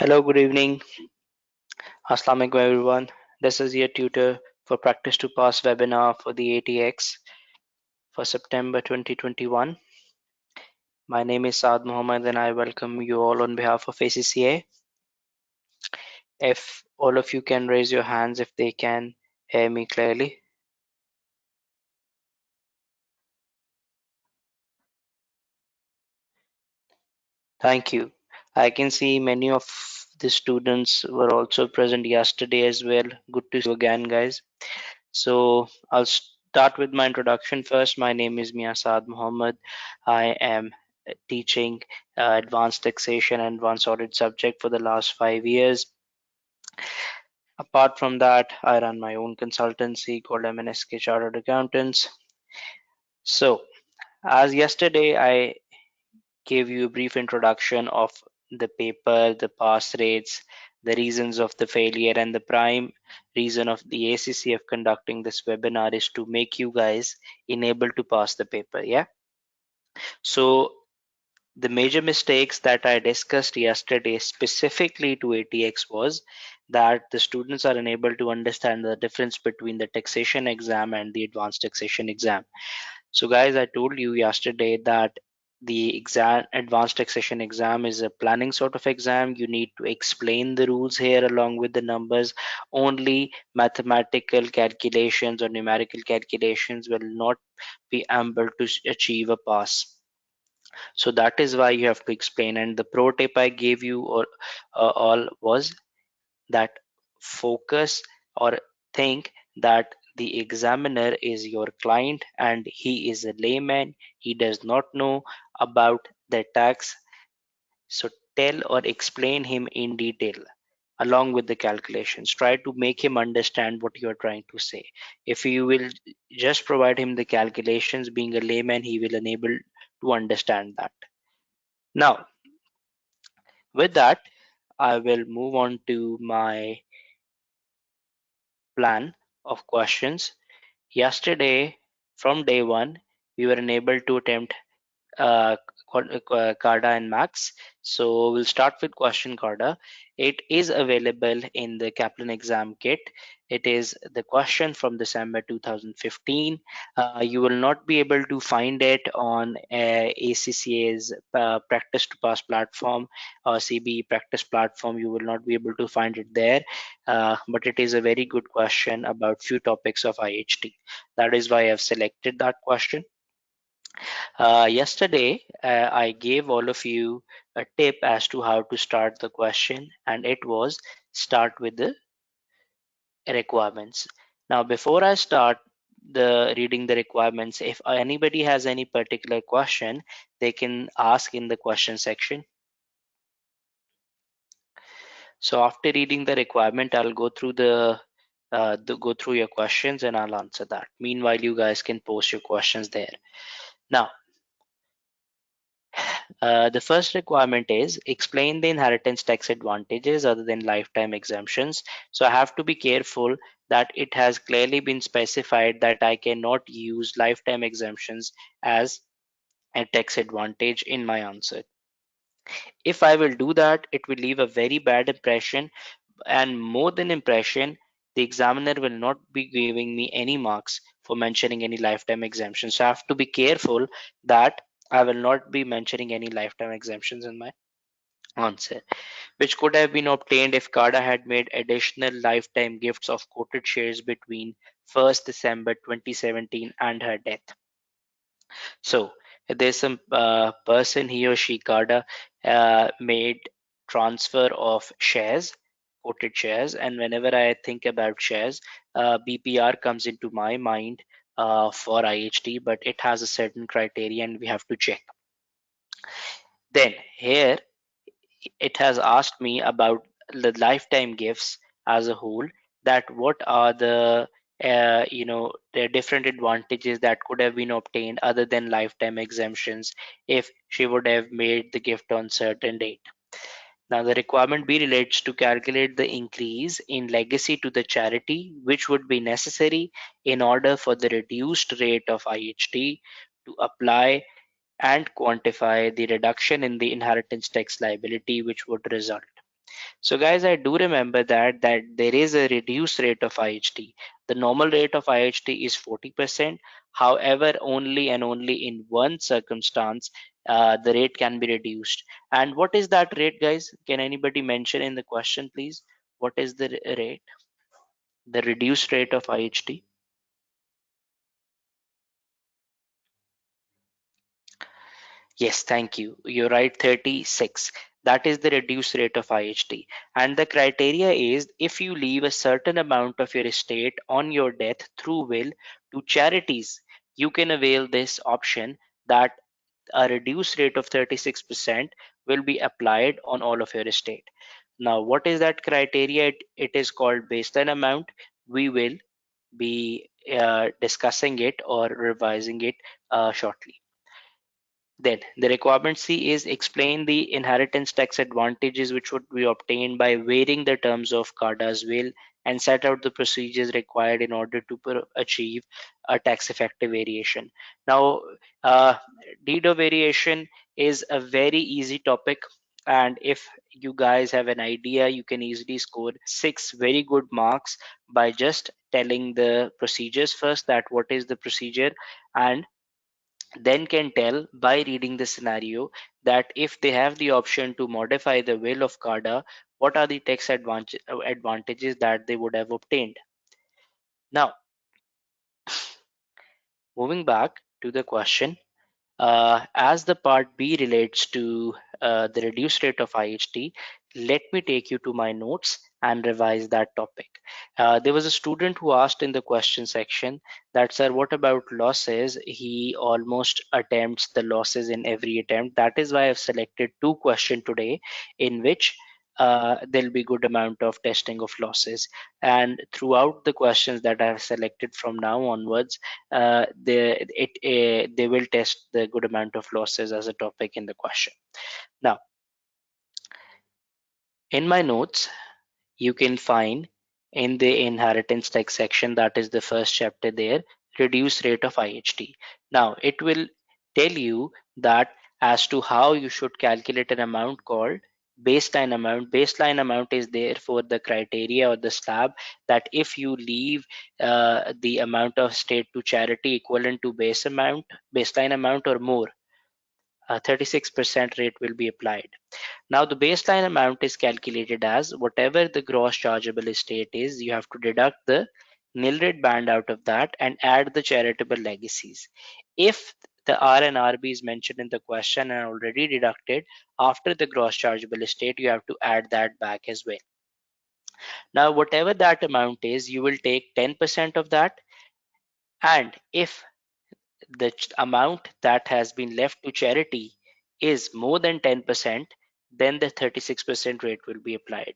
Hello, good evening. Assalamu alaikum everyone. This is your tutor for Practice to Pass webinar for the ATX for September 2021. My name is Saad Mohammed and I welcome you all on behalf of ACCA. If all of you can raise your hands if they can hear me clearly. Thank you. I can see many of the students were also present yesterday as well. Good to see you again, guys. So I'll start with my introduction first. My name is Mia Saad Mohammed. I am teaching advanced taxation and advanced audit subject for the last 5 years. Apart from that, I run my own consultancy called MNSK Chartered Accountants. So as yesterday, I gave you a brief introduction of the paper, the pass rates, the reasons of the failure, and the prime reason of the ACC of conducting this webinar is to make you guys enable to pass the paper. Yeah. So the major mistakes that I discussed yesterday specifically to ATX was that the students are unable to understand the difference between the taxation exam and the advanced taxation exam. So guys, I told you yesterday that the exam, advanced taxation exam, is a planning sort of exam. You need to explain the rules here along with the numbers. Only mathematical calculations or numerical calculations will not be able to achieve a pass. So that is why you have to explain. And the pro tip I gave you or all was that focus or think that the examiner is your client and he is a layman. He does not know about the tax. So tell or explain him in detail along with the calculations. Try to make him understand what you are trying to say. If you will just provide him the calculations, being a layman, he will unable to understand that. Now, with that, I will move on to my plan of questions. Yesterday, from day one, we were unable to attempt uh, Carda and Max. So we'll start with question Carda. It is available in the Kaplan exam kit. It is the question from December 2015. You will not be able to find it on ACCA's practice to pass platform or CBE practice platform. You will not be able to find it there. But it is a very good question about few topics of IHT. That is why I've selected that question. Yesterday, I gave all of you a tip as to how to start the question, and it was start with the requirements. Now, before I start the reading the requirements, if anybody has any particular question, they can ask in the question section. So after reading the requirement, I'll go through go through your questions and I'll answer that. Meanwhile, you guys can post your questions there. Now, the first requirement is explain the inheritance tax advantages other than lifetime exemptions. So I have to be careful that it has clearly been specified that I cannot use lifetime exemptions as a tax advantage in my answer. If I will do that, it will leave a very bad impression, and more than impression, the examiner will not be giving me any marks for mentioning any lifetime exemptions. So I have to be careful that I will not be mentioning any lifetime exemptions in my answer, which could have been obtained if Kada had made additional lifetime gifts of quoted shares between 1st December 2017 and her death. So if there's some person, he or she, Kada, made transfer of shares, quoted shares, and whenever I think about shares, BPR comes into my mind for IHT, but it has a certain criteria and we have to check. Then here it has asked me about the lifetime gifts as a whole, that what are the the different advantages that could have been obtained other than lifetime exemptions if she would have made the gift on certain date. Now the requirement B relates to calculate the increase in legacy to the charity which would be necessary in order for the reduced rate of IHT to apply and quantify the reduction in the inheritance tax liability which would result. So guys, I do remember that there is a reduced rate of IHT. The normal rate of IHT is 40%. However, only and only in one circumstance the rate can be reduced. And what is that rate, guys? Can anybody mention in the question, please? What is the rate? The reduced rate of IHT? Yes, thank you. You're right, 36. That is the reduced rate of IHT. And the criteria is if you leave a certain amount of your estate on your death through will to charities, you can avail this option that a reduced rate of 36% will be applied on all of your estate. Now, what is that criteria? It is called baseline amount. We will be discussing it or revising it shortly. Then the requirement C is explain the inheritance tax advantages which would be obtained by varying the terms of CARDA's will and set out the procedures required in order to achieve a tax effective variation. Now, uh, deed of variation is a very easy topic, and if you guys have an idea, you can easily score 6 very good marks by just telling the procedures first, that what is the procedure, and then can tell by reading the scenario that if they have the option to modify the will of Carda, what are the tax advantages that they would have obtained. Now, moving back to the question, as the part B relates to the reduced rate of IHT, let me take you to my notes and revise that topic. There was a student who asked in the question section that, sir, what about losses? He almost attempts the losses in every attempt. That is why I've selected two questions today in which there'll be good amount of testing of losses. And throughout the questions that I have selected from now onwards, they will test the good amount of losses as a topic in the question. Now, in my notes, you can find in the inheritance tax section, that is the first chapter there, reduce rate of IHT. Now, it will tell you that as to how you should calculate an amount called baseline amount. Baseline amount is there for the criteria or the slab that if you leave the amount of state to charity equivalent to baseline amount or more, a 36% rate will be applied. Now, the baseline amount is calculated as whatever the gross chargeable estate is, you have to deduct the nil rate band out of that and add the charitable legacies. If the R and RB is mentioned in the question and already deducted after the gross chargeable estate, you have to add that back as well. Now, whatever that amount is, you will take 10% of that, and if the amount that has been left to charity is more than 10%, then the 36% rate will be applied.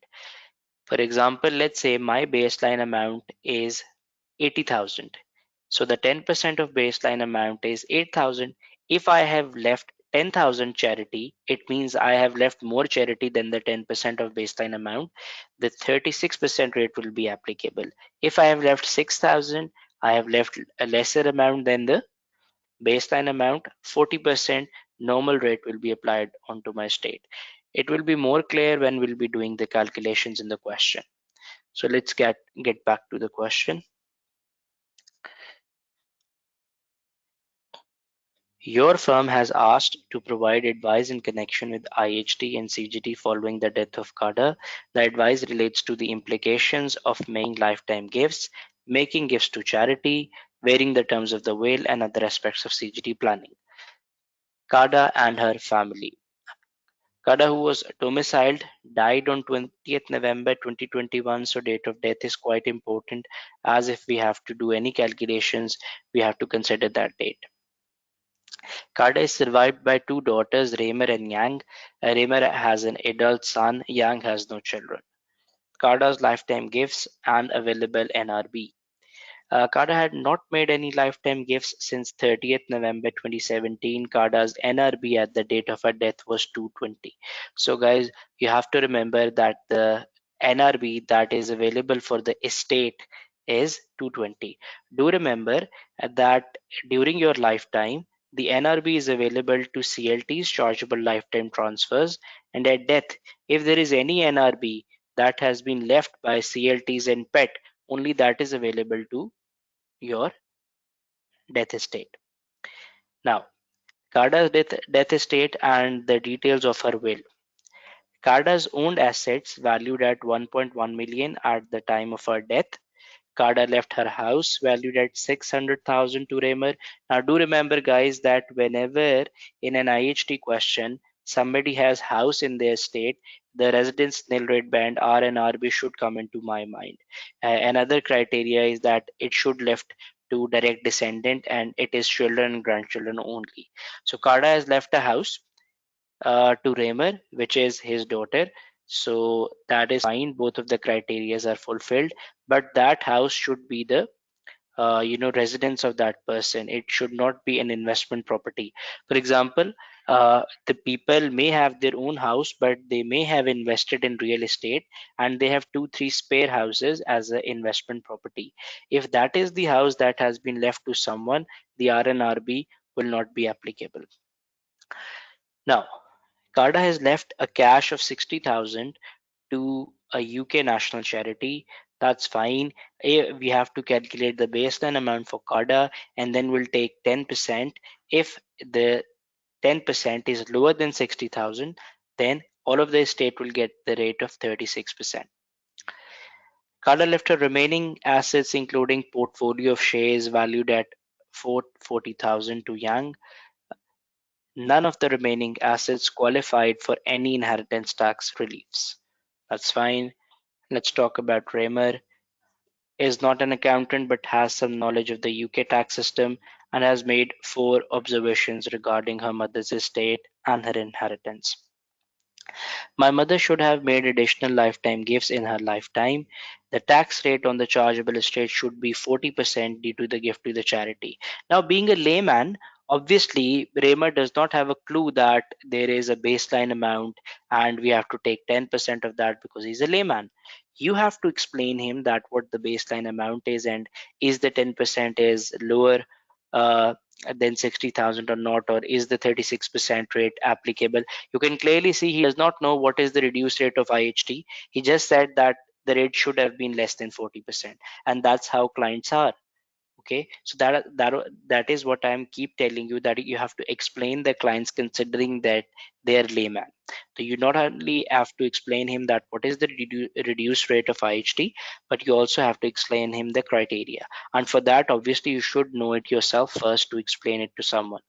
For example, let's say my baseline amount is 80,000. So the 10% of baseline amount is 8,000. If I have left 10,000 charity, it means I have left more charity than the 10% of baseline amount. The 36% rate will be applicable. If I have left 6,000, I have left a lesser amount than the baseline amount, 40% normal rate will be applied onto my state. It will be more clear when we'll be doing the calculations in the question. So let's get back to the question. Your firm has asked to provide advice in connection with IHT and CGT following the death of Kada. The advice relates to the implications of making lifetime gifts, making gifts to charity, varying the terms of the will, and other aspects of CGT planning. Kada and her family. Kada, who was domiciled, died on 20th November 2021. So date of death is quite important, as if we have to do any calculations, we have to consider that date. Kada is survived by two daughters, Raymer and Yang. Raymer has an adult son. Yang has no children. Kada's lifetime gifts and available NRB. Kada had not made any lifetime gifts since 30th November 2017. Kada's NRB at the date of her death was 220. So, guys, you have to remember that the NRB that is available for the estate is 220. Do remember that during your lifetime, the NRB is available to CLTs, chargeable lifetime transfers, And at death, if there is any NRB that has been left by CLTs and PET, only that is available to your death estate. Now, Carda's death estate and the details of her will. Carda's owned assets valued at 1.1 million at the time of her death. Carda left her house valued at 600,000 to Raymer. Now, do remember, guys, that whenever in an IHT question somebody has house in their state, the residence nil rate band R and RB should come into my mind. Another criteria is that it should left to direct descendant and it is children and grandchildren only. So Carda has left a house to Raymer, which is his daughter. So that is fine. Both of the criterias are fulfilled, but that house should be the residence of that person. It should not be an investment property. For example, the people may have their own house, but they may have invested in real estate and they have two, three spare houses as an investment property. If that is the house that has been left to someone, the RNRB will not be applicable. Now, Carda has left a cash of 60,000 to a UK national charity. That's fine. We have to calculate the baseline amount for Carda and then we'll take 10%. If the 10% is lower than 60,000, then all of the estate will get the rate of 36%. Carda left her remaining assets, including portfolio of shares valued at 440,000 to Young. None of the remaining assets qualified for any inheritance tax reliefs. That's fine. Let's talk about Raymer. Is not an accountant but has some knowledge of the UK tax system and has made 4 observations regarding her mother's estate and her inheritance. My mother should have made additional lifetime gifts in her lifetime. The tax rate on the chargeable estate should be 40% due to the gift to the charity. Now, being a layman, obviously, Raymer does not have a clue that there is a baseline amount and we have to take 10% of that because he's a layman. You have to explain him that what the baseline amount is and is the 10% is lower than 60,000 or not, or is the 36% rate applicable. You can clearly see he does not know what is the reduced rate of IHT. He just said that the rate should have been less than 40%, and that's how clients are. Okay, so that is what I'm keep telling you, that you have to explain the clients considering that they are layman. So you not only have to explain him that what is the reduced rate of IHT, but you also have to explain him the criteria. And for that, obviously, you should know it yourself first to explain it to someone.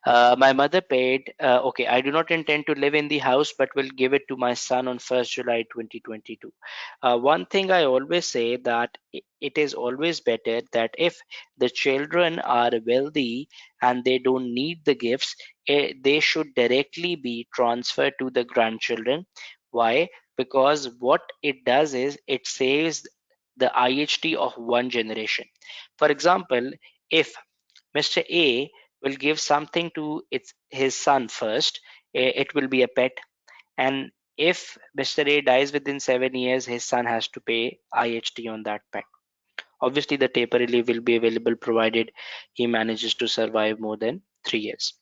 My mother paid. Okay, I do not intend to live in the house, but will give it to my son on 1st July 2022. One thing I always say that it is always better that if the children are wealthy and they don't need the gifts, they should directly be transferred to the grandchildren. Why? Because what it does is it saves the IHT of one generation. For example, if Mr. A will give something to his son first. It will be a pet. And if Mr. A dies within 7 years, his son has to pay IHT on that pet. Obviously, the taper relief will be available provided he manages to survive more than 3 years.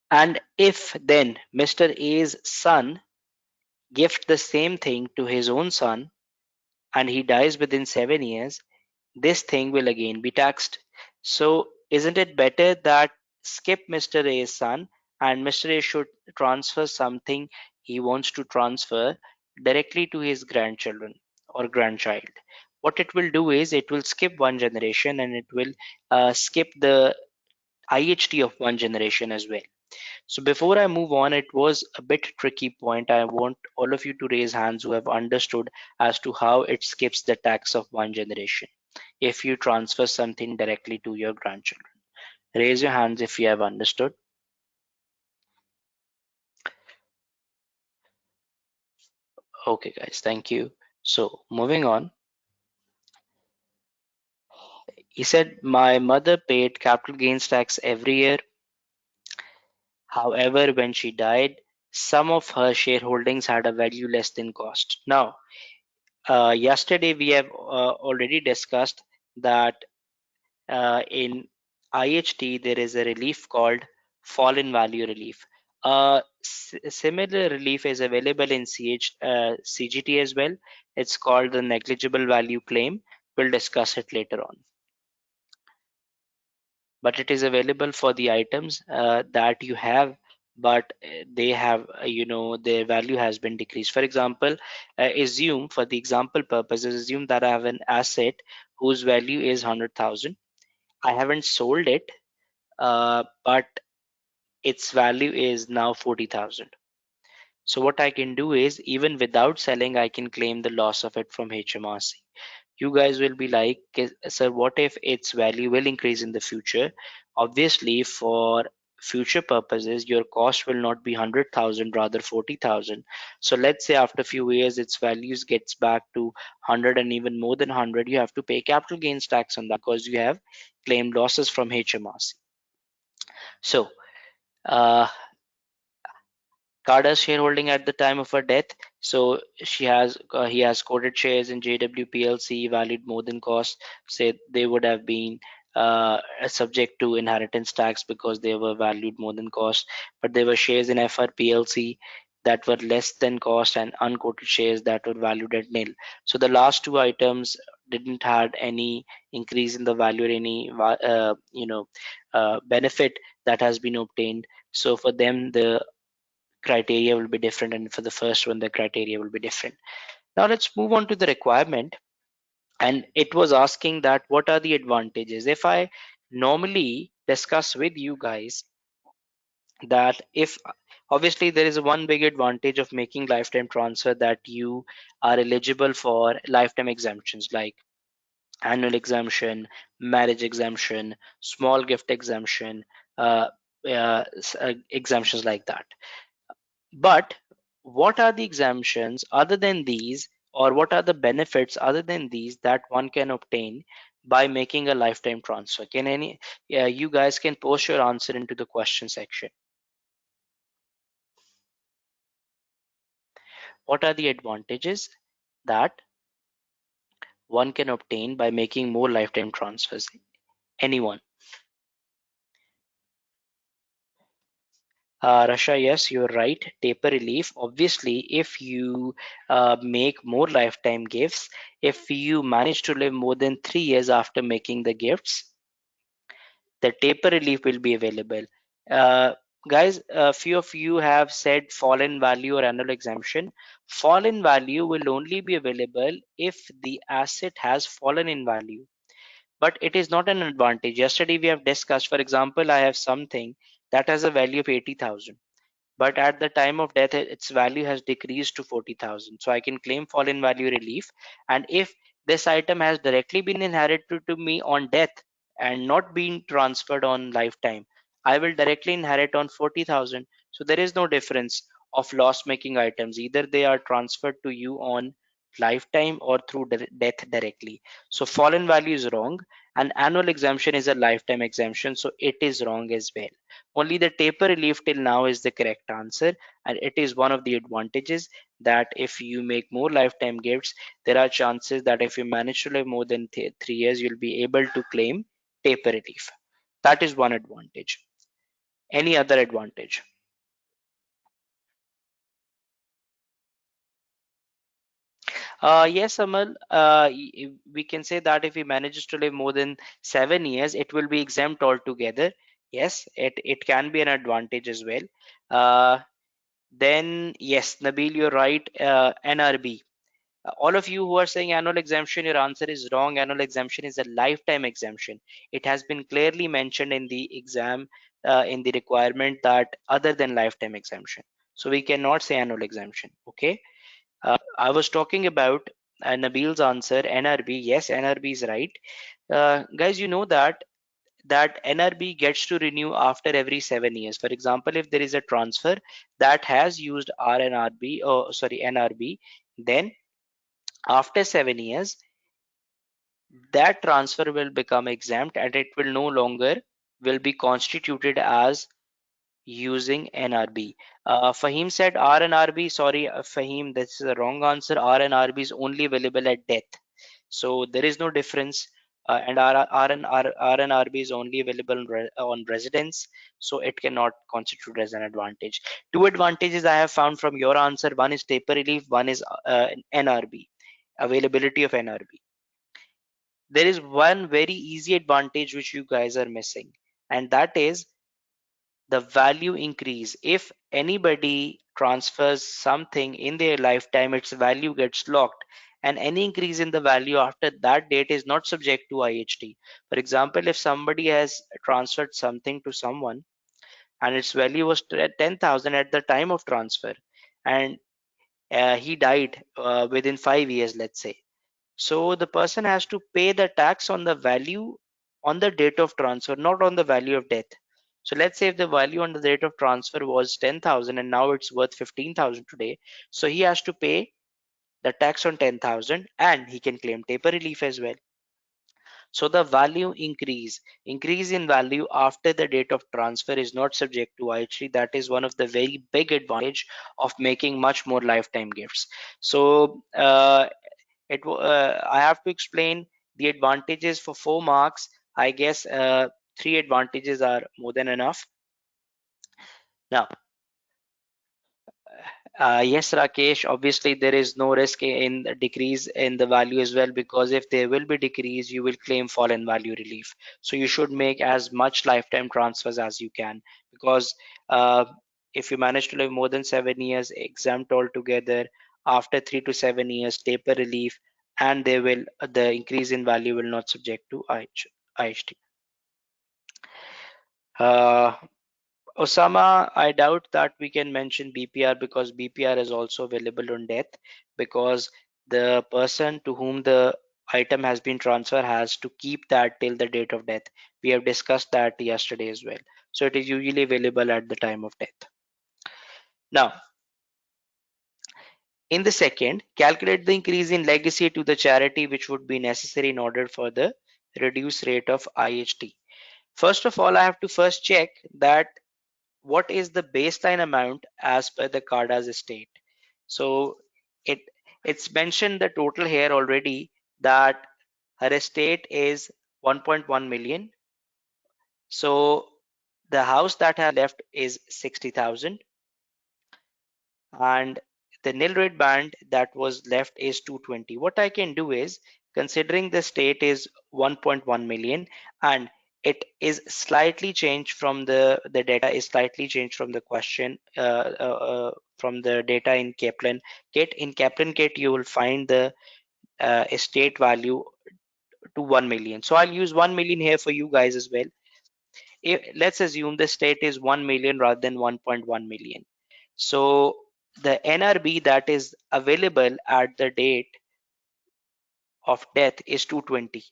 And if then Mr. A's son gift the same thing to his own son and he dies within 7 years, this thing will again be taxed. So isn't it better that skip Mr. A's son and Mr. A should transfer something he wants to transfer directly to his grandchildren or grandchild? What it will do is it will skip one generation and it will skip the IHT of one generation as well. So before I move on, it was a bit tricky point. I want all of you to raise hands who have understood as to how it skips the tax of one generation if you transfer something directly to your grandchildren. Raise your hands if you have understood. Okay, guys, thank you. So moving on, he said, my mother paid capital gains tax every year. However, when she died, some of her shareholdings had a value less than cost. Now, yesterday we have already discussed that in IHT there is a relief called fall in value relief. Similar relief is available in CGT as well. It's called the negligible value claim. We'll discuss it later on. But it is available for the items that you have, but they have, their value has been decreased. For example, assume for the example purposes, assume that I have an asset whose value is 100,000. I haven't sold it, but its value is now 40,000. So what I can do is, even without selling, I can claim the loss of it from HMRC. You guys will be like, sir, what if its value will increase in the future? Obviously, for future purposes, your cost will not be 100,000, rather 40,000. So let's say after a few years, its values gets back to 100 and even more than 100, you have to pay capital gains tax on that because you have claimed losses from HMRC. So, uh, Carda's shareholding at the time of her death. So he has quoted shares in JW PLC valued more than cost. Say they would have been subject to inheritance tax because they were valued more than cost. But there were shares in FR PLC that were less than cost and unquoted shares that were valued at nil. So the last two items didn't had any increase in the value or any benefit that has been obtained. So for them the criteria will be different, and for the first one the criteria will be different. Now let's move on to the requirement, and it was asking that what are the advantages. If I normally discuss with you guys that, if obviously there is one big advantage of making lifetime transfer, that you are eligible for lifetime exemptions like annual exemption, marriage exemption, small gift exemption, uh, exemptions like that. But what are the exemptions other than these, or what are the benefits other than these that one can obtain by making a lifetime transfer? Can any, yeah, you guys can post your answer into the question section. What are the advantages that one can obtain by making more lifetime transfers? Anyone? Rasha, yes, you're right. Taper relief. Obviously, if you make more lifetime gifts, if you manage to live more than 3 years after making the gifts, the taper relief will be available. Uh, Guys, a few of you have said fallen value or annual exemption. Fallen value will only be available if the asset has fallen in value, but it is not an advantage. Yesterday we have discussed, for example, I have something that has a value of 80,000, but at the time of death its value has decreased to 40,000, so I can claim fallen value relief. And if this item has directly been inherited to me on death and not been transferred on lifetime, I will directly inherit on 40,000. So there is no difference of loss making items, either they are transferred to you on lifetime or through death directly. So fallen value is wrong, and annual exemption is a lifetime exemption, so it is wrong as well. Only the taper relief till now is the correct answer, and it is one of the advantages that if you make more lifetime gifts, there are chances that if you manage to live more than 3 years, you'll be able to claim taper relief. That is one advantage. Any other advantage? Yes, Amal. We can say that if he manages to live more than 7 years, it will be exempt altogether. Yes, it can be an advantage as well. Uh, Then yes, Nabil, you're right. NRB. All of you who are saying annual exemption, your answer is wrong. Annual exemption is a lifetime exemption. It has been clearly mentioned in the exam, in the requirement, that other than lifetime exemption. So we cannot say annual exemption. Okay. I was talking about Nabil's answer, NRB. Yes, NRB is right. Guys, you know that NRB gets to renew after every 7 years. For example, if there is a transfer that has used RNRB, or sorry, NRB, then after 7 years, that transfer will become exempt and it will no longer will be constituted as using NRB. Fahim said RNRB. Sorry, Fahim, this is a wrong answer. RNRB is only available at death. So there is no difference. and RNRB is only available on residents, so it cannot constitute as an advantage. Two advantages I have found from your answer: one is taper relief, one is NRB, availability of NRB. There is one very easy advantage which you guys are missing, and that is the value increase. If anybody transfers something in their lifetime, its value gets locked, and any increase in the value after that date is not subject to IHT. For example, if somebody has transferred something to someone and its value was 10,000 at the time of transfer, and he died within 5 years, let's say, so the person has to pay the tax on the value on the date of transfer, not on the value of death. So let's say if the value on the date of transfer was 10,000 and now it's worth 15,000 today. So he has to pay the tax on 10,000 and he can claim taper relief as well. So the value increase in value after the date of transfer is not subject to IHT. That is one of the very big advantage of making much more lifetime gifts. So I have to explain the advantages for 4 marks. I guess three advantages are more than enough. Now, yes, Rakesh, obviously there is no risk in the decrease in the value as well, because if there will be decrease, you will claim fall in value relief. So you should make as much lifetime transfers as you can, because uh, if you manage to live more than 7 years, exempt altogether. After 3 to 7 years, taper relief, and they will the increase in value will not subject to IHT. Uh, Osama, I doubt that we can mention BPR, because BPR is also available on death, because the person to whom the item has been transferred has to keep that till the date of death. We have discussed that yesterday as well. So it is usually available at the time of death. Now, in the second, calculate the increase in legacy to the charity which would be necessary in order for the reduced rate of IHT. First of all, I have to first check that what is the baseline amount as per the CARDA's estate. So it it's mentioned the total here already, that her estate is 1.1 million. So the house that has left is 60,000, and the nil rate band that was left is 220. What I can do is, considering the state is 1.1 million and it is slightly changed from the data is slightly changed from the question from the data in Kaplan kit. In Kaplan kit, you will find the estate value to 1 million. So I'll use 1 million here for you guys as well. Let's assume the state is 1 million rather than 1.1 million. So the NRB that is available at the date of death is 220.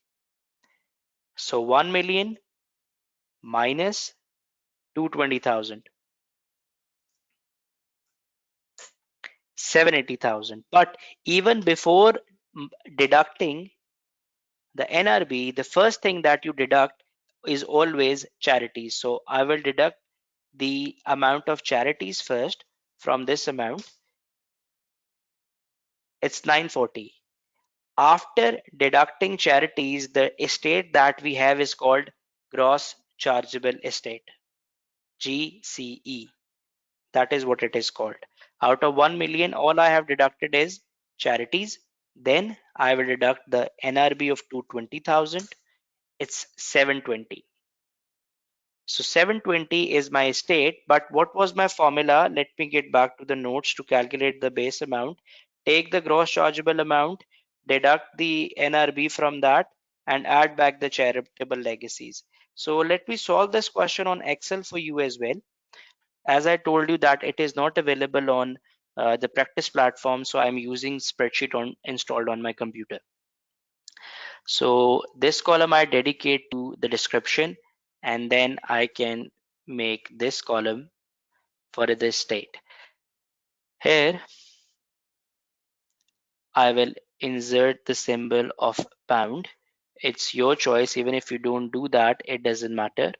So 1 million minus 220,000, 780,000. But even before deducting the NRB, the first thing that you deduct is always charities. So I will deduct the amount of charities first from this amount. It's 940. After deducting charities, the estate that we have is called gross chargeable estate, GCE. That is what it is called. Out of 1 million, all I have deducted is charities. Then I will deduct the NRB of 220,000. It's 720. So 720 is my estate, but what was my formula? Let me get back to the notes to calculate the base amount. Take the gross chargeable amount, deduct the NRB from that, and add back the charitable legacies. So let me solve this question on Excel for you as well. As I told you that it is not available on the practice platform, so I'm using spreadsheet installed on my computer. So this column I dedicate to the description, and then I can make this column for this state. Here I will insert the symbol of pound. It's your choice. Even if you don't do that, it doesn't matter.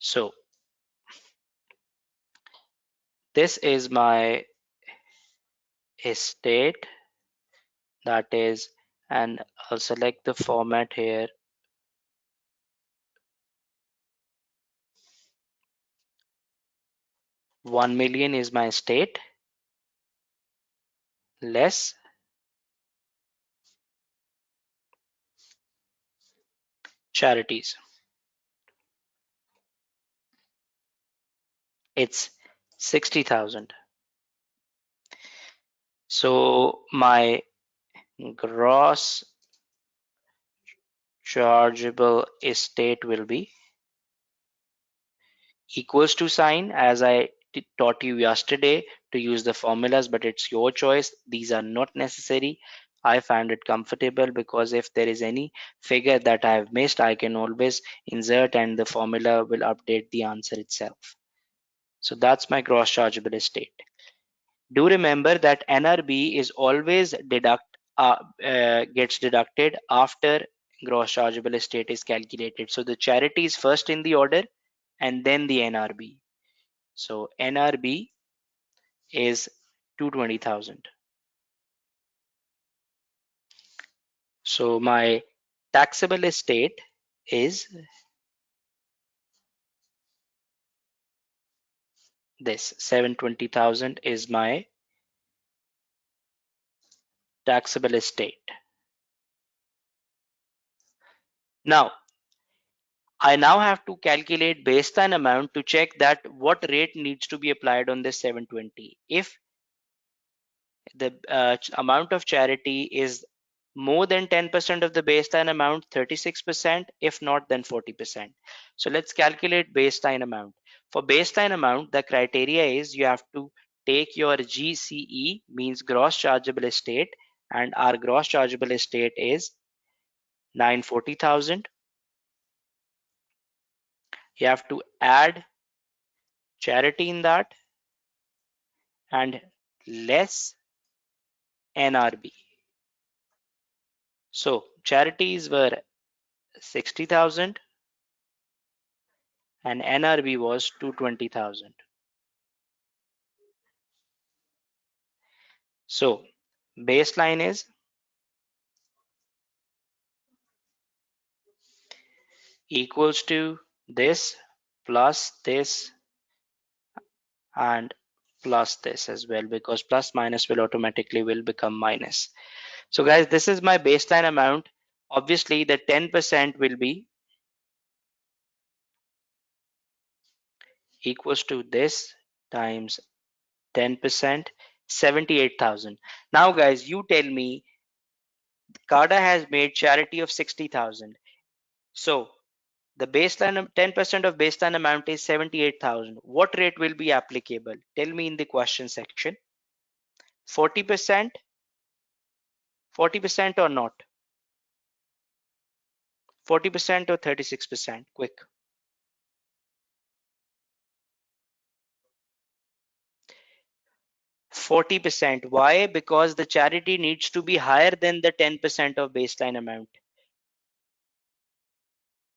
So this is my estate, that is, and I'll select the format here. 1 million is my estate less charities. It's 60,000. So my gross chargeable estate will be equals to sign, as I taught you yesterday to use the formulas, but it's your choice. These are not necessary. I found it comfortable because if there is any figure that I have missed, I can always insert and the formula will update the answer itself. So that's my gross chargeable estate. Do remember that NRB is always gets deducted after gross chargeable estate is calculated. So the charity is first in the order and then the NRB. So NRB is 220,000. So my taxable estate is this 720,000 is my taxable estate. Now I now have to calculate baseline amount to check that what rate needs to be applied on this 720. If the amount of charity is more than 10% of the baseline amount, 36%. If not, then 40%. So let's calculate baseline amount. For baseline amount, the criteria is you have to take your GCE, means gross chargeable estate, and our gross chargeable estate is 940,000. You have to add charity in that and less NRB. So charities were 60,000 and NRB was 220,000. So baseline is equals to this plus this and plus this as well, because plus minus will automatically will become minus. So guys, this is my baseline amount. Obviously the 10% will be equals to this times 10%, 78,000. Now guys, you tell me, CARDA has made charity of 60,000. So the baseline 10% of baseline amount is 78,000. What rate will be applicable? Tell me in the question section. 40%, 40% or not? 40% or 36%? Quick. 40%. Why? Because the charity needs to be higher than the 10% of baseline amount.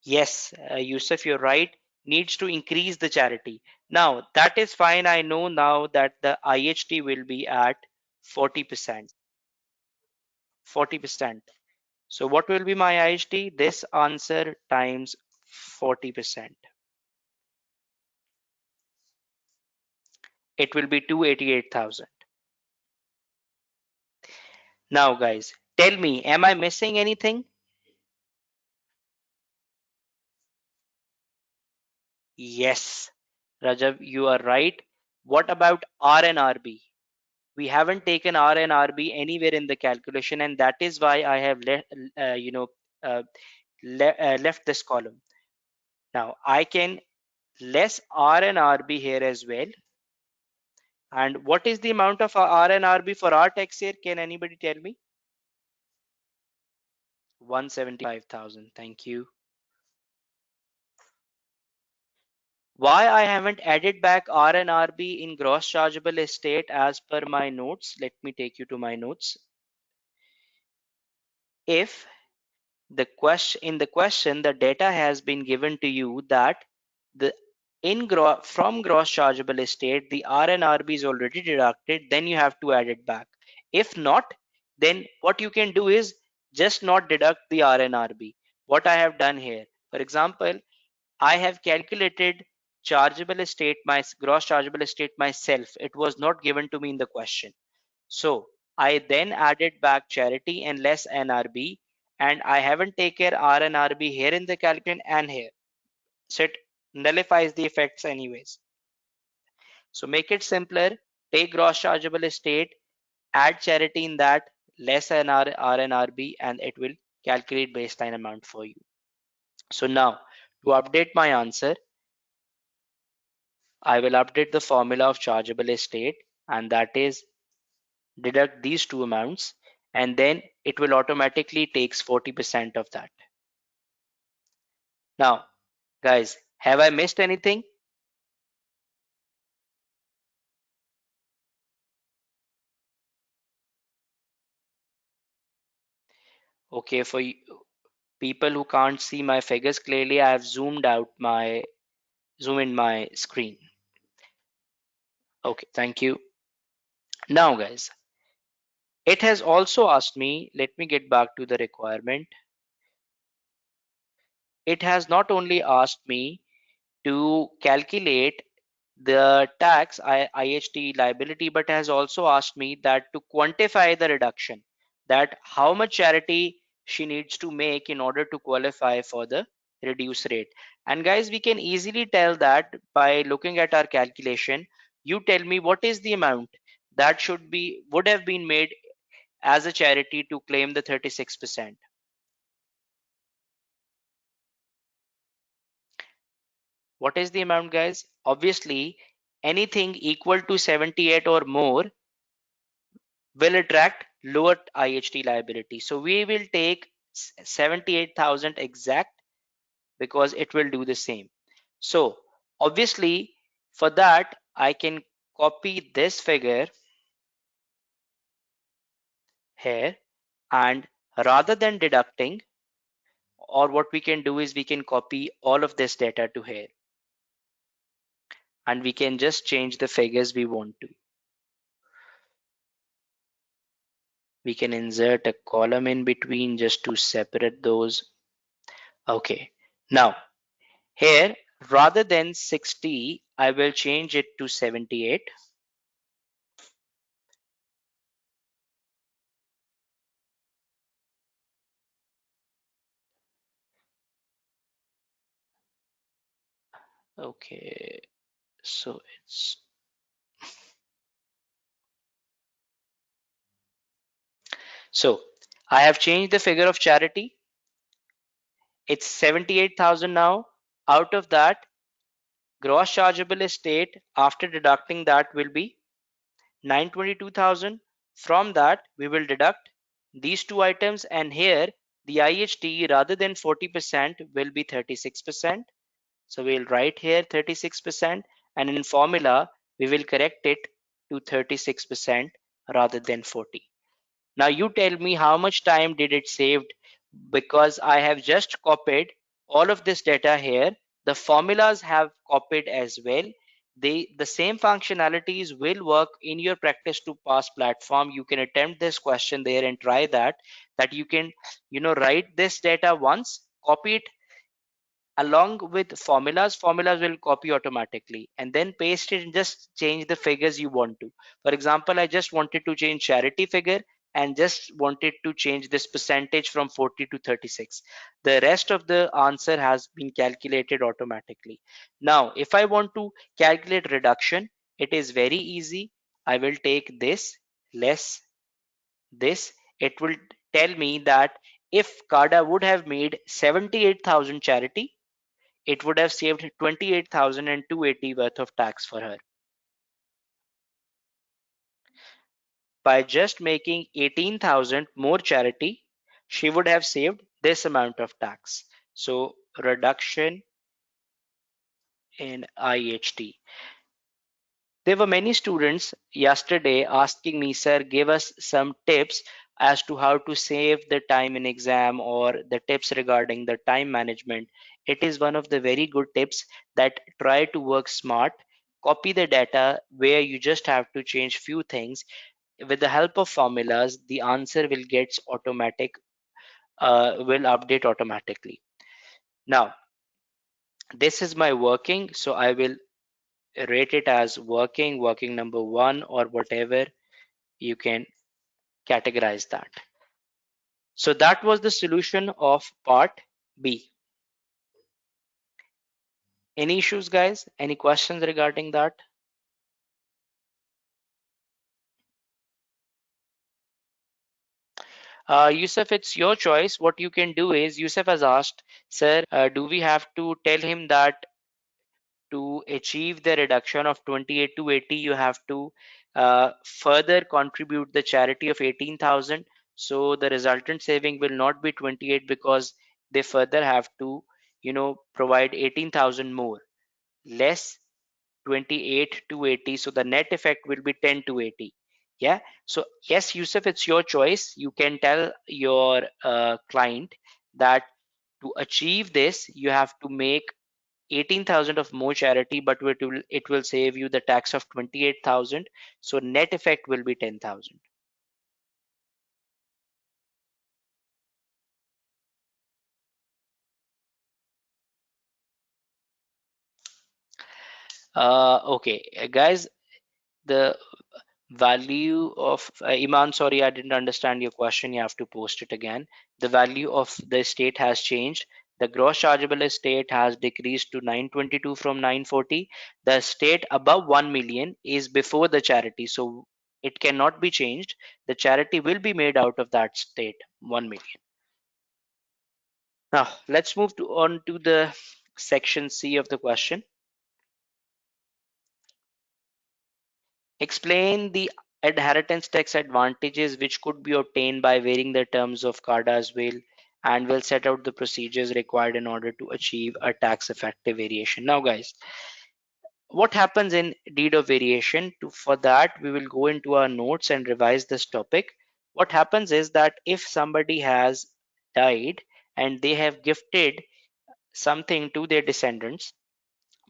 Yes, Yusuf, you're right. Needs to increase the charity. Now, that is fine. I know now that the IHT will be at 40%. 40%. So what will be my IHT? This answer times 40%. It will be 288,000. Now guys, tell me, am I missing anything? Yes, Rajab, you are right. What about R and RB? We haven't taken R and RB anywhere in the calculation, and that is why I have uh, left this column. Now I can less R and RB here as well. And what is the amount of R and RB for our tax year? Can anybody tell me? 175,000. Thank you. Why I haven't added back R and RB in gross chargeable estate as per my notes? Let me take you to my notes. If the question in the question the data has been given to you that the from gross chargeable estate, the RNRB is already deducted, then you have to add it back. If not, then what you can do is just not deduct the RNRB. What I have done here, for example, I have calculated chargeable estate, my gross chargeable estate myself. It was not given to me in the question. So I then added back charity and less NRB, and I haven't taken RNRB here in the calculation and here. So it nullifies the effects anyways. So make it simpler, take gross chargeable estate, add charity in that, less RNRB, and it will calculate baseline amount for you. So now to update my answer, I will update the formula of chargeable estate, and that is deduct these two amounts, and then it will automatically takes 40% of that. Now, guys, have I missed anything? Okay, for people who can't see my figures clearly, I have zoom in my screen. Okay, thank you. Now, guys, it has also asked me, let me get back to the requirement. It has not only asked me to calculate the tax IHT liability, but has also asked me that to quantify the reduction, that how much charity she needs to make in order to qualify for the reduced rate. And guys, we can easily tell that by looking at our calculation. You tell me what is the amount that would have been made as a charity to claim the 36%. What is the amount, guys? Obviously, anything equal to 78 or more will attract lower IHT liability. So we will take 78,000 exact because it will do the same. So obviously for that I can copy this figure here, and rather than deducting, or what we can do is we can copy all of this data to here, and we can just change the figures we want to. We can insert a column in between just to separate those. Okay, now here, rather than 60, I will change it to 78. Okay, so so I have changed the figure of charity. It's 78,000 now. Out of that, gross chargeable estate after deducting that will be 922,000. From that, we will deduct these two items, and here the IHT rather than 40% will be 36%. So we'll write here 36%, and in formula we will correct it to 36% rather than 40. Now you tell me how much time did it saved, because I have just copied all of this data here. The formulas have copied as well. The same functionalities will work in your practice to pass platform. You can attempt this question there and try that you can write this data once, copy it along with formulas will copy automatically, and then paste it and just change the figures you want to. For example, I just wanted to change charity figure and just wanted to change this percentage from 40 to 36. The rest of the answer has been calculated automatically. Now if I want to calculate reduction, it is very easy. I will take this less this. It will tell me that if Kada would have made 78,000 charity, it would have saved 28,280 worth of tax for her. By just making 18,000 more charity, she would have saved this amount of tax. So reduction in IHT. There were many students yesterday asking me, sir, give us some tips. as to how to save the time in exam or the tips regarding the time management, it is one of the very good tips that try to work smart, copy the data where you just have to change few things. With the help of formulas, the answer will get automatic, will update automatically. Now, this is my working, so I will rate it as working number one, or whatever you can categorize that. So that was the solution of part B. Any issues, guys? Any questions regarding that? Yusuf, it's your choice. What you can do is, Yusuf has asked, sir, do we have to tell him that to achieve the reduction of 28 to 80, you have to further contribute the charity of 18,000. So the resultant saving will not be 28, because they further have to, provide 18,000 more, less 28 to 80. So the net effect will be 10 to 80. Yeah. So yes, Yusuf, it's your choice. You can tell your client that to achieve this, you have to make 18,000 of more charity, but it will save you the tax of 28,000. So net effect will be 10,000. Okay, guys, the value of Iman, sorry, I didn't understand your question. You have to post it again. The value of the estate has changed. The gross chargeable estate has decreased to 922 from 940. The estate above 1 million is before the charity, so it cannot be changed. The charity will be made out of that state 1 million. Now let's move on to the section C of the question. Explain the inheritance tax advantages which could be obtained by varying the terms of CARDA's will, and will set out the procedures required in order to achieve a tax effective variation. Now, guys, what happens in deed of variation? For that, we will go into our notes and revise this topic. What happens is that if somebody has died and they have gifted something to their descendants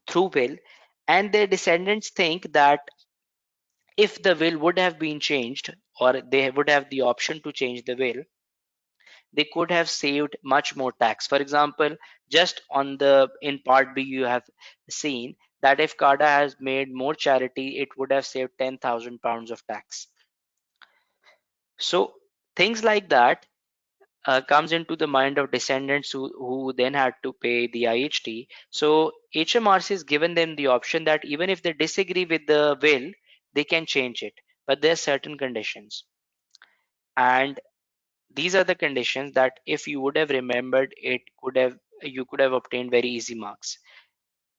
through will, and their descendants think that if the will would have been changed, or they would have the option to change the will, they could have saved much more tax. For example, just on the in part B, you have seen that if CARDA has made more charity, it would have saved 10,000 pounds of tax. So things like that comes into the mind of descendants who then had to pay the IHT. So HMRC has given them the option that even if they disagree with the will, they can change it, but there are certain conditions. And these are the conditions that if you would have remembered, you could have obtained very easy marks.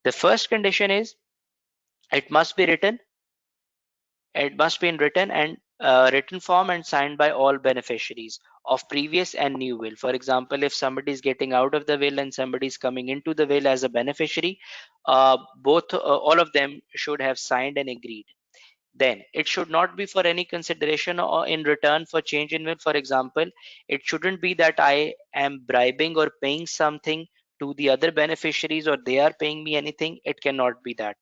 The first condition is it must be written. It must be in written and written form and signed by all beneficiaries of previous and new will. For example, if somebody is getting out of the will and somebody is coming into the will as a beneficiary, both all of them should have signed and agreed. Then it should not be for any consideration or in return for change in will. For example, it shouldn't be that I am bribing or paying something to the other beneficiaries, or they are paying me anything. It cannot be that.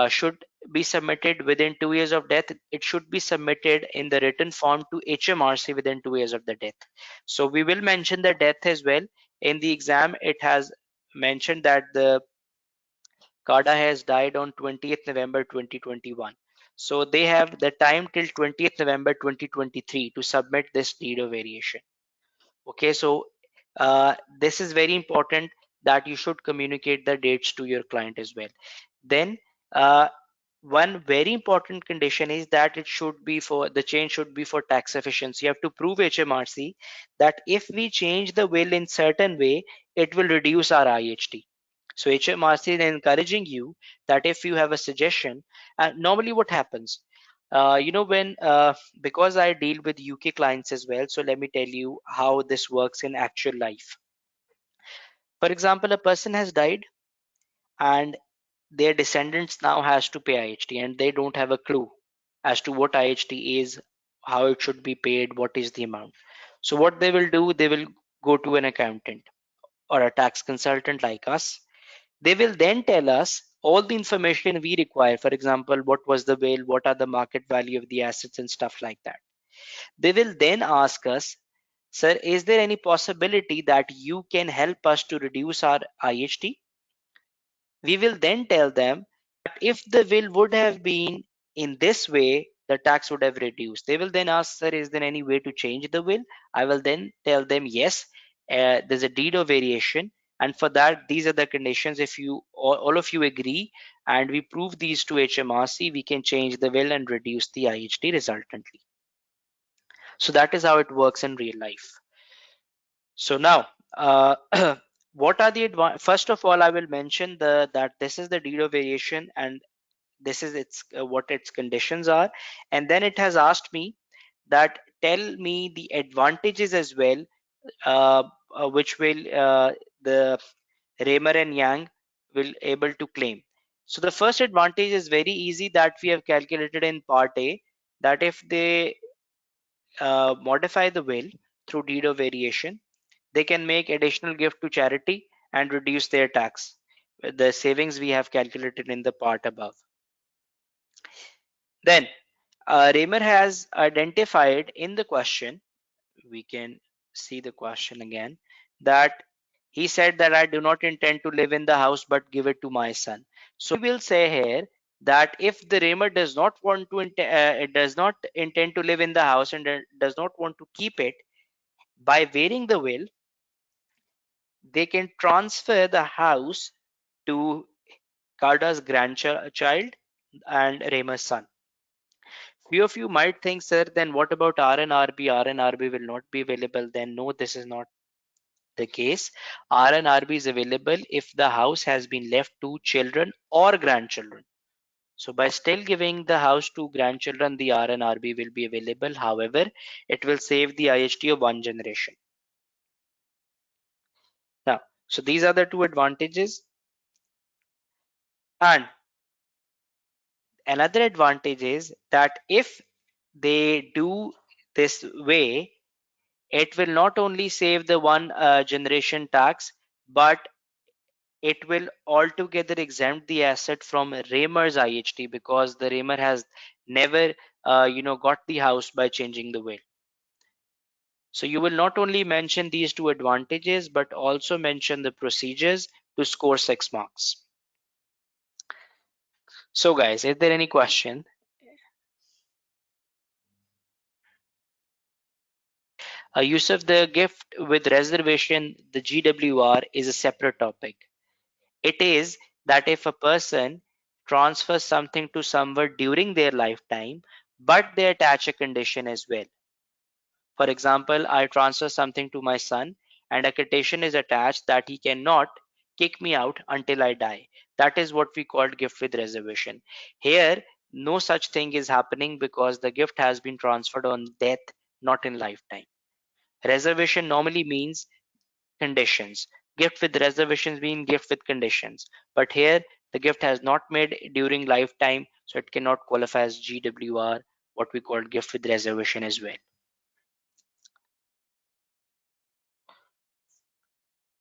Should be submitted within 2 years of death. It should be submitted in the written form to HMRC within 2 years of the death. So we will mention the death as well. In the exam, it has mentioned that the Kada has died on 20th November 2021. So they have the time till 20th November 2023 to submit this deed of variation. Okay, so this is very important that you should communicate the dates to your client as well. Then uh, one very important condition is that it should be for the change should be for tax efficiency. You have to prove HMRC that if we change the will in certain way, it will reduce our IHT. So HMRC is encouraging you that if you have a suggestion, normally what happens, when because I deal with UK clients as well, so let me tell you how this works in actual life. For example, a person has died and their descendants now has to pay IHT, and they don't have a clue as to what IHT is how it should be paid, what is the amount. So what they will do, they will go to an accountant or a tax consultant like us. They will then tell us all the information we require. For example, what was the bill, what are the market value of the assets and stuff like that. They will then ask us, sir, is there any possibility that you can help us to reduce our IHT? We will then tell them that if the will would have been in this way, the tax would have reduced. They will then ask, sir, is there any way to change the will? I will then tell them, yes, there's a deed of variation. And for that, these are the conditions. If you all of you agree and we prove these to HMRC, we can change the will and reduce the IHT resultantly. So that is how it works in real life. So now, what are the first of all, I will mention that this is the deed of variation and this is its what its conditions are, and then it has asked me that tell me the advantages as well, which will the Raymer and Yang will able to claim. So the first advantage is very easy that we have calculated in part A, that if they modify the will through deed of variation, they can make additional gift to charity and reduce their tax. The savings we have calculated in the part above. Then Raymer has identified in the question, we can see the question again, that he said that I do not intend to live in the house but give it to my son. So we will say here that if the Raymer does not want to does not intend to live in the house and does not want to keep it, by varying the will, they can transfer the house to Karda's grandchild and Raymer's son. Few of you might think, sir, then what about RNRB? RNRB will not be available. Then no, this is not the case. RNRB is available if the house has been left to children or grandchildren. So by still giving the house to grandchildren, the RNRB will be available. However, it will save the IHT of one generation. Now, so these are the two advantages. And another advantage is that if they do this way, it will not only save the one generation tax, but it will altogether exempt the asset from Raymer's IHT, because the Raymer has never got the house by changing the will. So you will not only mention these two advantages but also mention the procedures to score 6 marks. So guys, is there any question? Yusuf, the gift with reservation, the GWR, is a separate topic. It is that if a person transfers something to someone during their lifetime, but they attach a condition as well. For example, I transfer something to my son and a condition is attached that he cannot kick me out until I die. That is what we called gift with reservation. Here, no such thing is happening because the gift has been transferred on death, not in lifetime. Reservation normally means conditions. Gift with reservations mean gift with conditions. But here, the gift has not made during lifetime, so it cannot qualify as GWR, what we call gift with reservation as well.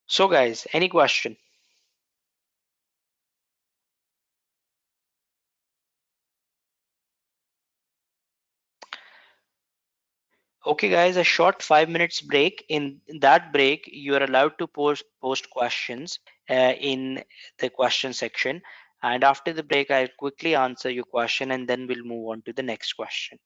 So guys, any question? Okay guys, a short 5 minutes break. In that break, you are allowed to post questions in the question section. And after the break, I'll quickly answer your question and then we'll move on to the next question.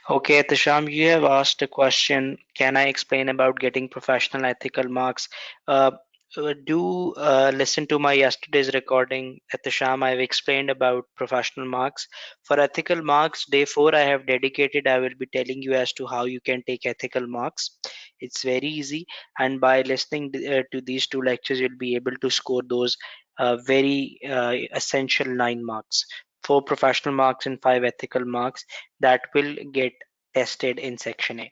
Okay, Tisham, you have asked a question. Can I explain about getting professional ethical marks? Uh, do listen to my yesterday's recording. At Tisham, I've explained about professional marks. For ethical marks, day 4, I have dedicated. I will be telling you as to how you can take ethical marks. It's very easy, and by listening to these two lectures, you'll be able to score those very essential 9 marks. 4 professional marks and 5 ethical marks that will get tested in section A.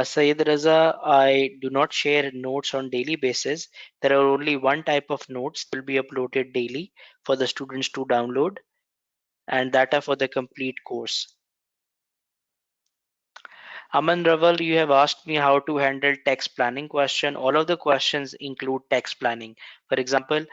Sayed Raza, I do not share notes on daily basis. There are only one type of notes that will be uploaded daily for the students to download, and that are for the complete course. Aman Raval, you have asked me how to handle text planning question. All of the questions include text planning. For example,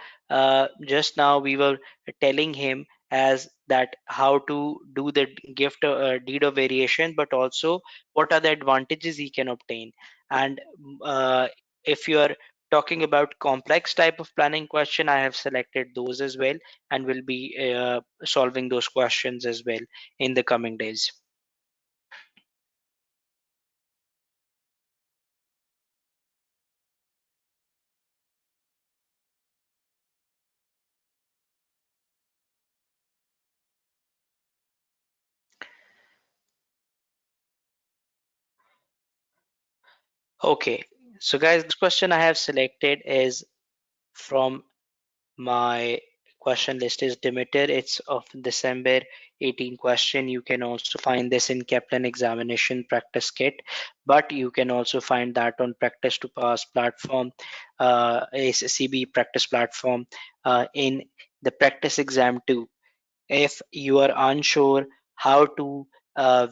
just now we were telling him as that how to do the gift deed of variation, but also what are the advantages he can obtain. And uh, if you are talking about complex type of planning question, I have selected those as well and will be solving those questions as well in the coming days. Okay, so guys, this question I have selected is from my question list is Demeter. It's of December 18 question. You can also find this in Kaplan examination practice kit, but you can also find that on practice to pass platform, ACCB practice platform, in the practice exam too. If you are unsure how to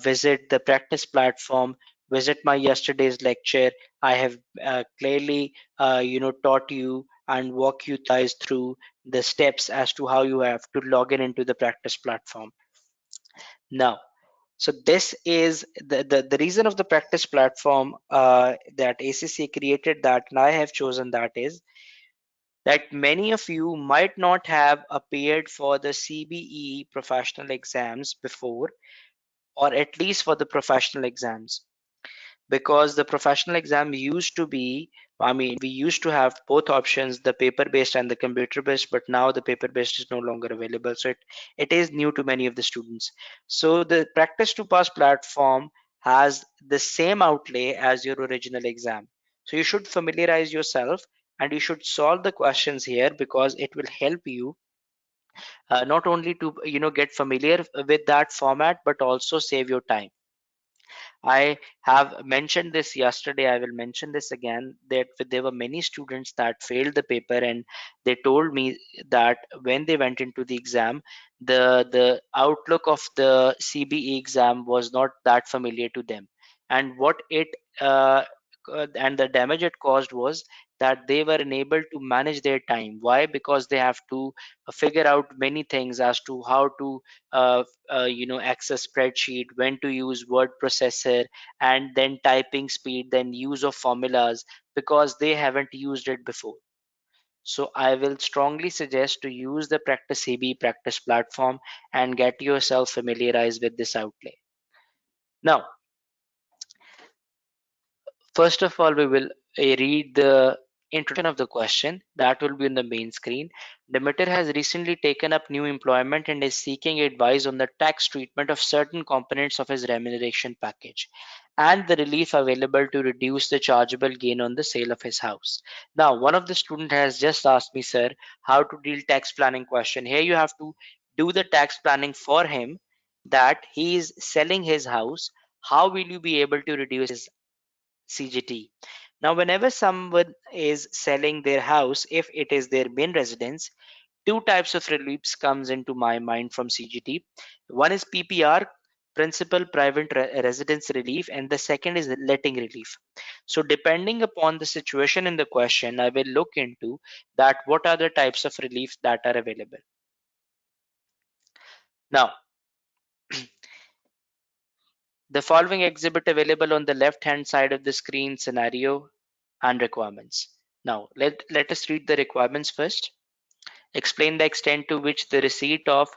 visit the practice platform, visit my yesterday's lecture. I have clearly taught you and walk you guys through the steps as to how you have to log in into the practice platform. Now, so this is the reason of the practice platform that ACC created, that and I have chosen, that is that many of you might not have appeared for the CBE professional exams before, or at least for the professional exams, because the professional exam used to be, I mean, we used to have both options, the paper based and the computer based, but now the paper based is no longer available, so it is new to many of the students. So the practice to pass platform has the same outlay as your original exam, so you should familiarize yourself and you should solve the questions here, because it will help you not only to get familiar with that format, but also save your time. I have mentioned this yesterday. I will mention this again, that there were many students that failed the paper, and they told me that when they went into the exam, the outlook of the CBE exam was not that familiar to them, and uh, and the damage it caused was that they were unable to manage their time. Why? Because they have to figure out many things as to how to access spreadsheet, when to use word processor, and then typing speed, then use of formulas, because they haven't used it before. So I will strongly suggest to use the practice CB practice platform and get yourself familiarized with this outlay. Now, first of all, we will read the introduction of the question that will be on the main screen. Demeter has recently taken up new employment and is seeking advice on the tax treatment of certain components of his remuneration package and the relief available to reduce the chargeable gain on the sale of his house. Now, one of the student has just asked me, sir, how to deal tax planning question. Here you have to do the tax planning for him, that he is selling his house. How will you be able to reduce his CGT? Now, whenever someone is selling their house, if it is their main residence, two types of reliefs comes into my mind from CGT. One is PPR, principal private residence relief, and the second is letting relief. So depending upon the situation in the question, I will look into that what are the types of reliefs that are available. Now, the following exhibit available on the left hand side of the screen: scenario and requirements. Now let us read the requirements first. Explain the extent to which the receipt of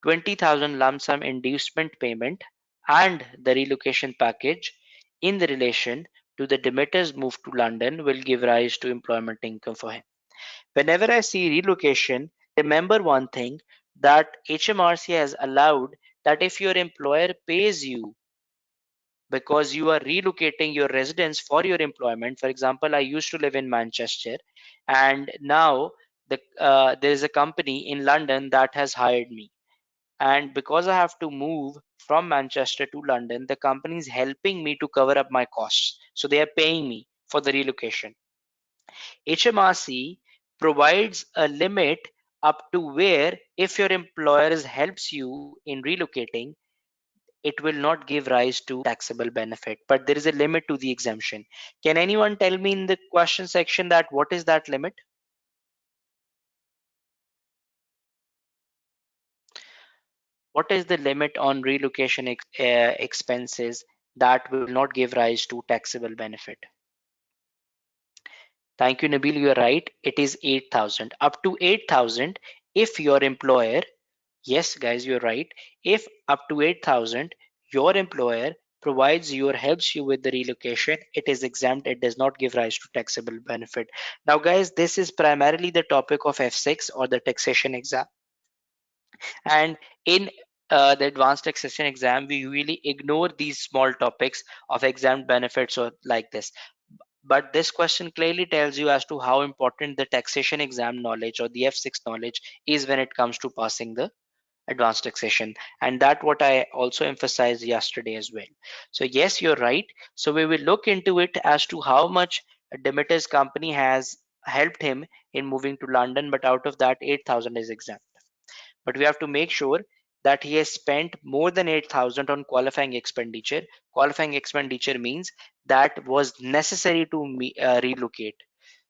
20,000 lump sum inducement payment and the relocation package in the relation to the Demeter's move to London will give rise to employment income for him. Whenever I see relocation, remember one thing, that HMRC has allowed that if your employer pays you because you are relocating your residence for your employment. For example, I used to live in Manchester, and now there is a company in London that has hired me. And because I have to move from Manchester to London, the company is helping me to cover up my costs. So they are paying me for the relocation. HMRC provides a limit up to where, if your employer helps you in relocating, it will not give rise to taxable benefit, but there is a limit to the exemption. Can anyone tell me in the question section that what is that limit? What is the limit on relocation expenses that will not give rise to taxable benefit? Thank you, Nabil. You are right. It is 8,000. Up to 8,000, if your employer, yes, guys, you're right. If up to 8,000, your employer provides you or helps you with the relocation, it is exempt. It does not give rise to taxable benefit. Now, guys, this is primarily the topic of F6 or the taxation exam. And in the advanced taxation exam, we usually ignore these small topics of exempt benefits or like this. But this question clearly tells you as to how important the taxation exam knowledge or the F6 knowledge is when it comes to passing the advanced taxation, and that what I also emphasized yesterday as well. So yes, you're right. So we will look into it as to how much Demeter's company has helped him in moving to London, but out of that 8,000 is exempt. But we have to make sure that he has spent more than 8,000 on qualifying expenditure. Qualifying expenditure means that was necessary to relocate.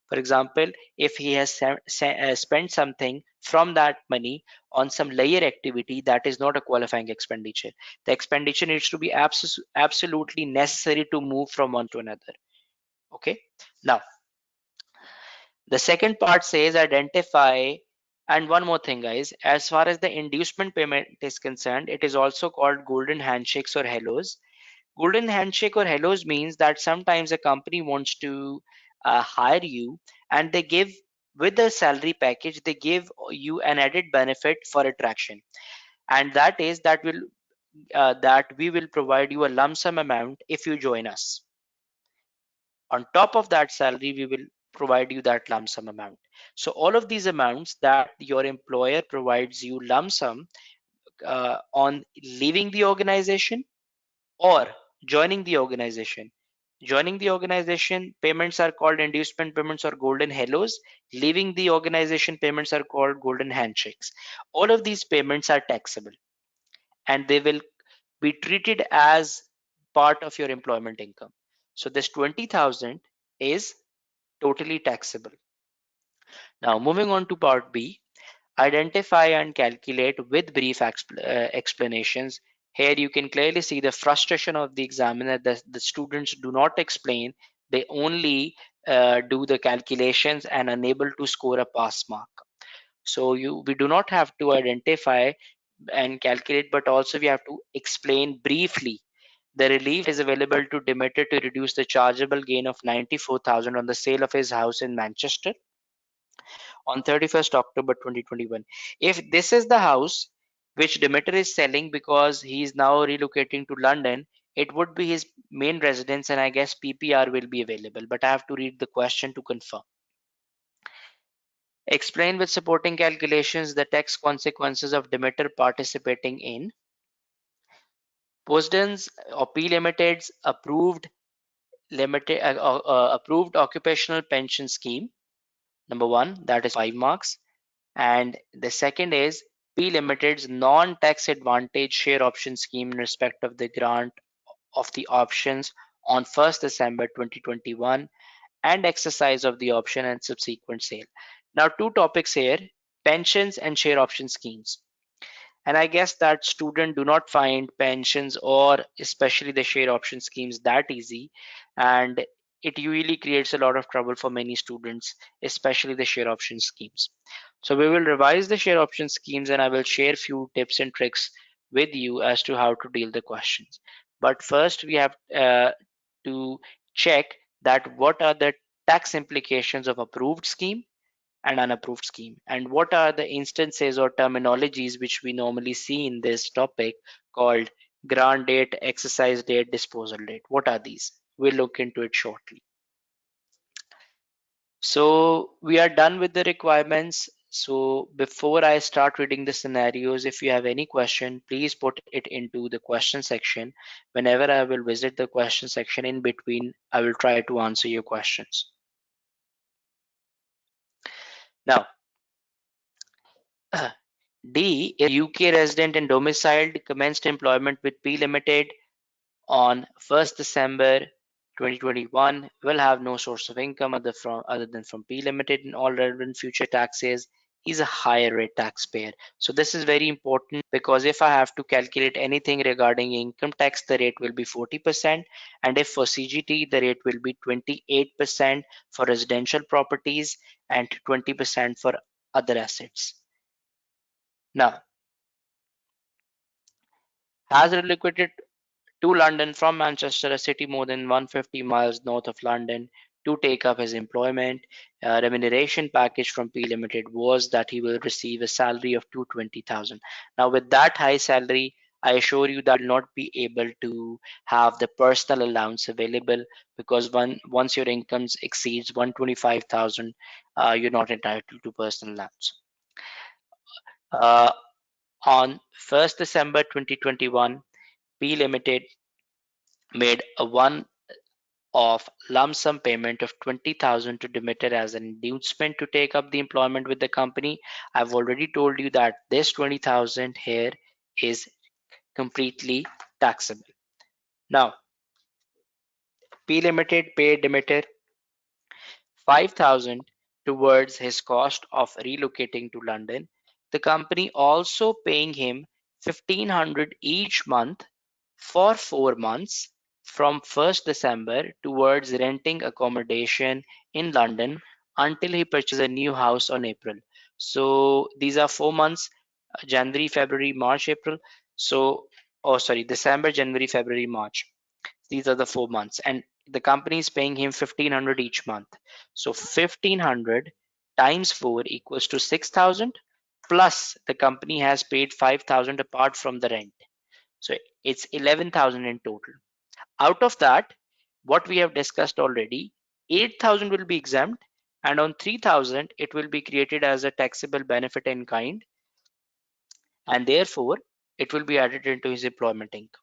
For example, if he has spent something from that money on some layer activity, that is not a qualifying expenditure. The expenditure needs to be absolutely necessary to move from one to another. Okay. Now, the second part says identify. And one more thing, guys, as far as the inducement payment is concerned, it is also called golden handshakes or hellos. Golden handshake or hellos means that sometimes a company wants to hire you, and they give, with the salary package, they give you an added benefit for attraction, and that is that we will provide you a lump sum amount if you join us. On top of that salary, we will provide you that lump sum amount. So all of these amounts that your employer provides you lump sum on leaving the organization or joining the organization. Joining the organization payments are called inducement payments or golden hellos. Leaving the organization payments are called golden handshakes. All of these payments are taxable, and they will be treated as part of your employment income. So this 20,000 is totally taxable. Now moving on to part B, identify and calculate with brief explanations. Here you can clearly see the frustration of the examiner. The students do not explain, they only do the calculations and unable to score a pass mark. So we do not have to identify and calculate, but also we have to explain briefly. The relief is available to Demeter to reduce the chargeable gain of 94,000 on the sale of his house in Manchester on 31st October 2021. If this is the house which Demeter is selling because he is now relocating to London, it would be his main residence, and I guess PPR will be available. But I have to read the question to confirm. Explain with supporting calculations the tax consequences of Demeter participating in Posden's or P Limited's approved occupational pension scheme. Number one, that is 5 marks. And the second is P Limited's non-tax advantage share option scheme in respect of the grant of the options on 1st December 2021 and exercise of the option and subsequent sale. Now, two topics here: pensions and share option schemes. And I guess that students do not find pensions or especially the share option schemes that easy. And it usually creates a lot of trouble for many students, especially the share option schemes. So we will revise the share option schemes, and I will share few tips and tricks with you as to how to deal the questions. But first we have to check that what are the tax implications of approved scheme and unapproved scheme, and what are the instances or terminologies which we normally see in this topic called grant date, exercise date, disposal date. What are these? We'll look into it shortly. So we are done with the requirements. So before I start reading the scenarios, if you have any question, please put it into the question section. Whenever I will visit the question section in between, I will try to answer your questions. Now, D is UK resident and domiciled, commenced employment with P Limited on 1st December 2021, will have no source of income other than from P Limited in all relevant future taxes. He's a higher rate taxpayer. So this is very important, because if I have to calculate anything regarding income tax, the rate will be 40%, and if for CGT, the rate will be 28% for residential properties and 20% for other assets. Now, has relocated to London from Manchester, a city more than 150 miles north of London, to take up his employment. Remuneration package from P Limited was that he will receive a salary of 220,000. Now, with that high salary, I assure you that you will not be able to have the personal allowance available, because once your income exceeds 125,000, you're not entitled to personal allowance. Uh, on 1st December 2021, P Limited made a one-off lump sum payment of 20,000 to Demeter as an inducement to take up the employment with the company. I've already told you that this 20,000 here is completely taxable. Now, P Limited paid Demeter 5,000 towards his cost of relocating to London. The company also paying him 1,500 each month for 4 months from 1st December towards renting accommodation in London until he purchases a new house on April. So these are 4 months: January, February, March, April. So, oh, sorry, December, January, February, March. These are the 4 months, and the company is paying him 1,500 each month. So 1,500 times 4 equals to 6,000, plus the company has paid 5,000 apart from the rent. So it's 11,000 in total. Out of that, what we have discussed already, 8,000 will be exempt, and on 3,000 it will be created as a taxable benefit in kind, and therefore it will be added into his employment income.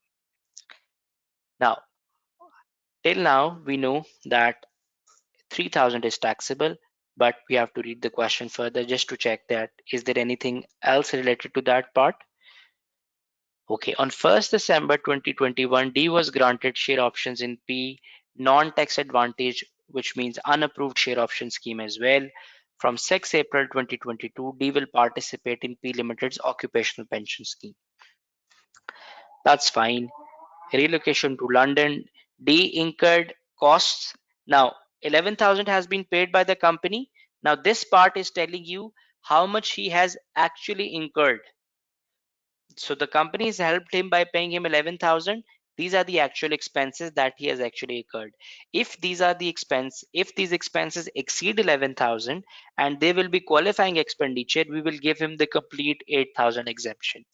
Now, till now we know that 3,000 is taxable, but we have to read the question further just to check that is there anything else related to that part. Okay, on 1st December 2021, D was granted share options in P non-tax advantage, which means unapproved share option scheme as well. From 6 April 2022, D will participate in P Limited's occupational pension scheme. That's fine. Relocation to London, D incurred costs. Now, 11,000 has been paid by the company. Now, this part is telling you how much he has actually incurred. So the company has helped him by paying him 11,000. These are the actual expenses that he has actually incurred. If these expenses exceed 11,000 and they will be qualifying expenditure, we will give him the complete 8,000 exemption.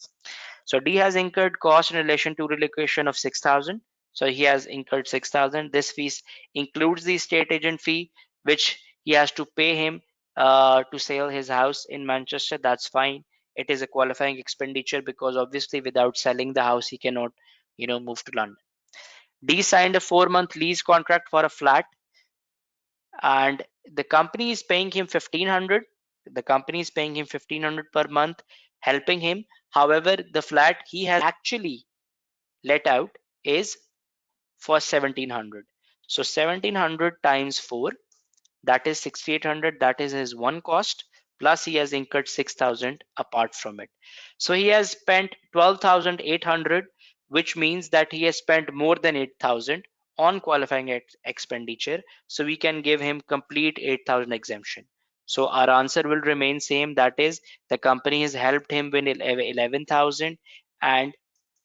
So D has incurred cost in relation to relocation of 6,000. So he has incurred 6,000. This fee includes the estate agent fee, which he has to pay him to sell his house in Manchester. That's fine. It is a qualifying expenditure, because obviously without selling the house, he cannot, move to London. D signed a 4-month lease contract for a flat, and the company is paying him 1,500. The company is paying him 1,500 per month, helping him. However, the flat he has actually let out is for 1,700. So 1,700 times 4, that is 6,800. That is his one cost, plus he has incurred 6,000 apart from it. So he has spent 12,800, which means that he has spent more than 8,000 on qualifying expenditure, so we can give him complete 8,000 exemption. So our answer will remain same, that is the company has helped him win 11,000 and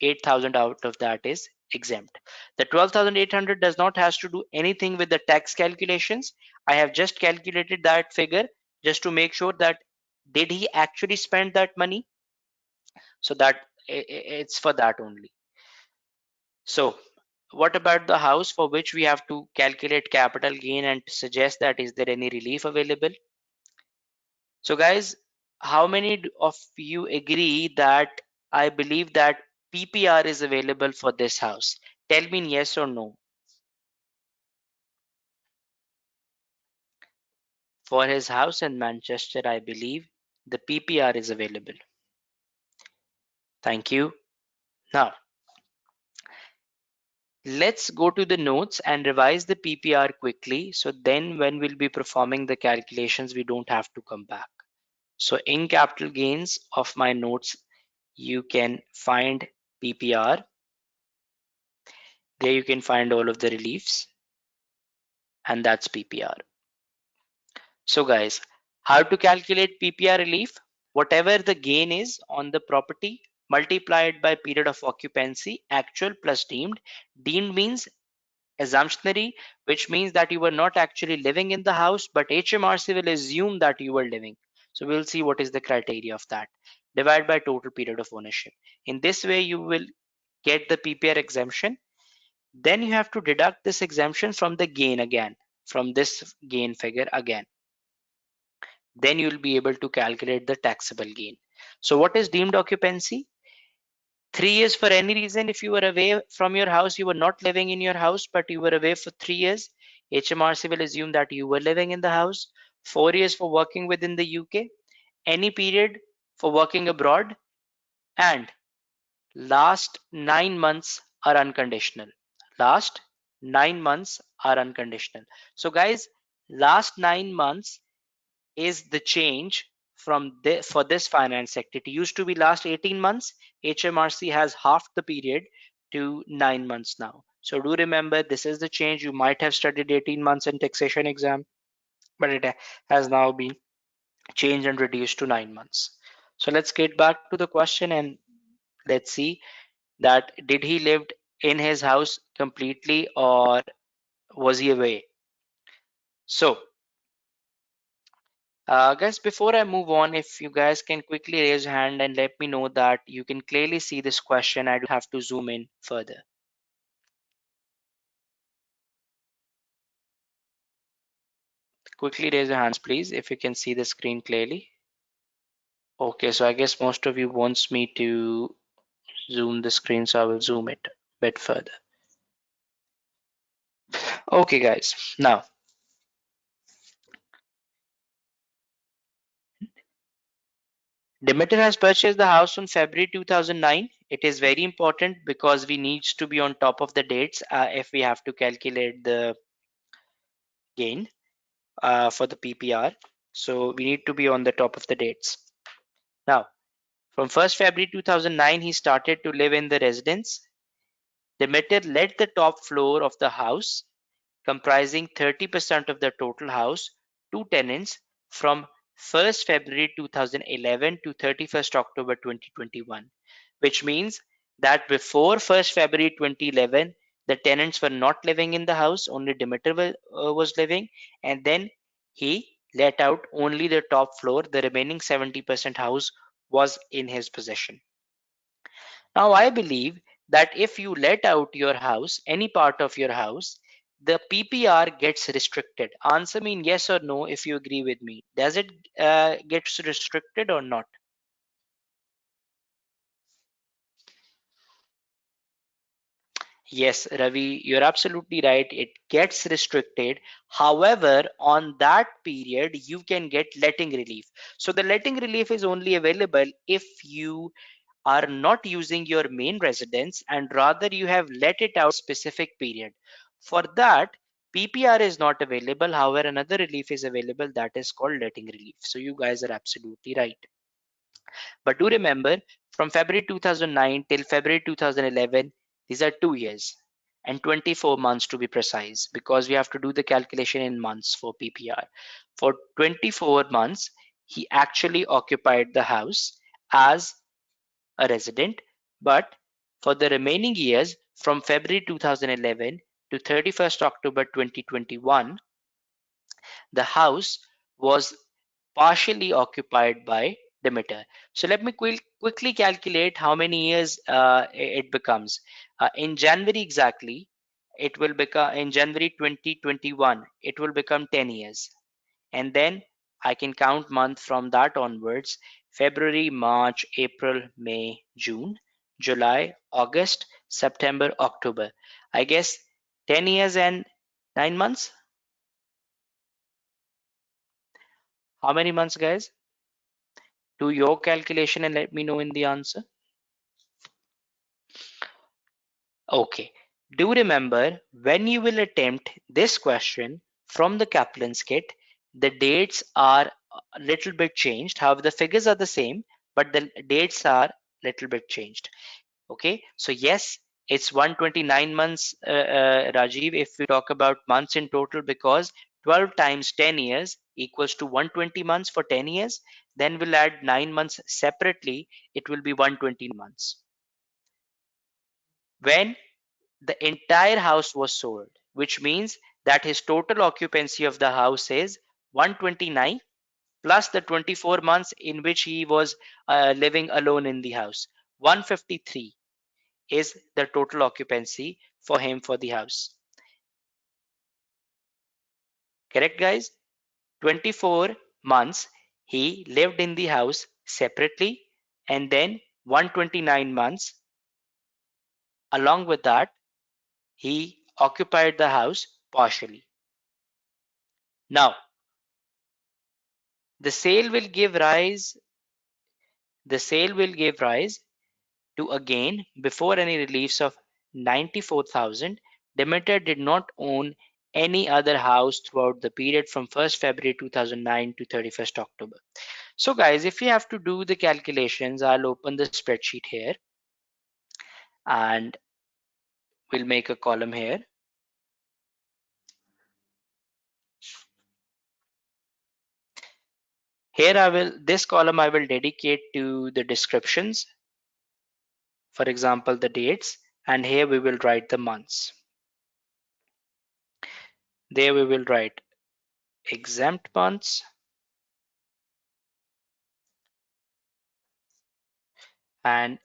8,000 out of that is exempt. The 12,800 does not has to do anything with the tax calculations. I have just calculated that figure just to make sure that did he actually spend that money, so that it's for that only. So what about the house for which we have to calculate capital gain and suggest that is there any relief available? So guys, how many of you agree that I believe that PPR is available for this house? Tell me in yes or no. For his house in Manchester, I believe the PPR is available. Thank you. Now, let's go to the notes and revise the PPR quickly. So then when we'll be performing the calculations, we don't have to come back. So in capital gains of my notes, you can find PPR. There you can find all of the reliefs, and that's PPR. So guys, how to calculate PPR relief? Whatever the gain is on the property multiplied by period of occupancy, actual plus deemed. Deemed means assumptionary, which means that you were not actually living in the house, but HMRC will assume that you were living. So we'll see what is the criteria of that. Divide by total period of ownership. In this way, you will get the PPR exemption. Then you have to deduct this exemption from the gain again, from this gain figure again. Then you'll be able to calculate the taxable gain. So what is deemed occupancy? 3 years for any reason. If you were away from your house, you were not living in your house, but you were away for 3 years, HMRC will assume that you were living in the house. 4 years for working within the UK, any period for working abroad, and last 9 months are unconditional. Last 9 months are unconditional. So guys, last 9 months is the change from this for this finance sector. It used to be last 18 months. HMRC has half the period to 9 months now. So do remember, this is the change. You might have studied 18 months in taxation exam, but it has now been changed and reduced to 9 months. So let's get back to the question and let's see that did he lived in his house completely or was he away? So guys, before I move on, if you guys can quickly raise your hand and let me know that you can clearly see this question, I do have to zoom in further. Quickly raise your hands, please, if you can see the screen clearly. Okay, so I guess most of you wants me to zoom the screen, so I will zoom it a bit further. Okay, guys, now Demeter has purchased the house on February 2009. It is very important because we needs to be on top of the dates if we have to calculate the gain for the PPR. So we need to be on the top of the dates. Now, from 1st February 2009, he started to live in the residence. Demeter let the top floor of the house, comprising 30% of the total house, to tenants from 1st February 2011 to 31st October 2021, which means that before 1st February 2011, the tenants were not living in the house, only Demeter was living, and then he let out only the top floor, the remaining 70% house was in his possession. Now, I believe that if you let out your house, any part of your house, the PPR gets restricted. Answer me in yes or no if you agree with me. Does it gets restricted or not? Yes, Ravi, you're absolutely right. It gets restricted. However, on that period, you can get letting relief. So the letting relief is only available if you are not using your main residence and rather you have let it out specific period. For that, PPR is not available. However, another relief is available that is called letting relief. So you guys are absolutely right. But do remember, from February 2009 till February 2011, these are 2 years. and 24 months to be precise, because we have to do the calculation in months for PPR. For 24 months, he actually occupied the house as a resident, but for the remaining years from February 2011 to 31st October 2021, the house was partially occupied by Demeter. So let me quickly calculate how many years it becomes. In January exactly, it will become in January 2021, it will become 10 years. And then I can count month from that onwards: February, March, April, May, June, July, August, September, October. I guess 10 years and 9 months. How many months, guys? Do your calculation and let me know in the answer. Okay. Do remember, when you will attempt this question from the Kaplan's kit, the dates are a little bit changed. However, the figures are the same, but the dates are little bit changed. Okay, so yes, it's 129 months, Rajiv, if we talk about months in total, because 12 times 10 years equals to 120 months for 10 years. Then we'll add 9 months separately, it will be 120 months. When the entire house was sold, which means that his total occupancy of the house is 129 plus the 24 months in which he was living alone in the house. 153 is the total occupancy for him for the house. Correct, guys? 24 months he lived in the house separately, and then 129 months along with that he occupied the house partially. Now, the sale will give rise the sale will give rise to a gain before any reliefs of 94,000. Demeter did not own any other house throughout the period from 1st February 2009 to 31st October. So guys, if you have to do the calculations, I'll open the spreadsheet here and we'll make a column here. Here this column I will dedicate to the descriptions, for example, the dates, and here we will write the months. There we will write exempt months, and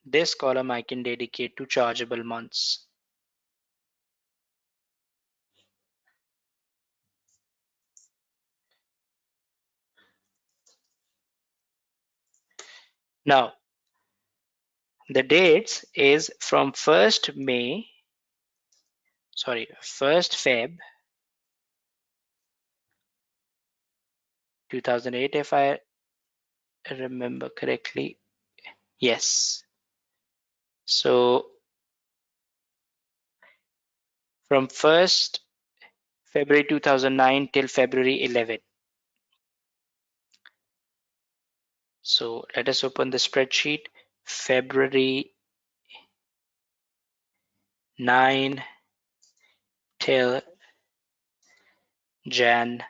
this column I can dedicate to chargeable months. Now, the dates is from 1st Feb 2008, if I remember correctly. Yes. So from 1st February 2009 till February 11. So let us open the spreadsheet. February 9 till Jan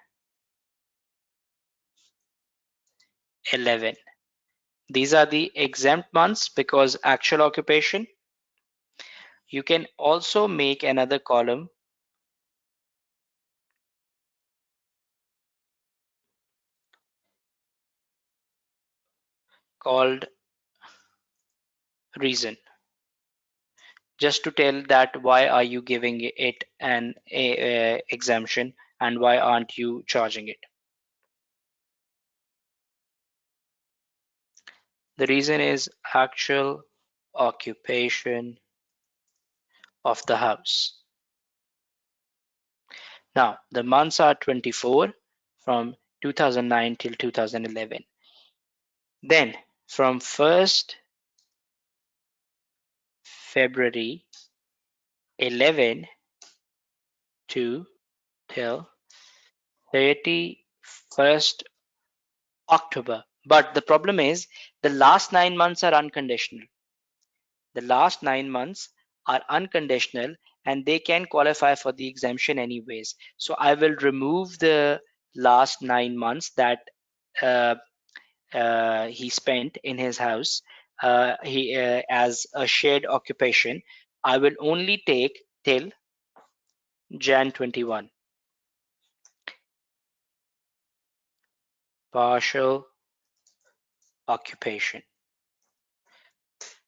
11. These are the exempt months because actual occupation. You can also make another column called reason, just to tell that why are you giving it an exemption and why aren't you charging it. The reason is actual occupation of the house. Now the months are 24 from 2009 till 2011. Then from 1st February 11 to till 31st October. But the problem is the last 9 months are unconditional. The last 9 months are unconditional, and they can qualify for the exemption anyways. So I will remove the last 9 months that uh, he spent in his house he as a shared occupation. I will only take till Jan 21, partial occupation.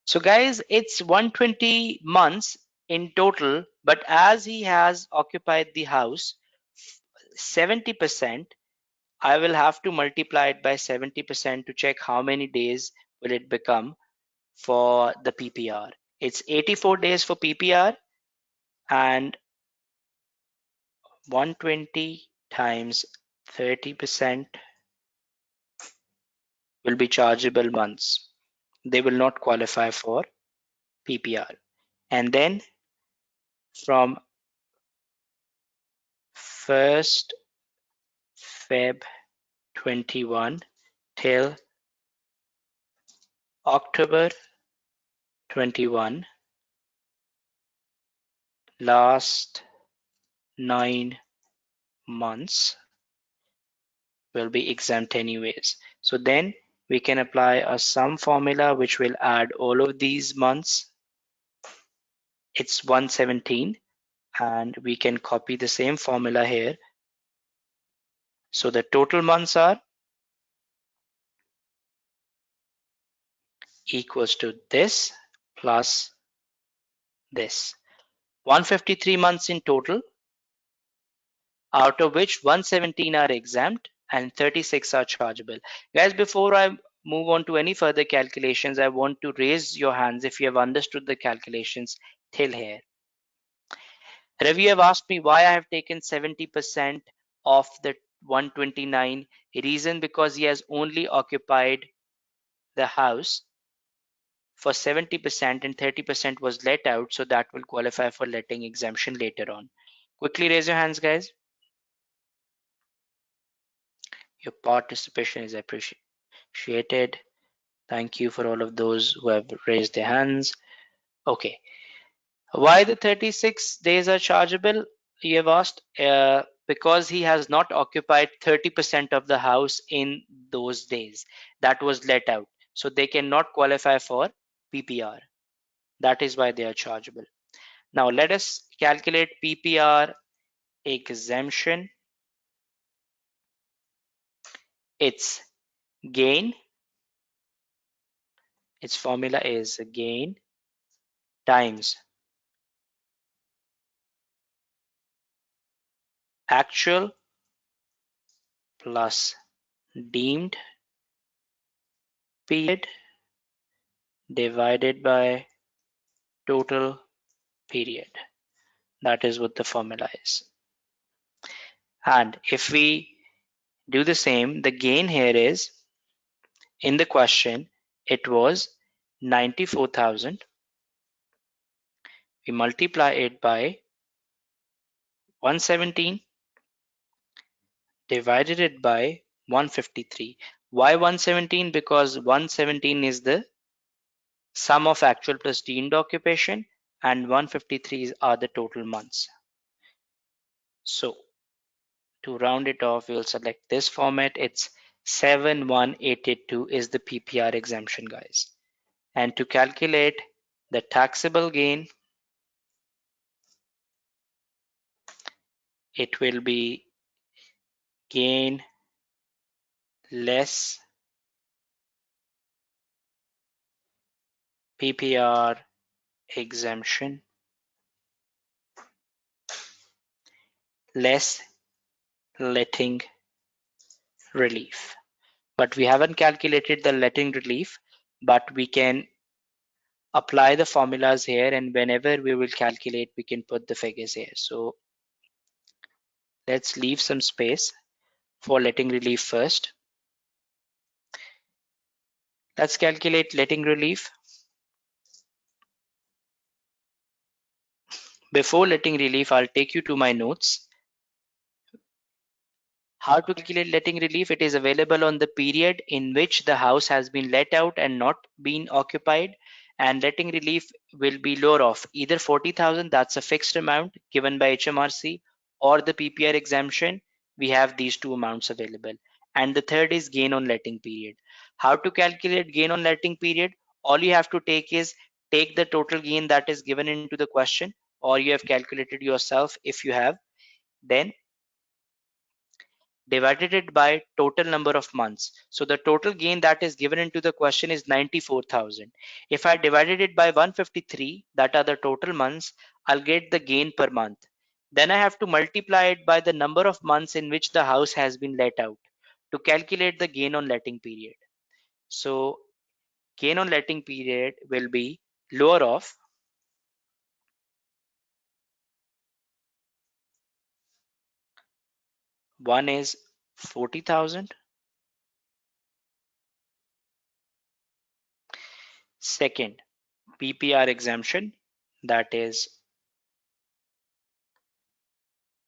So guys, it's 120 months in total, but as he has occupied the house 70%, I will have to multiply it by 70% to check how many days will it become for the PPR. It's 84 days for PPR, and 120 times 30% will be chargeable months. They will not qualify for PPR. And then from 1st Feb 21 till October 21, last 9 months will be exempt anyways. So then we can apply a sum formula which will add all of these months. It's 117, and we can copy the same formula here. So the total months are equals to this plus this. 153 months in total, out of which 117 are exempt and 36 are chargeable. Guys, before I move on to any further calculations, I want to raise your hands if you have understood the calculations till here. Ravi have asked me why I have taken 70% of the 129. Reason because he has only occupied the house for 70% and 30% was let out, so that will qualify for letting exemption later on. Quickly raise your hands, guys. Your participation is appreciated. Thank you for all of those who have raised their hands. Okay. Why the 36 days are chargeable? You have asked. Because he has not occupied 30% of the house in those days. That was let out. So they cannot qualify for PPR. That is why they are chargeable. Now let us calculate PPR exemption. Its gain. Its formula is gain times actual plus deemed period divided by total period. That is what the formula is. And if we do the same, the gain here is, in the question, it was 94,000. We multiply it by 117, divided it by 153. Why 117? Because 117 is the sum of actual plus deemed occupation, and 153 are the total months. So to round it off, we'll select this format. It's 71882 is the PPR exemption, guys. And to calculate the taxable gain, it will be gain less PPR exemption less letting relief. But we haven't calculated the letting relief, but we can apply the formulas here, and whenever we will calculate, we can put the figures here. So let's leave some space for letting relief first. Let's calculate letting relief. Before letting relief, I'll take you to my notes. How to calculate letting relief? It is available on the period in which the house has been let out and not been occupied, and letting relief will be lower of either 40,000, that's a fixed amount given by HMRC, or the PPR exemption. We have these two amounts available. And the third is gain on letting period. How to calculate gain on letting period? All you have to take is take the total gain that is given into the question, or you have calculated yourself if you have, then divided it by total number of months. So the total gain that is given into the question is 94,000. If I divided it by 153, that are the total months, I'll get the gain per month. Then I have to multiply it by the number of months in which the house has been let out to calculate the gain on letting period. So gain on letting period will be lower of, one is 40,000, second PPR exemption, that is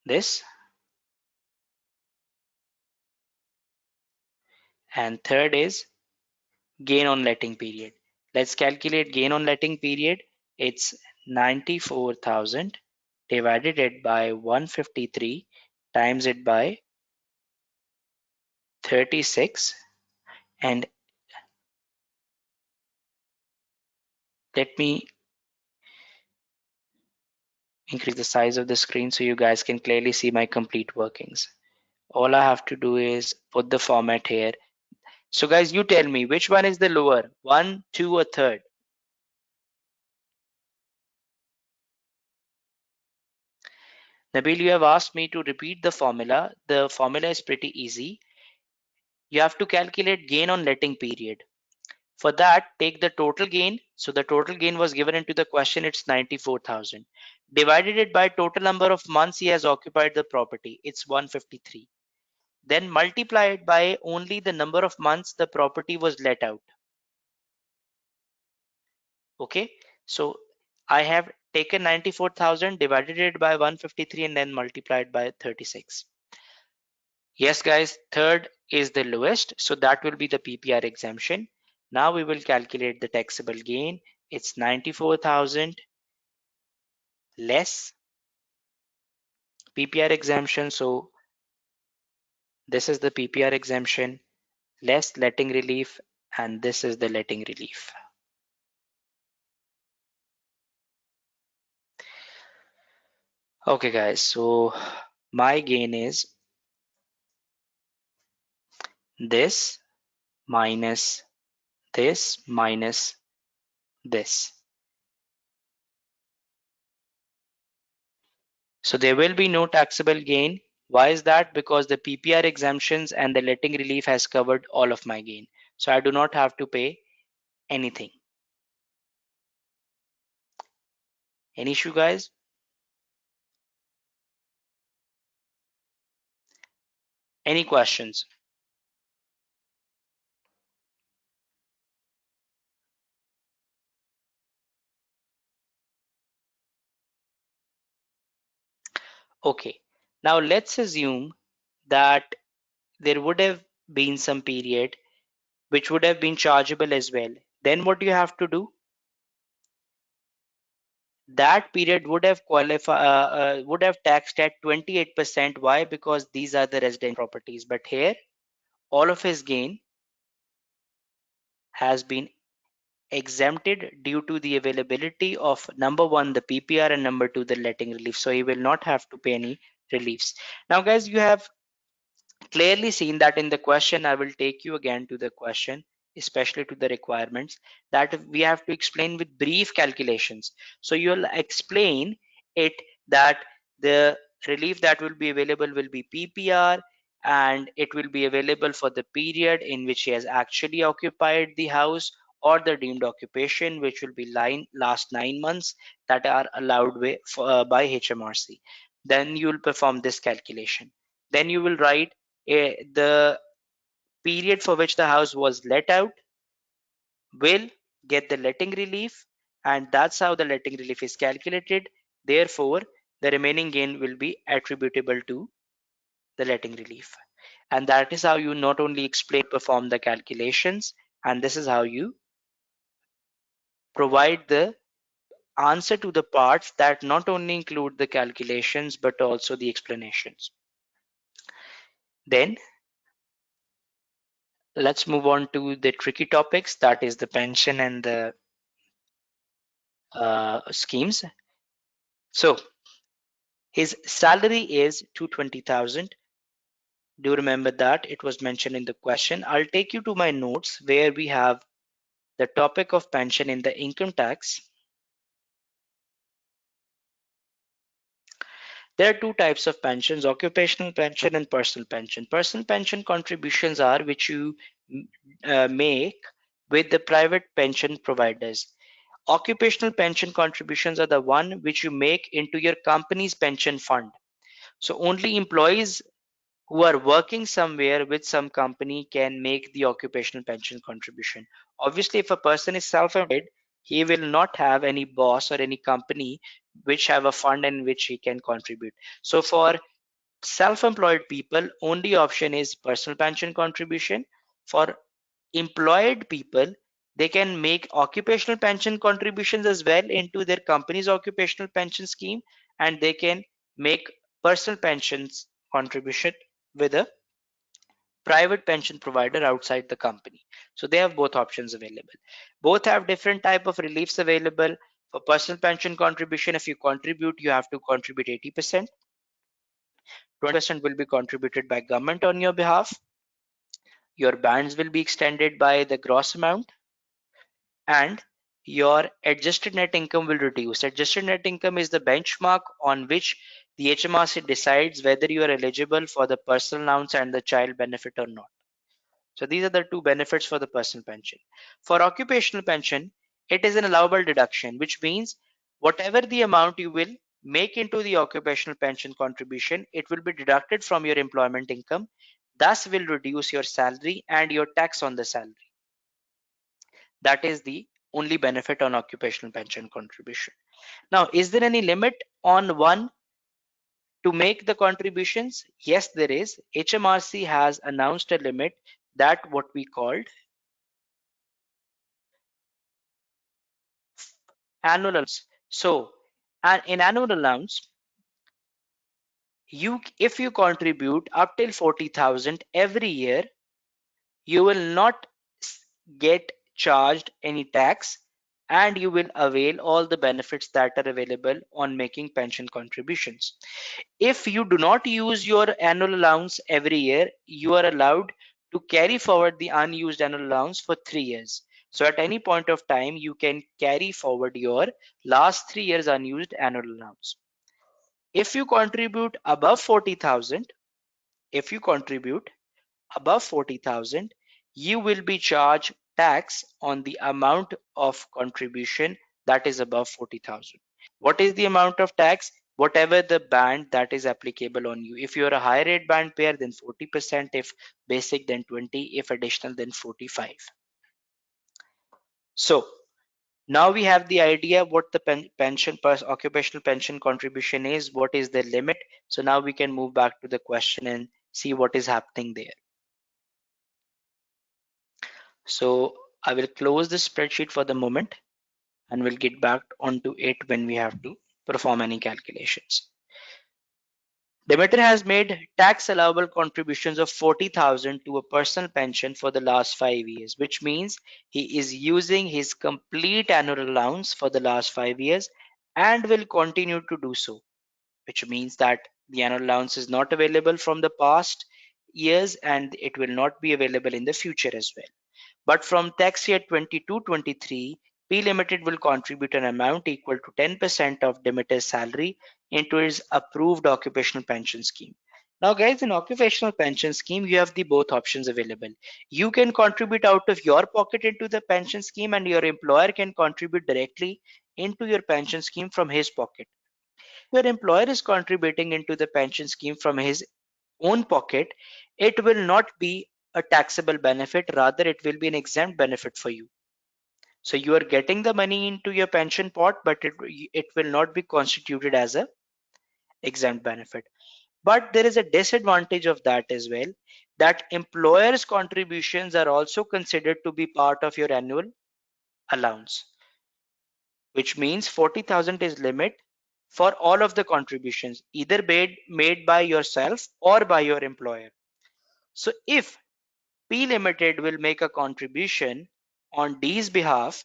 this, and third is gain on letting period. Let's calculate gain on letting period. It's 94,000 divided it by 153 times it by 36, and let me increase the size of the screen so you guys can clearly see my complete workings. All I have to do is put the format here. So guys, you tell me which one is the lower, one, two, or third? Nabil, you have asked me to repeat the formula. The formula is pretty easy. You have to calculate gain on letting period. For that, take the total gain. So the total gain was given into the question, it's 94,000. Divided it by total number of months he has occupied the property, it's 153. Then multiply it by only the number of months the property was let out. Okay, so I have taken 94,000, divided it by 153, and then multiplied by 36. Yes, guys, third is the lowest, so that will be the PPR exemption. Now we will calculate the taxable gain. It's 94,000 less PPR exemption. So this is the PPR exemption less letting relief, and this is the letting relief. Okay, guys, so my gain is this minus this minus this. So there will be no taxable gain. Why is that? Because the PPR exemptions and the letting relief has covered all of my gain. So I do not have to pay anything. Any issue, guys? Any questions? Okay. Now let's assume that there would have been some period which would have been chargeable as well. Then what do you have to do? That period would have would have taxed at 28%. Why? Because these are the resident properties. But here, all of his gain has been exempted due to the availability of number one, the PPR, and number two, the letting relief. So he will not have to pay any reliefs. Now, guys, you have clearly seen that in the question. I will take you again to the question, especially to the requirements, that we have to explain with brief calculations. So you'll explain it that the relief that will be available will be PPR, and it will be available for the period in which he has actually occupied the house, or the deemed occupation, which will be last 9 months that are allowed by HMRC. Then you will perform this calculation. Then you will write the period for which the house was let out will get the letting relief, and that's how the letting relief is calculated. Therefore, the remaining gain will be attributable to the letting relief. And that is how you not only explain, perform the calculations, and this is how you provide the answer to the parts that not only include the calculations but also the explanations. Then let's move on to the tricky topics, that is the pension and the schemes. So his salary is 220,000. Do you remember that? It was mentioned in the question. I'll take you to my notes where we have the topic of pension in the income tax. There are two types of pensions, occupational pension and personal pension. Personal pension contributions are which you make with the private pension providers. Occupational pension contributions are the one which you make into your company's pension fund. So only employees who are working somewhere with some company can make the occupational pension contribution. Obviously, if a person is self-employed, he will not have any boss or any company which have a fund in which he can contribute. So for self-employed people, only option is personal pension contribution. For employed people, they can make occupational pension contributions as well into their company's occupational pension scheme, and they can make personal pensions contribution with a private pension provider outside the company. So they have both options available. Both have different type of reliefs available. For personal pension contribution, if you contribute, you have to contribute 80%. 20% will be contributed by government on your behalf. Your bands will be extended by the gross amount, and your adjusted net income will reduce. Adjusted net income is the benchmark on which the HMRC decides whether you are eligible for the personal allowance and the child benefit or not. So these are the two benefits for the personal pension. For occupational pension, it is an allowable deduction, which means whatever the amount you will make into the occupational pension contribution, it will be deducted from your employment income, thus will reduce your salary and your tax on the salary. That is the only benefit on occupational pension contribution. Now, is there any limit on one to make the contributions? Yes, there is. HMRC has announced a limit, that what we called annual allowance. So, and in annual allowance, if you contribute up till 40,000 every year, you will not get charged any tax, and you will avail all the benefits that are available on making pension contributions. If you do not use your annual allowance every year, you are allowed to carry forward the unused annual allowance for 3 years. So at any point of time, you can carry forward your last 3 years unused annual allowance. If you contribute above 40,000, if you contribute above 40,000, you will be charged tax on the amount of contribution that is above 40,000. What is the amount of tax? Whatever the band that is applicable on you. If you're a high rate band payer, then 40%. If basic, then 20. If additional, then 45. So now we have the idea what the pension per occupational pension contribution is, what is the limit. So now we can move back to the question and see what is happening there. So I will close this spreadsheet for the moment and we'll get back onto it when we have to perform any calculations. Demeter has made tax allowable contributions of 40,000 to a personal pension for the last 5 years, which means he is using his complete annual allowance for the last 5 years and will continue to do so, which means that the annual allowance is not available from the past years and it will not be available in the future as well. But from tax year 22-23, P Limited will contribute an amount equal to 10% of Demeter's salary into his approved occupational pension scheme. Now guys, in occupational pension scheme, you have the both options available. You can contribute out of your pocket into the pension scheme, and your employer can contribute directly into your pension scheme from his pocket. Your employer is contributing into the pension scheme from his own pocket, it will not be a taxable benefit, rather it will be an exempt benefit for you. So you are getting the money into your pension pot, but it will not be constituted as a exempt benefit. But there is a disadvantage of that as well. that employer's contributions are also considered to be part of your annual allowance, which means 40,000 is limit for all of the contributions, either made by yourself or by your employer. So if P Limited will make a contribution on D's behalf,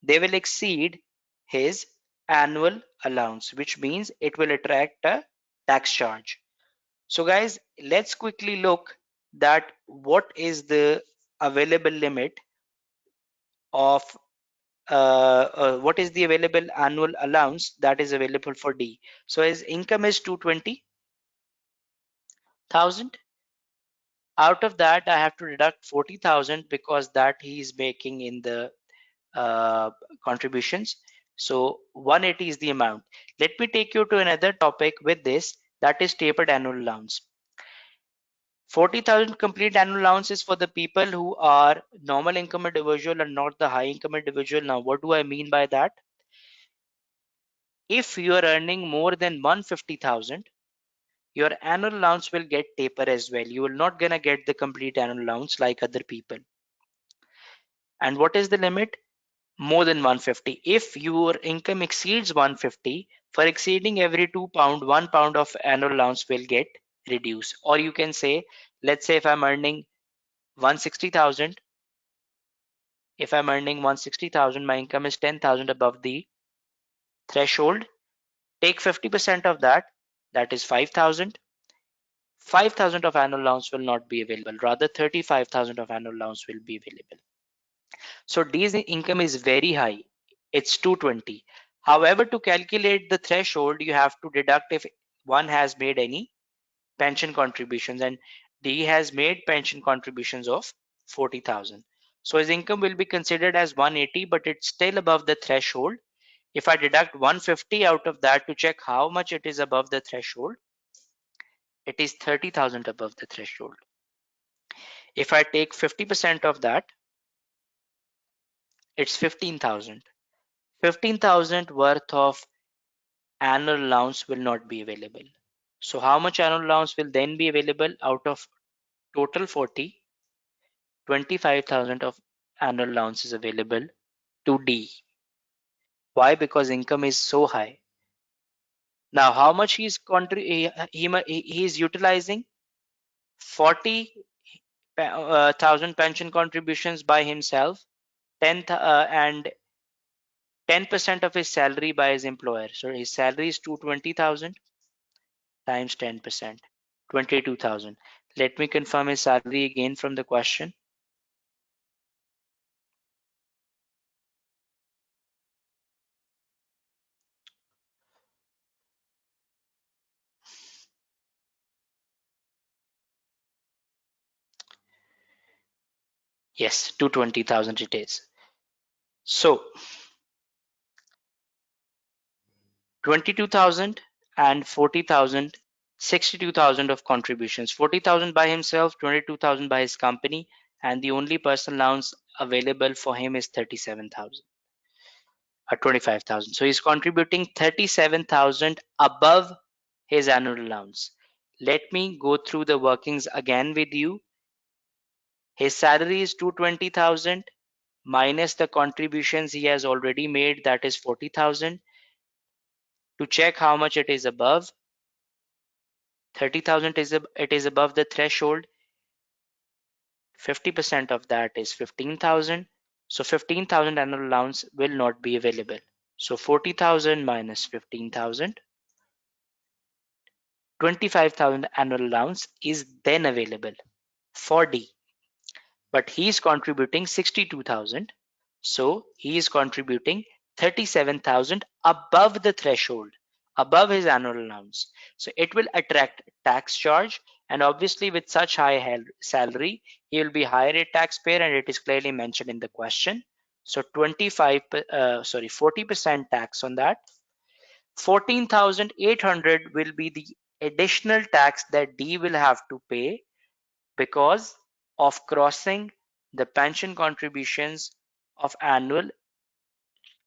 they will exceed his annual allowance, which means it will attract a tax charge. So guys, let's quickly look that what is the available limit of what is the available annual allowance that is available for D. So his income is 220,000. Out of that, I have to deduct 40,000 because that he is making in the uh, contributions. So 180 is the amount. Let me take you to another topic with this, that is tapered annual allowance. 40,000 complete annual allowance is for the people who are normal income individual and not the high income individual. Now, what do I mean by that? If you are earning more than 150,000, your annual allowance will get taper as well. You will not gonna get the complete annual allowance like other people. And what is the limit? More than 150. If your income exceeds 150, for exceeding every £2, £1 of annual allowance will get reduced. Or you can say, let's say if I'm earning 160,000, if I'm earning 160,000, my income is 10,000 above the threshold. Take 50% of that, that is 5,000. 5,000 of annual allowance will not be available. Rather, 35,000 of annual allowance will be available. So D's income is very high. It's 220. However, to calculate the threshold, you have to deduct if one has made any pension contributions, and D has made pension contributions of 40,000. So his income will be considered as 180, but it's still above the threshold. If I deduct 150 out of that to check how much it is above the threshold, it is 30,000 above the threshold. If I take 50% of that, it's 15,000. 15,000 worth of annual allowance will not be available. So how much annual allowance will then be available out of total 40? 25,000 of annual allowance is available to D. Why? Because income is so high. Now how much he is utilizing? 40,000 pension contributions by himself, 10% of his salary by his employer. So his salary is 220,000 times 10%, 22,000. Let me confirm his salary again from the question. Yes, 220,000 it is. So 22,000 and 40,000, 62,000 of contributions. 40,000 by himself, 22,000 by his company, and the only personal allowance available for him is 37,000 or 25,000. So he's contributing 37,000 above his annual allowance. Let me go through the workings again with you. His salary is 220,000 minus the contributions he has already made, that is 40,000. To check how much it is above, 30,000 it is above the threshold. 50% of that is 15,000. So 15,000 annual allowance will not be available. So 40,000 minus 15,000, 25,000 annual allowance is then available for D. But he is contributing 62,000. So he is contributing 37,000 above the threshold, above his annual allowance. So it will attract tax charge, and obviously with such high salary, he will be higher rate taxpayer, and it is clearly mentioned in the question. So 40% tax on that. 14,800 will be the additional tax that D will have to pay because of crossing the pension contributions of annual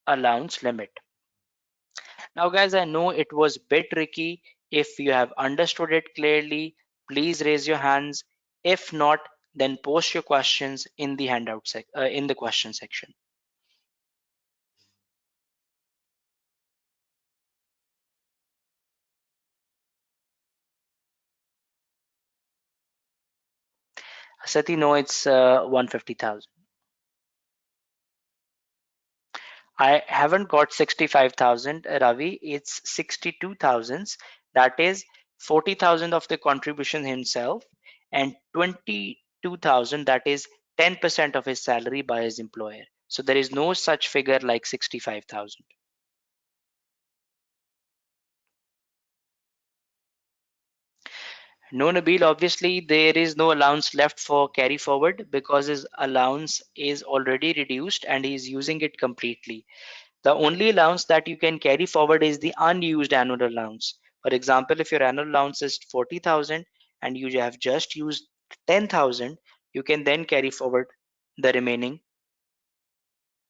allowance limit. Now guys, I know it was a bit tricky. If you have understood it clearly, please raise your hands. If not, then post your questions in the in the question section. Sati, no, it's 150,000. I haven't got 65,000, Ravi. It's 62,000. That is 40,000 of the contribution himself and 22,000, that is 10% of his salary by his employer. So there is no such figure like 65,000. No, Nabil, obviously there is no allowance left for carry forward because his allowance is already reduced and he is using it completely. The only allowance that you can carry forward is the unused annual allowance. For example, if your annual allowance is 40,000 and you have just used 10,000, you can then carry forward the remaining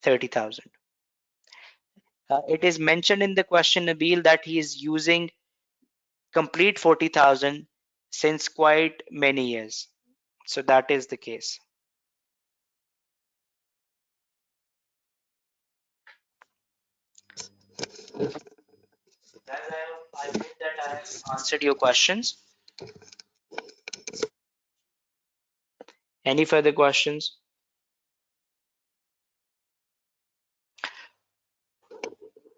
30,000. It is mentioned in the question, Nabil, that he is using complete 40,000 since quite many years. So that is the case. Guys, I hope that I have answered your questions. Any further questions?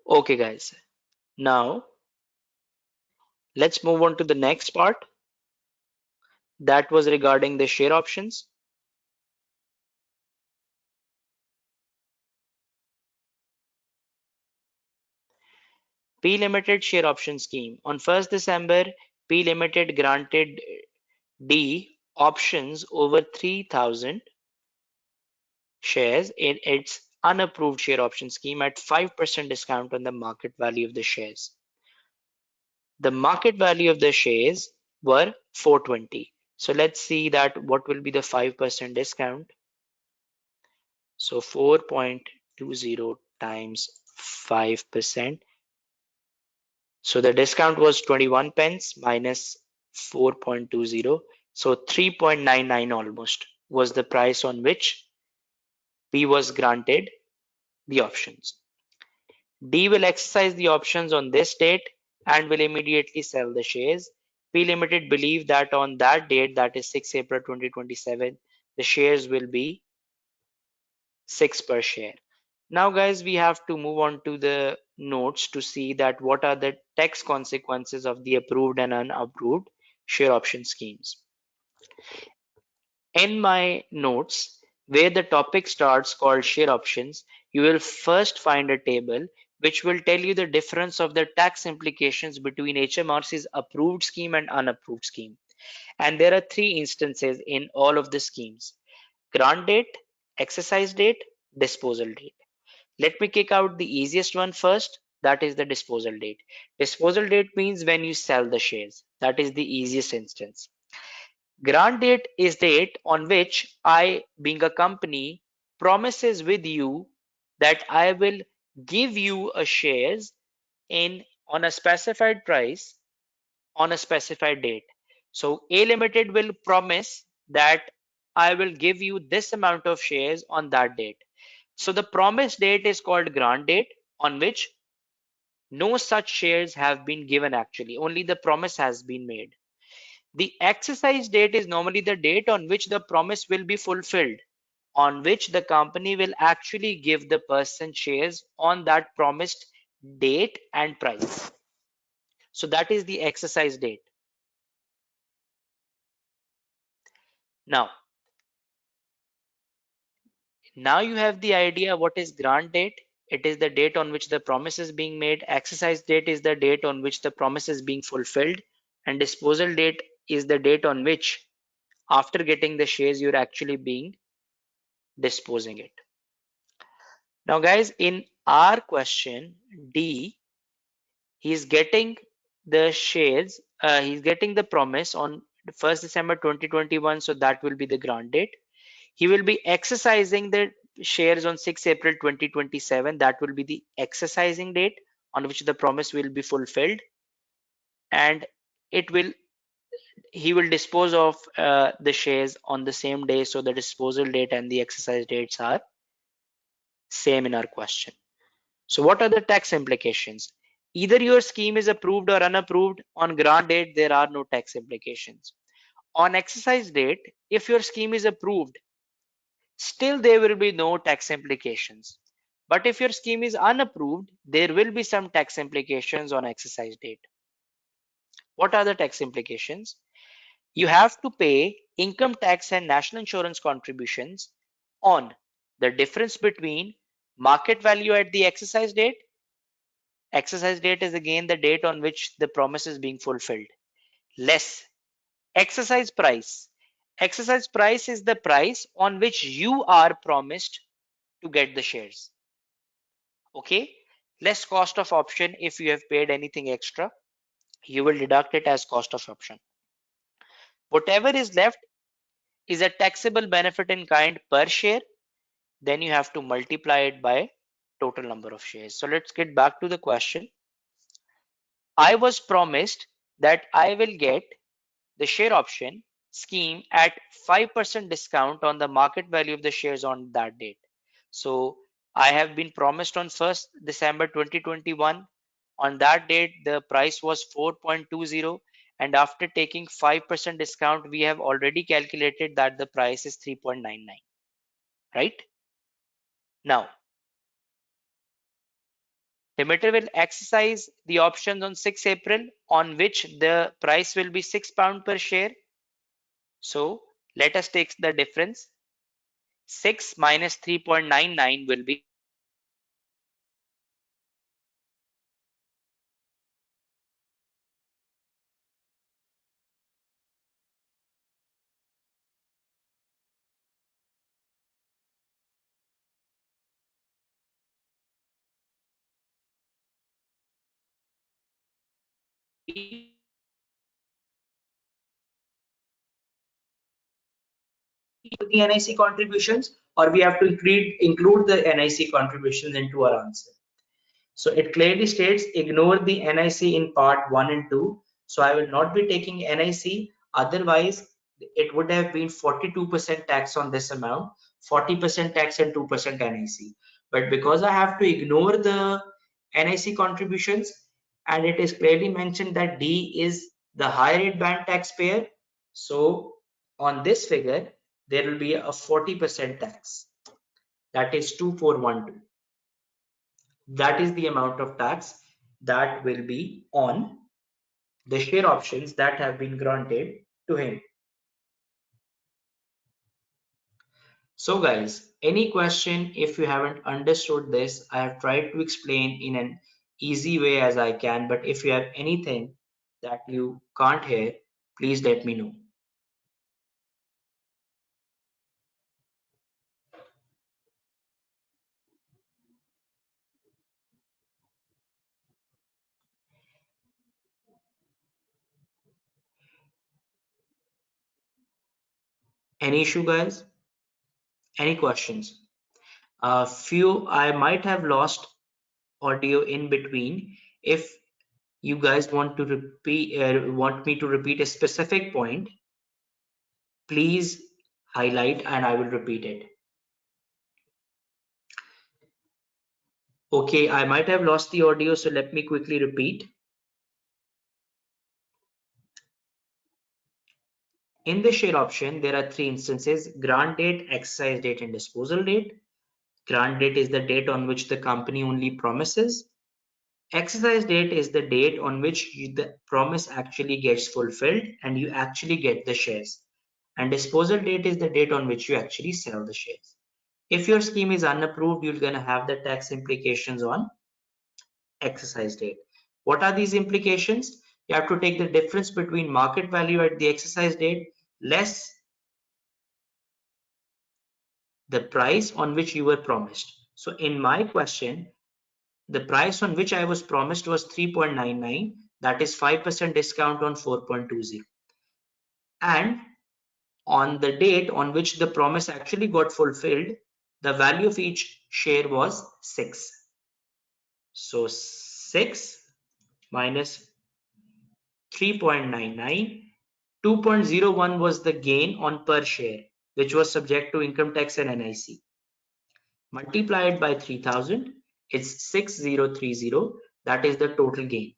Okay, guys. Now let's move on to the next part. That was regarding the share options. P Limited share option scheme. On 1st December, P Limited granted D options over 3,000 shares in its unapproved share option scheme at 5% discount on the market value of the shares. The market value of the shares were 420. So let's see that what will be the 5% discount. So 4.20 times 5%. So the discount was 21 pence minus 4.20. So 3.99 almost was the price on which P was granted the options. D will exercise the options on this date and will immediately sell the shares. P Limited believe that on that date, that is 6 April 2027, the shares will be 6 per share. Now, guys, we have to move on to the notes to see that what are the tax consequences of the approved and unapproved share option schemes. In my notes, where the topic starts called share options, you will first find a table which will tell you the difference of the tax implications between HMRC's approved scheme and unapproved scheme. And there are three instances in all of the schemes: grant date, exercise date, disposal date. Let me kick out the easiest one first. That is the disposal date. Disposal date means when you sell the shares. That is the easiest instance. Grant date is date on which I, being a company, promises with you that I will give you a shares in on a specified price on a specified date. So A Limited will promise that I will give you this amount of shares on that date. So the promise date is called grant date, on which no such shares have been given actually, only the promise has been made. The exercise date is normally the date on which the promise will be fulfilled, on which the company will actually give the person shares on that promised date and price. So that is the exercise date. Now, now you have the idea what is grant date. It is the date on which the promise is being made. Exercise date is the date on which the promise is being fulfilled. And disposal date is the date on which, after getting the shares, you're actually being disposing it. Now, guys, in our question D, he's getting the shares, he's getting the promise on 1st December 2021. So that will be the grant date. He will be exercising the shares on 6 April 2027. That will be the exercising date on which the promise will be fulfilled. And it will he will dispose of the shares on the same day, so the disposal date and the exercise dates are same in our question. So what are the tax implications? Either your scheme is approved or unapproved. On grant date, there are no tax implications. On exercise date, if your scheme is approved, still there will be no tax implications. But if your scheme is unapproved, there will be some tax implications on exercise date. What are the tax implications? You have to pay income tax and national insurance contributions on the difference between market value at the exercise date. Exercise date is again the date on which the promise is being fulfilled, less exercise price. Exercise price is the price on which you are promised to get the shares. Okay, less cost of option. If you have paid anything extra, you will deduct it as cost of option. Whatever is left is a taxable benefit in kind per share. Then you have to multiply it by total number of shares. So let's get back to the question. I was promised that I will get the share option scheme at 5% discount on the market value of the shares on that date. So I have been promised on 1st December 2021. On that date, the price was 4.20, and after taking 5% discount, we have already calculated that the price is 3.99, right? Now, Demeter will exercise the options on 6 April, on which the price will be £6 per share. So let us take the difference. 6 minus 3.99 will be the NIC contributions, or we have to include the NIC contributions into our answer. So it clearly states ignore the NIC in part 1 and 2. So I will not be taking NIC. Otherwise, it would have been 42% tax on this amount, 40% tax and 2% NIC. But because I have to ignore the NIC contributions, and it is clearly mentioned that D is the higher rate band taxpayer. So on this figure, there will be a 40% tax. That is 2412. That is the amount of tax that will be on the share options that have been granted to him. So guys, any question if you haven't understood this, I have tried to explain in an easy way as I can, but if you have anything that you can't hear, please let me know. Any issue guys? Any questions? Few I might have lost audio in between. If you guys want to want me to repeat a specific point, please highlight and I will repeat it. Okay, I might have lost the audio, so let me quickly repeat. In the share option, there are three instances: grant date, exercise date, and disposal date. Grant date is the date on which the company only promises. Exercise date is the date on which the promise actually gets fulfilled and you actually get the shares. And disposal date is the date on which you actually sell the shares. If your scheme is unapproved, you're going to have the tax implications on exercise date. What are these implications? You have to take the difference between market value at the exercise date less the price on which you were promised. So in my question, the price on which I was promised was 3.99, that is 5% discount on 4.20. And on the date on which the promise actually got fulfilled, the value of each share was 6. So 6 minus 3.99 2.01 was the gain on per share, which was subject to income tax and NIC. Multiply it by 3000, it's 6030. That is the total gain.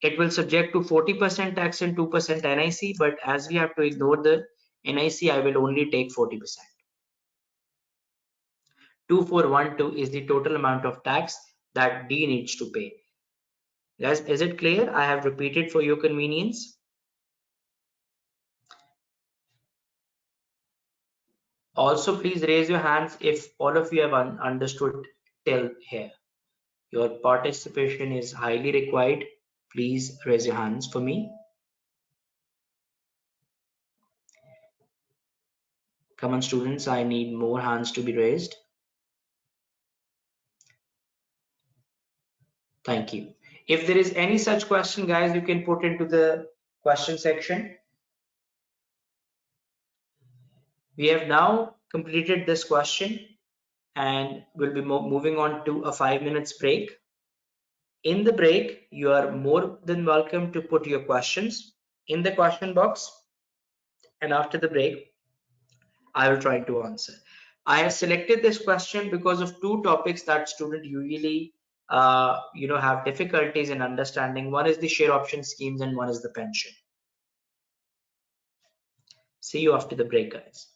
It will subject to 40% tax and 2% NIC, but as we have to ignore the NIC, I will only take 40%. 2412 is the total amount of tax that D needs to pay. Guys, is it clear? I have repeated for your convenience. Also, please raise your hands if all of you have understood till here. Your participation is highly required. Please raise your hands for me. Come on, students, I need more hands to be raised. Thank you. If there is any such question, guys, you can put into the question section. We have now completed this question and we'll be moving on to a 5 minutes break. In the break, you are more than welcome to put your questions in the question box, and after the break, I will try to answer. I have selected this question because of two topics that students usually have difficulties in understanding. One is the share option schemes and one is the pension. See you after the break, guys.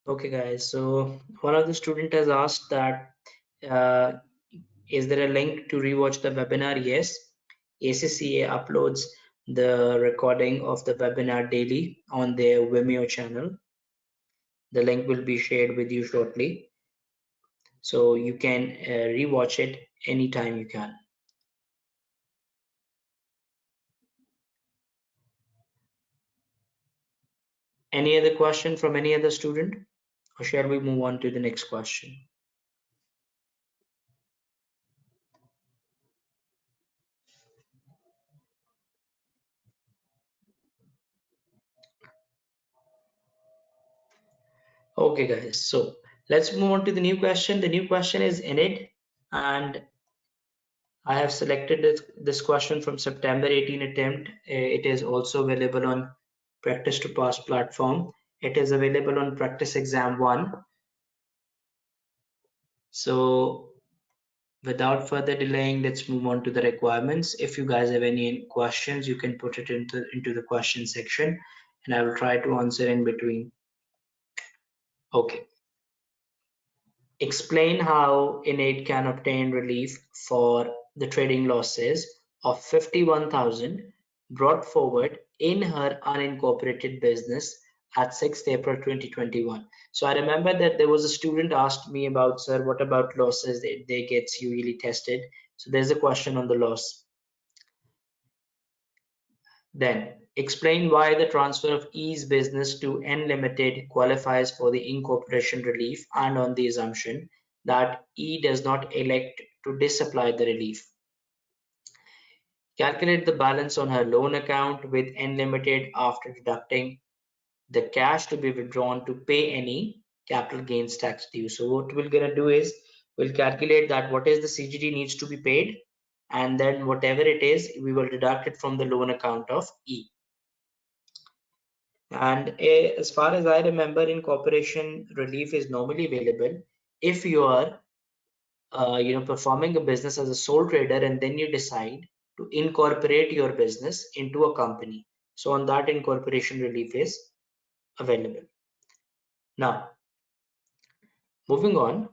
Okay, guys. So one of the student has asked that uh, is there a link to rewatch the webinar? Yes. ACCA uploads the recording of the webinar daily on their Vimeo channel. The link will be shared with you shortly, so you can rewatch it anytime you can. Any other question from any other student, or shall we move on to the next question? Okay, guys. So let's move on to the new question. The new question is in it, and I have selected this question from September 18 attempt. It is also available on Practice to Pass platform. It is available on Practice Exam 1. So without further delaying, let's move on to the requirements. If you guys have any questions, you can put it into the question section and I will try to answer in between. Okay. Explain how Innate can obtain relief for the trading losses of 51,000 brought forward in her unincorporated business at 6th April 2021. So I remember that there was a student asked me about, sir, what about losses? They gets usually tested. So there's a question on the loss. Then, explain why the transfer of E's business to N Limited qualifies for the incorporation relief and on the assumption that E does not elect to disapply the relief. Calculate the balance on her loan account with N Limited after deducting the cash to be withdrawn to pay any capital gains tax due. So what we're gonna do is we'll calculate that what is the CGT needs to be paid, and then whatever it is, we will deduct it from the loan account of E. And as far as I remember, incorporation relief is normally available if you are, performing a business as a sole trader and then you decide to incorporate your business into a company. So on that, incorporation relief is available. Now, moving on,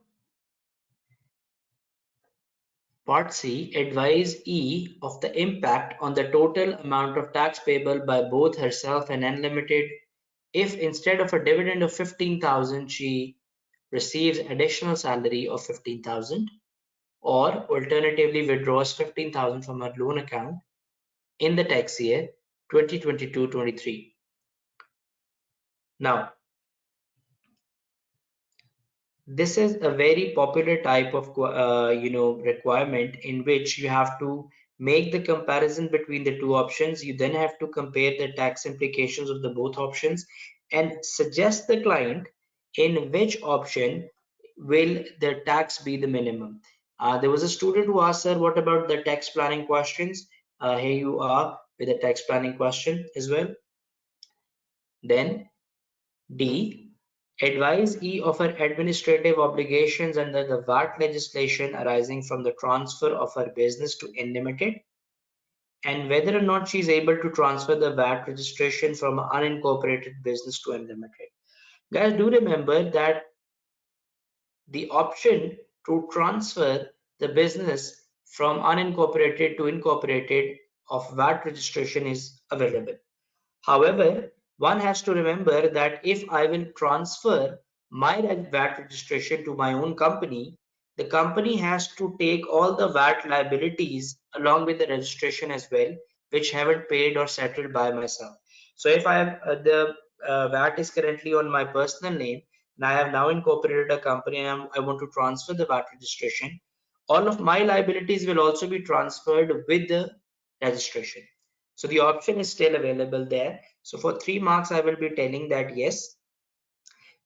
Part C, advise E of the impact on the total amount of tax payable by both herself and Unlimited if instead of a dividend of 15,000 she receives additional salary of 15,000 or alternatively withdraws 15,000 from her loan account in the tax year 2022-23. Now, this is a very popular type of requirement in which you have to make the comparison between the two options. You then have to compare the tax implications of the both options and suggest the client in which option will the tax be the minimum. There was a student who asked, sir, what about the tax planning questions? Here you are with a tax planning question as well. Then D. Advise E of her administrative obligations under the VAT legislation arising from the transfer of her business to Unlimited and whether or not she is able to transfer the VAT registration from an unincorporated business to Unlimited. Guys, do remember that the option to transfer the business from unincorporated to incorporated of VAT registration is available. However, one has to remember that if I will transfer my VAT registration to my own company, the company has to take all the VAT liabilities along with the registration as well, which haven't paid or settled by myself. So if I have the VAT is currently on my personal name and I have now incorporated a company and I want to transfer the VAT registration, all of my liabilities will also be transferred with the registration. So the option is still available there. So for 3 marks, I will be telling that yes,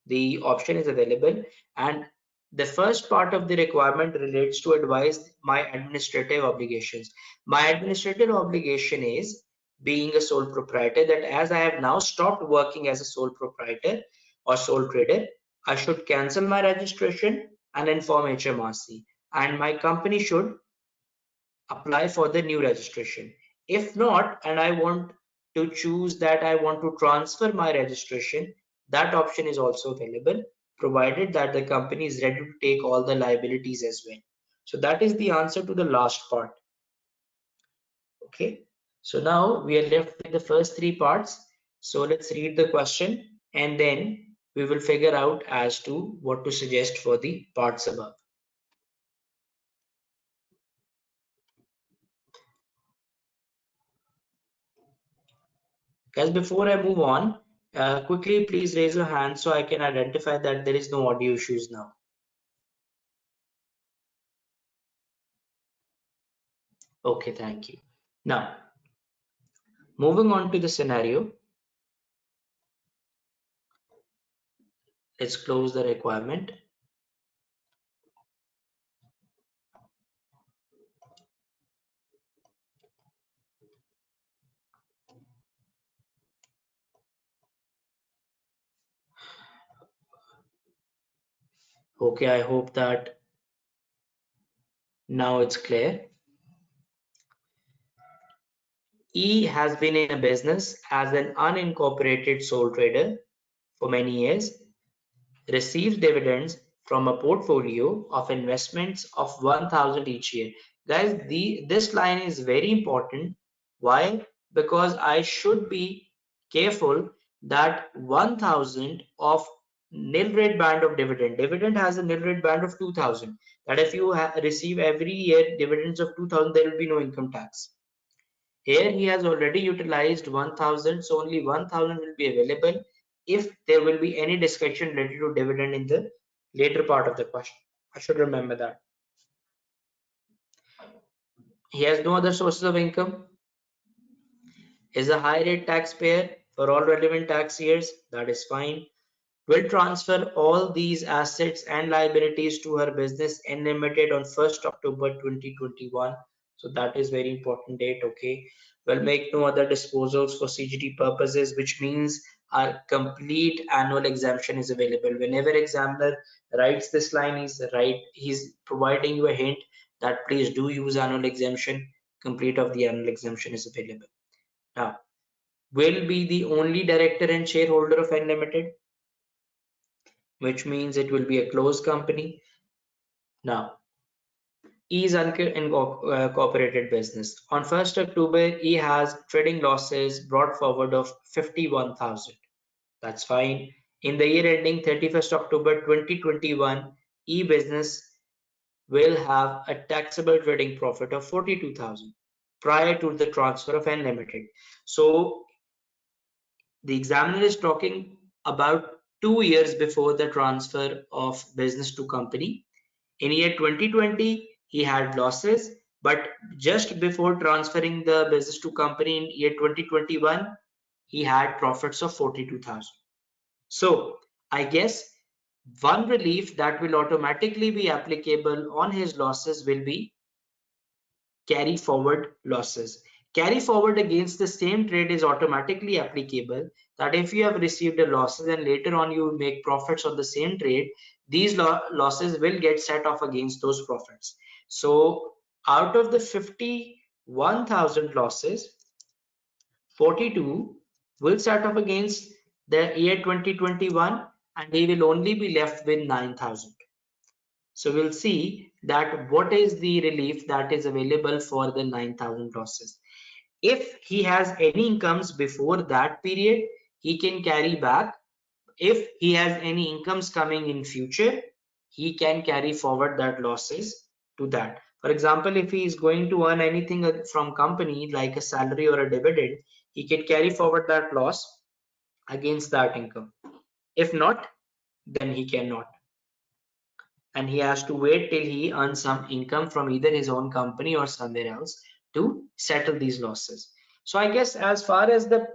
the option is available. And the first part of the requirement relates to advise my administrative obligations. My administrative obligation is being a sole proprietor, that as I have now stopped working as a sole proprietor or sole trader, I should cancel my registration and inform HMRC. And my company should apply for the new registration. If not, and I want to choose that I want to transfer my registration, that option is also available. provided that the company is ready to take all the liabilities as well. So that is the answer to the last part. Okay, so now we are left with the first three parts. So let's read the question and then we will figure out as to what to suggest for the parts above. Guys, before I move on, quickly please raise your hand so I can identify that there is no audio issues now. Okay, thank you. Now, moving on to the scenario, let's close the requirement. Okay, I hope that now it's clear. E has been in a business as an unincorporated sole trader for many years, receives dividends from a portfolio of investments of 1000 each year. Guys, this line is very important. Why? Because I should be careful that 1000 of nil rate band of dividend has a nil rate band of 2000, that if you receive every year dividends of 2000 there will be no income tax. Here he has already utilized 1000, so only 1000 will be available if there will be any discussion related to dividend in the later part of the question. I should remember that. He has no other sources of income, is a high rate taxpayer for all relevant tax years, that is fine. Will transfer all these assets and liabilities to her business unlimited on 1st October 2021. So that is very important date. Okay. Will make no other disposals for CGT purposes, which means our complete annual exemption is available. Whenever examiner writes this line, he's providing you a hint that please do use annual exemption. Complete of the annual exemption is available. Now, will be the only director and shareholder of Unlimited, which means it will be a closed company. Now, E is incorporated business. On 1st October, E has trading losses brought forward of 51,000. That's fine. In the year ending 31st October 2021, E business will have a taxable trading profit of 42,000 prior to the transfer of Unlimited. So the examiner is talking about 2 years before the transfer of business to company. In year 2020, he had losses, but just before transferring the business to company in year 2021, he had profits of 42,000. So I guess one relief that will automatically be applicable on his losses will be carry forward losses. Carry forward against the same trade is automatically applicable, that if you have received a losses and later on you make profits on the same trade, these losses will get set off against those profits. So out of the 51,000 losses, 42 will set off against the year 2021 and he will only be left with 9,000. So we'll see that what is the relief that is available for the 9,000 losses. If he has any incomes before that period, he can carry back. If he has any incomes coming in future, he can carry forward that losses to that. For example, if he is going to earn anything from company like a salary or a dividend, he can carry forward that loss against that income. If not, then he cannot, and he has to wait till he earns some income from either his own company or somewhere else to settle these losses. So I guess as far as the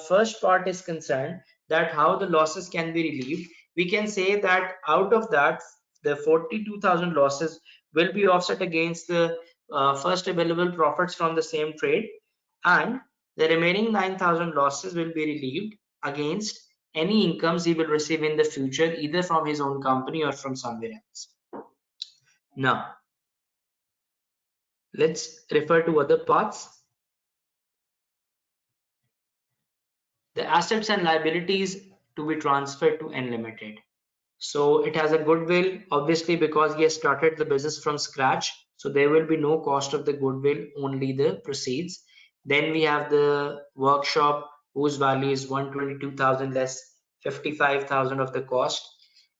first part is concerned, that how the losses can be relieved, we can say that out of that, the 42,000 losses will be offset against the first available profits from the same trade, and the remaining 9,000 losses will be relieved against any incomes he will receive in the future, either from his own company or from somewhere else. Now, let's refer to other parts. The assets and liabilities to be transferred to Unlimited. So it has a goodwill, obviously, because he has started the business from scratch. So there will be no cost of the goodwill, only the proceeds. Then we have the workshop whose value is 122,000 less 55,000 of the cost.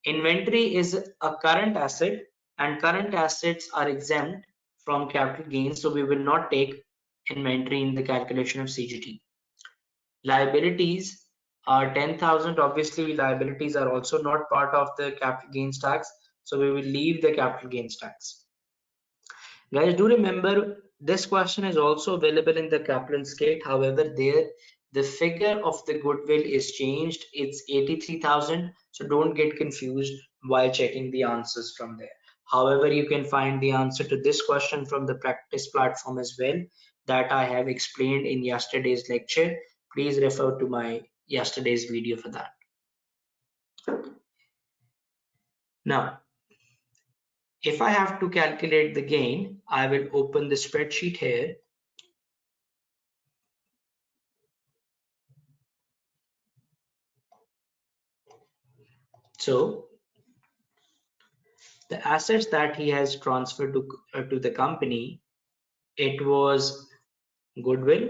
Inventory is a current asset, and current assets are exempt from capital gains. So we will not take inventory in the calculation of CGT. Liabilities are 10,000. Obviously, liabilities are also not part of the capital gains tax. So we will leave the capital gains tax. Guys, do remember this question is also available in the Kaplan's Gate. However, there the figure of the goodwill is changed. It's 83,000. So don't get confused while checking the answers from there. However, you can find the answer to this question from the practice platform as well that I have explained in yesterday's lecture. Please refer to my yesterday's video for that. Now, if I have to calculate the gain, I will open the spreadsheet here. So the assets that he has transferred to the company, it was goodwill,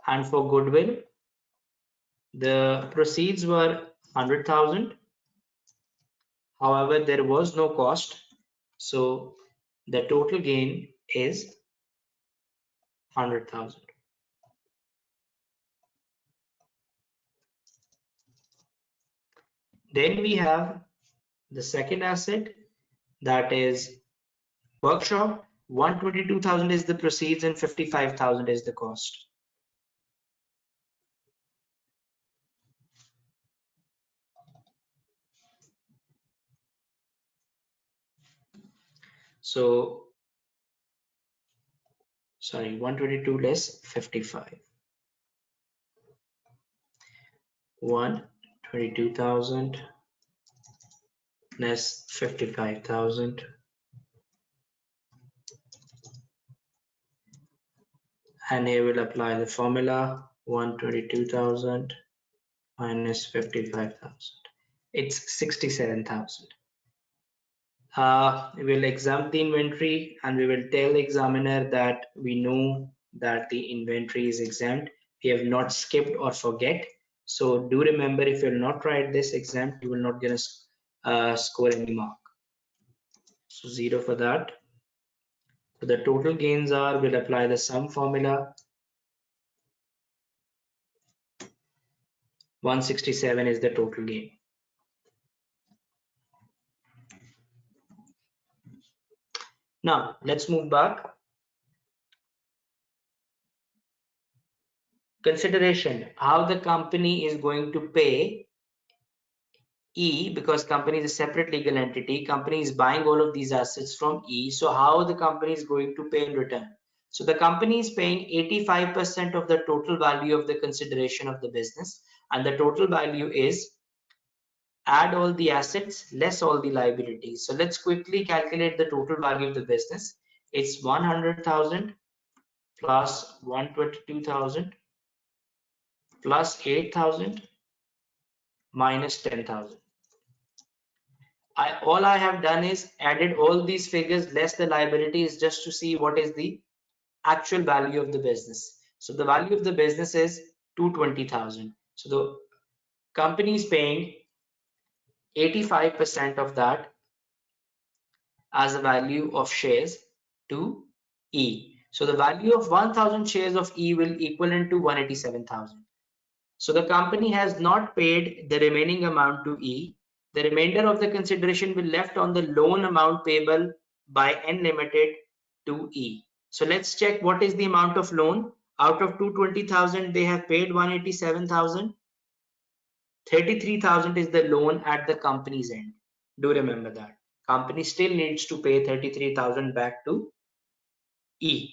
and for goodwill the proceeds were 100,000. However, there was no cost, so the total gain is 100,000. Then we have the second asset, that is workshop. 122,000 is the proceeds and 55,000 is the cost. So sorry, 122 less 55. 122,000 less 55,000, and here we'll apply the formula 122,000 minus 55,000. It's 67,000. We will exempt the inventory and we will tell the examiner that we know that the inventory is exempt. We have not skipped or forget. So do remember, if you will not write this exempt, you will not get a score any mark. So 0 for that. So the total gains are, we'll apply the sum formula. 167 is the total gain. Now let's move back. Consideration, how the company is going to pay E, because company is a separate legal entity. Company is buying all of these assets from E. So how the company is going to pay in return? So the company is paying 85% of the total value of the consideration of the business, and the total value is add all the assets less all the liabilities. So let's quickly calculate the total value of the business. It's 100,000 plus 122,000 plus 8,000 minus 10,000. All I have done is added all these figures less the liabilities just to see what is the actual value of the business. So the value of the business is 220,000. So the company is paying 85% of that as the value of shares to E. So the value of 1,000 shares of E will equivalent to 187,000. So the company has not paid the remaining amount to E. The remainder of the consideration will left on the loan amount payable by N Limited to E. So let's check what is the amount of loan. Out of 220,000, they have paid 187,000. 33,000 is the loan at the company's end. Do remember that. Company still needs to pay 33,000 back to E.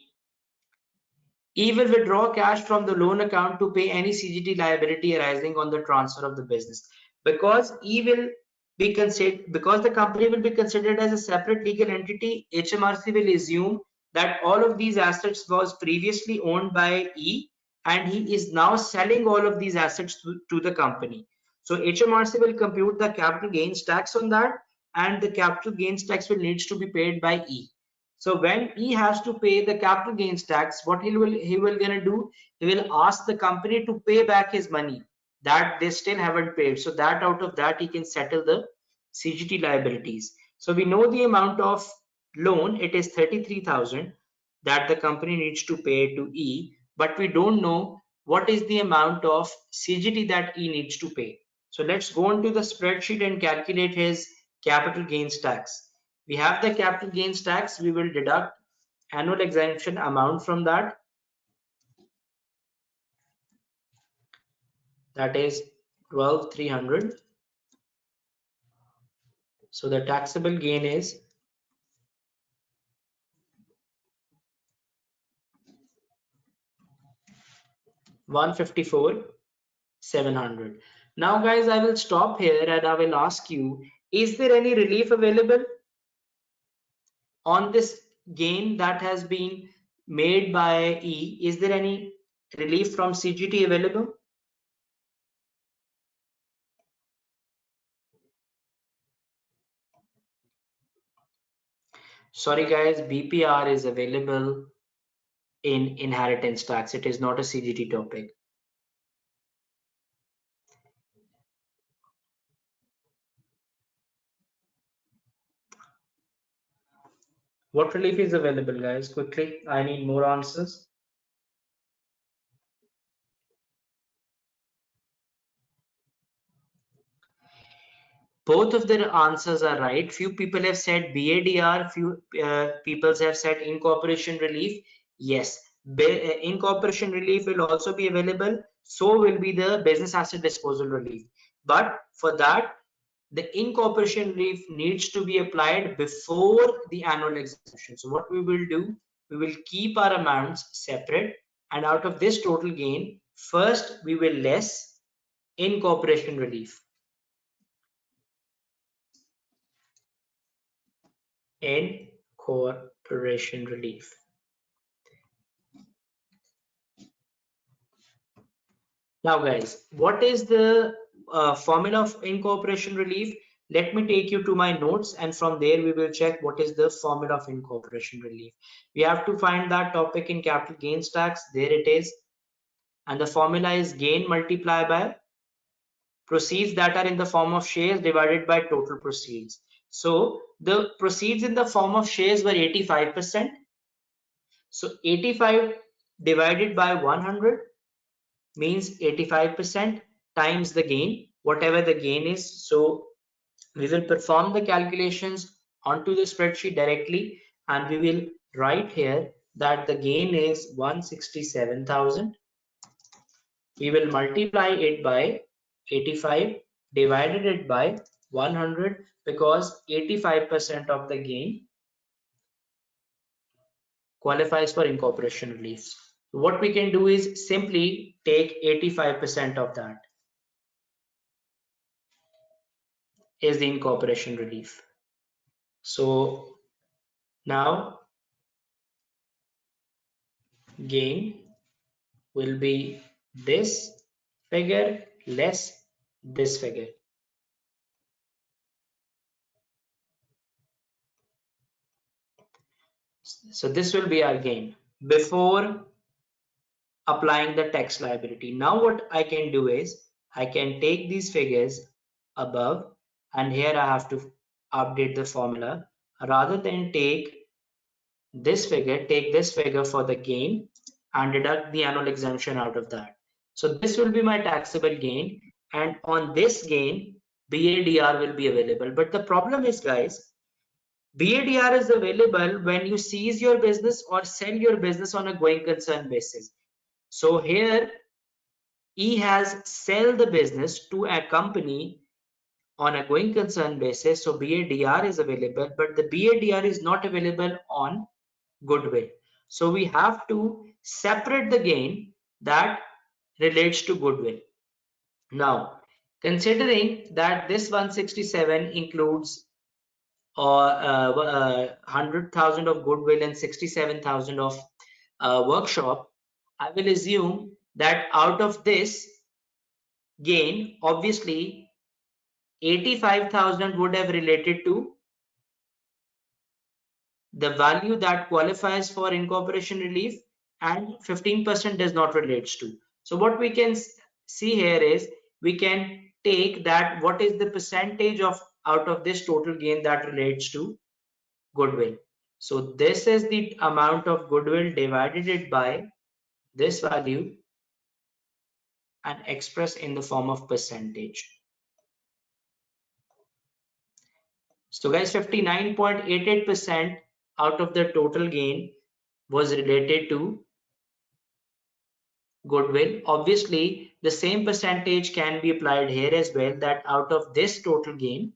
E will withdraw cash from the loan account to pay any CGT liability arising on the transfer of the business. Because E will be considered, because the company will be considered as a separate legal entity, HMRC will assume that all of these assets was previously owned by E, and he is now selling all of these assets to the company. So HMRC will compute the capital gains tax on that, and the capital gains tax will needs to be paid by E. So when E has to pay the capital gains tax, what he will gonna do? He will ask the company to pay back his money that they still haven't paid. So that out of that he can settle the CGT liabilities. So we know the amount of loan, it is 33,000 that the company needs to pay to E, but we don't know what is the amount of CGT that E needs to pay. So let's go into the spreadsheet and calculate his capital gains tax. We have the capital gains tax, we will deduct annual exemption amount from that. That is 12,300. So the taxable gain is 154,700. Now guys, I will stop here and I will ask you, is there any relief available on this gain that has been made by E? Is there any relief from CGT available? Sorry guys, BPR is available in inheritance tax. It is not a CGT topic. What relief is available, guys? Quickly, I need more answers. Both of their answers are right. Few people have said BADR, few people have said incorporation relief. Yes, incorporation relief will also be available. So will be the business asset disposal relief. But for that, the incorporation relief needs to be applied before the annual exemption. So what we will do, we will keep our amounts separate, and out of this total gain, first we will less incorporation relief. Incorporation relief. Now guys, what is the formula of incorporation relief? Let me take you to my notes, and from there we will check what is the formula of incorporation relief. We have to find that topic in capital gains tax. There it is. And the formula is gain multiplied by proceeds that are in the form of shares divided by total proceeds. So the proceeds in the form of shares were 85%. So 85 divided by 100 means 85% times the gain, whatever the gain is. So we will perform the calculations onto the spreadsheet directly, and we will write here that the gain is 167,000. We will multiply it by 85, divided it by 100, because 85% of the gain qualifies for incorporation relief. What we can do is simply take 85% of that is the incorporation relief. So now gain will be this figure less this figure. So this will be our gain before applying the tax liability. Now what I can do is I can take these figures above, and here I have to update the formula. Rather than take this figure, take this figure for the gain and deduct the annual exemption out of that. So this will be my taxable gain, and on this gain BADR will be available. But the problem is, guys, BADR is available when you cease your business or sell your business on a going concern basis. So here E has sell the business to a company on a going concern basis, so BADR is available, but the BADR is not available on goodwill. So we have to separate the gain that relates to goodwill. Now, considering that this 167 includes 100,000 of goodwill and 67,000 of workshop, I will assume that out of this gain, obviously 85,000 would have related to the value that qualifies for incorporation relief and 15% does not relates to. So what we can see here is we can take that what is the percentage of out of this total gain that relates to goodwill. So this is the amount of goodwill divided it by this value and expressed in the form of percentage. So guys, 59.88% out of the total gain was related to goodwill. Obviously, the same percentage can be applied here as well, that out of this total gain,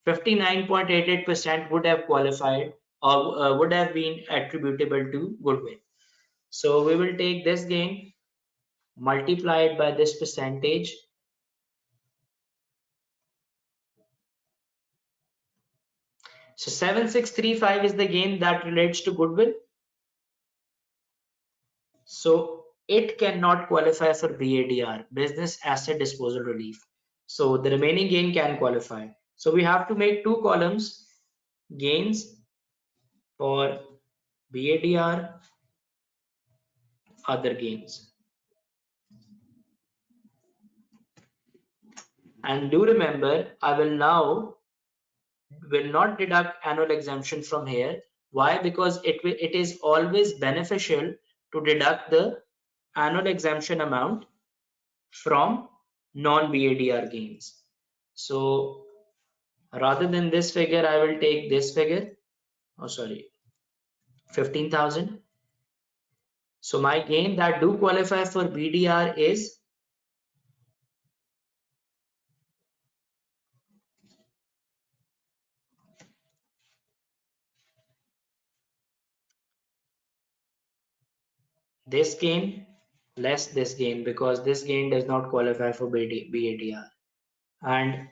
59.88% would have qualified or would have been attributable to goodwill. So we will take this gain, multiply it by this percentage. So 7635 is the gain that relates to goodwill. So it cannot qualify for BADR, Business Asset Disposal Relief. So the remaining gain can qualify. So we have to make two columns, gains for BADR, other gains. And do remember, I will not deduct annual exemption from here. Why? Because it is always beneficial to deduct the annual exemption amount from non-BADR gains. So rather than this figure, I will take this figure. Oh, sorry, 15,000. So my gain that do qualify for BDR is this gain less this gain, because this gain does not qualify for BADR, and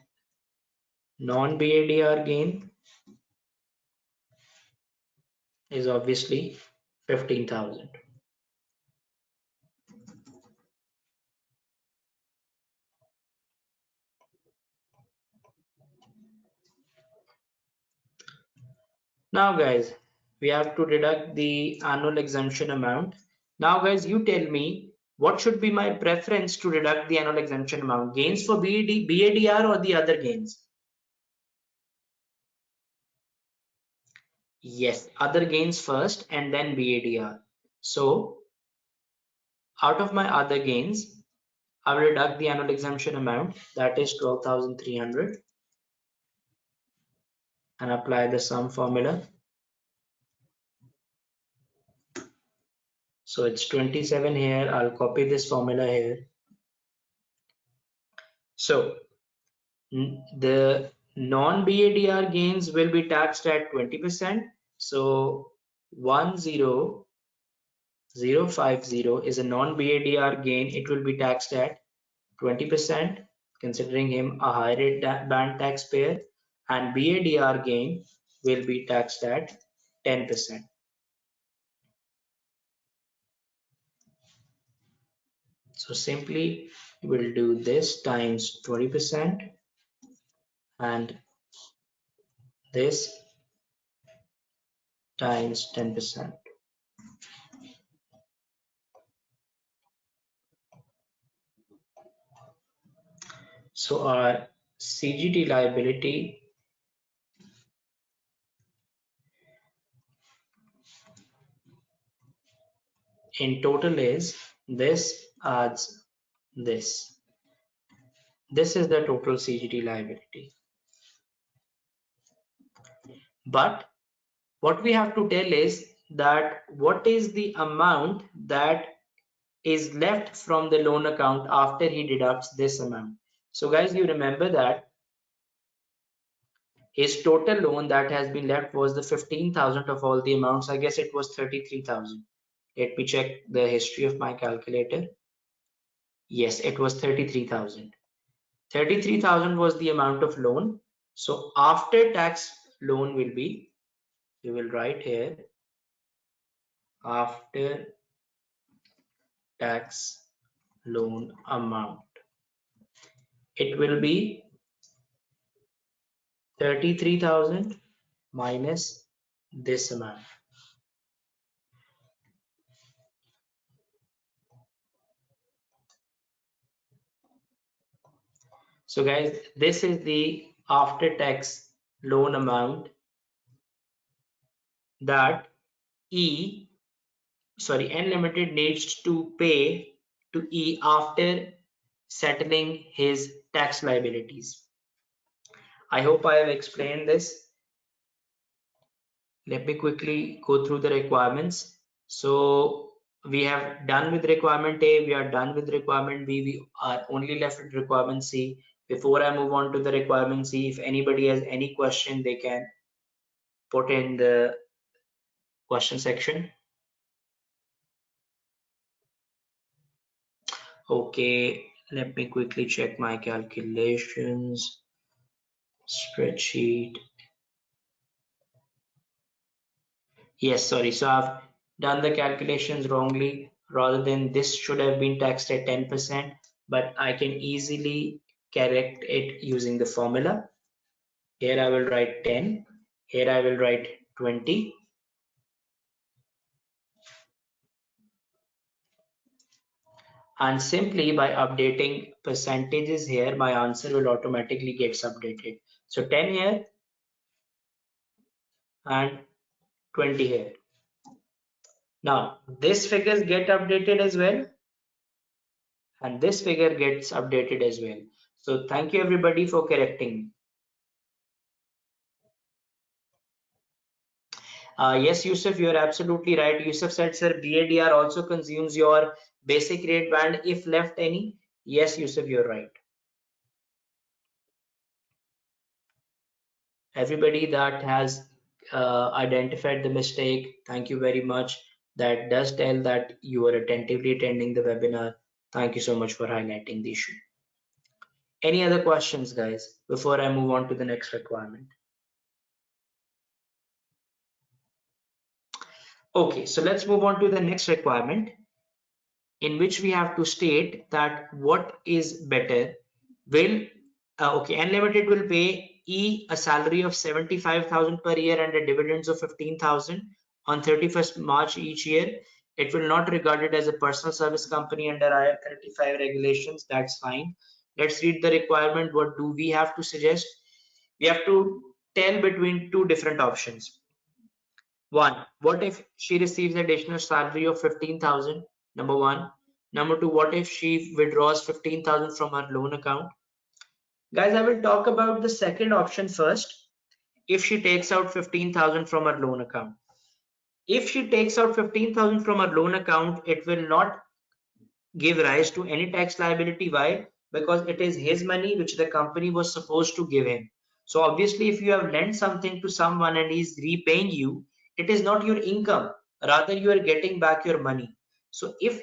non-BADR gain is obviously 15,000. Now guys, we have to deduct the annual exemption amount. Now guys, you tell me what should be my preference to deduct the annual exemption amount, gains for BADR or the other gains? Yes, other gains first and then BADR. So out of my other gains, I will deduct the annual exemption amount, that is 12,300, and apply the sum formula. So it's 27 here. I'll copy this formula here. So the non-BADR gains will be taxed at 20%. So 10050 is a non-BADR gain. It will be taxed at 20%, considering him a high rate band taxpayer, and BADR gain will be taxed at 10%. So simply we'll do this times 20% and this times 10%. So our CGT liability in total is this adds this. This is the total CGT liability. But what we have to tell is that what is the amount that is left from the loan account after he deducts this amount. So guys, you remember that his total loan that has been left was the 15,000 of all the amounts. I guess it was 33,000. Let me check the history of my calculator. Yes, it was 33,000. 33,000 was the amount of loan. So after tax loan will be, we will write here, after tax loan amount. It will be 33,000 minus this amount. So guys, this is the after tax loan amount that N Limited needs to pay to E after settling his tax liabilities. I hope I have explained this. Let me quickly go through the requirements. So we have done with requirement A, we are done with requirement B, we are only left with requirement C. Before I move on to the requirement C, if anybody has any question, they can put in the question section. Okay, let me quickly check my calculations. Spreadsheet. Yes, sorry. So I've done the calculations wrongly. Rather than this should have been taxed at 10%, but I can easily correct it using the formula. Here I will write 10. Here I will write 20. And simply by updating percentages here, my answer will automatically get updated. So 10 here and 20 here. Now, this figures get updated as well, and this figure gets updated as well. So thank you everybody for correcting me. Yes, Yusuf, you're absolutely right. Yusuf said, sir, BADR also consumes your basic rate band if left any. Yes, Yusuf, you're right. Everybody that has identified the mistake, thank you very much. That does tell that you are attentively attending the webinar. Thank you so much for highlighting the issue. Any other questions, guys, before I move on to the next requirement? Okay, so let's move on to the next requirement, in which we have to state that what is better. Will Unlimited will pay E a salary of 75,000 per year and a dividends of 15,000 on 31st March each year. It will not regard it as a personal service company under IR 35 regulations. That's fine. Let's read the requirement. What do we have to suggest? We have to tell between two different options. One, what if she receives additional salary of 15,000? Number one. Number two, what if she withdraws 15,000 from her loan account? Guys, I will talk about the second option first. If she takes out 15,000 from her loan account. If she takes out 15,000 from her loan account, it will not give rise to any tax liability. Why? Because it is his money which the company was supposed to give him. So obviously, if you have lent something to someone and he's repaying you, it is not your income. Rather, you are getting back your money. So if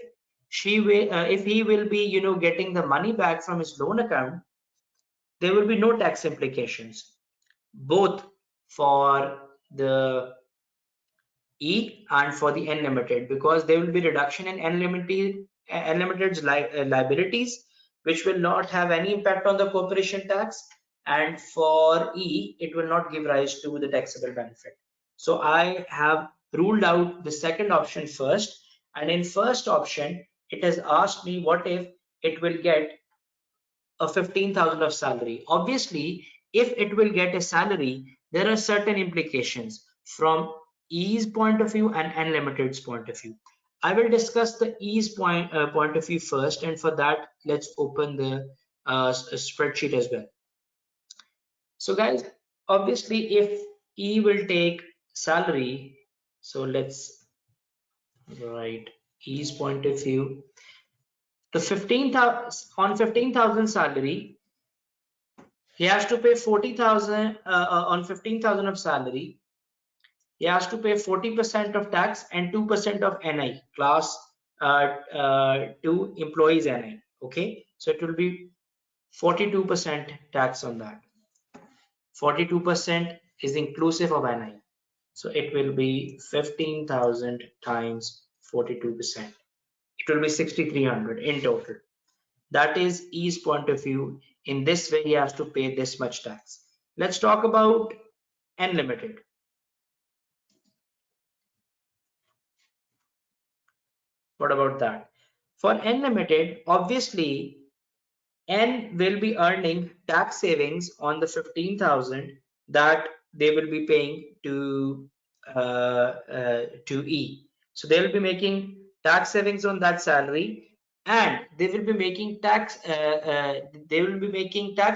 he will be, getting the money back from his loan account, there will be no tax implications, both for the E and for the Unlimited, because there will be reduction in Unlimited's liabilities, which will not have any impact on the corporation tax, and for E, it will not give rise to the taxable benefit. So I have ruled out the second option first, and in first option, it has asked me what if it will get a 15,000 of salary. Obviously, if it will get a salary, there are certain implications from E's point of view and Unlimited's point of view. I will discuss the E's point of view first, and for that, let's open the spreadsheet as well. So, guys, obviously, if E will take salary, so let's write E's point of view. The 15,000 on 15,000 salary, he has to pay 40,000 on 15,000 of salary. He has to pay 40% of tax and 2% of NI, class 2 employees NI. Okay, so it will be 42% tax on that. 42% is inclusive of NI. So it will be 15,000 times 42%. It will be 6,300 in total. That is E's point of view. In this way, he has to pay this much tax. Let's talk about N limited. What about that? For N limited, obviously N will be earning tax savings on the 15,000 that they will be paying to E. So they will be making tax savings on that salary, and they will be making tax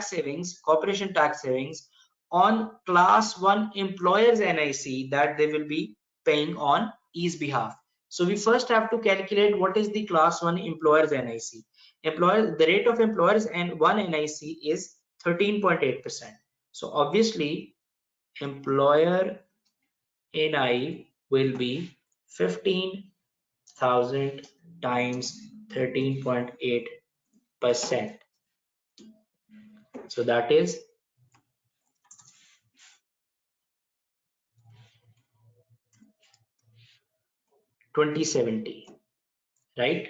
savings, corporation tax savings on class 1 employers NIC that they will be paying on E's behalf. So we first have to calculate what is the class 1 employers NIC. The rate of employers and one NIC is 13.8%. So obviously employer NI will be 15,000 times 13.8%. So that is 2070, right?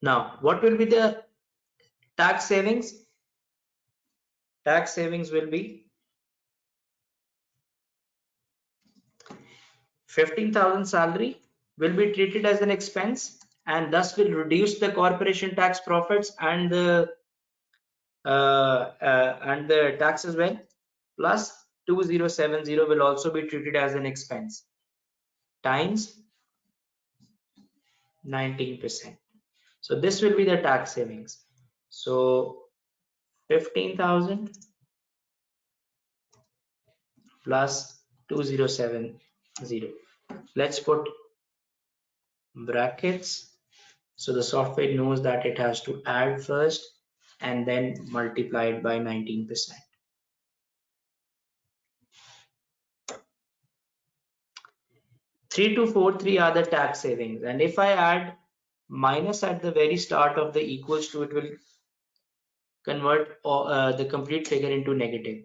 Now, what will be the tax savings? Tax savings will be 15,000 salary will be treated as an expense and thus will reduce the corporation tax profits and the tax as well, plus 2070 will also be treated as an expense times 19%. So this will be the tax savings. So 15,000 plus 2070. Let's put brackets so the software knows that it has to add first and then multiply it by 19%. 3243 are the tax savings, and if I add minus at the very start of the equals to, it will convert the complete figure into negative.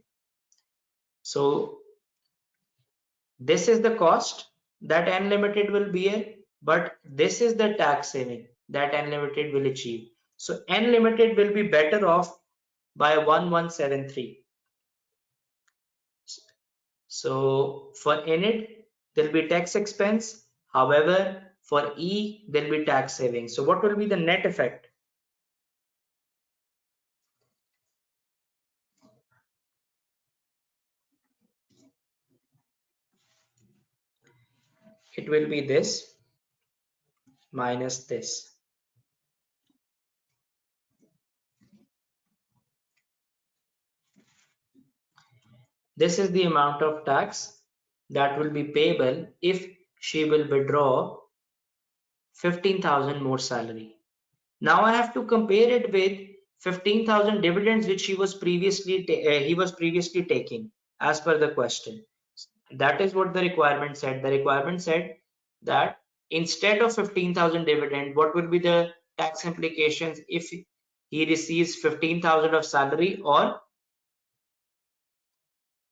So this is the cost that Unlimited will bear, but this is the tax saving that Unlimited will achieve. So Unlimited will be better off by 1173. So for Init, there'll be tax expense. However, for E, there'll be tax saving. So what will be the net effect? It will be this minus this. This is the amount of tax that will be payable if she will withdraw 15,000 more salary. Now I have to compare it with 15,000 dividends which he was previously taking as per the question. That is what the requirement said. The requirement said that instead of 15,000 dividend, what will be the tax implications if he receives 15,000 of salary or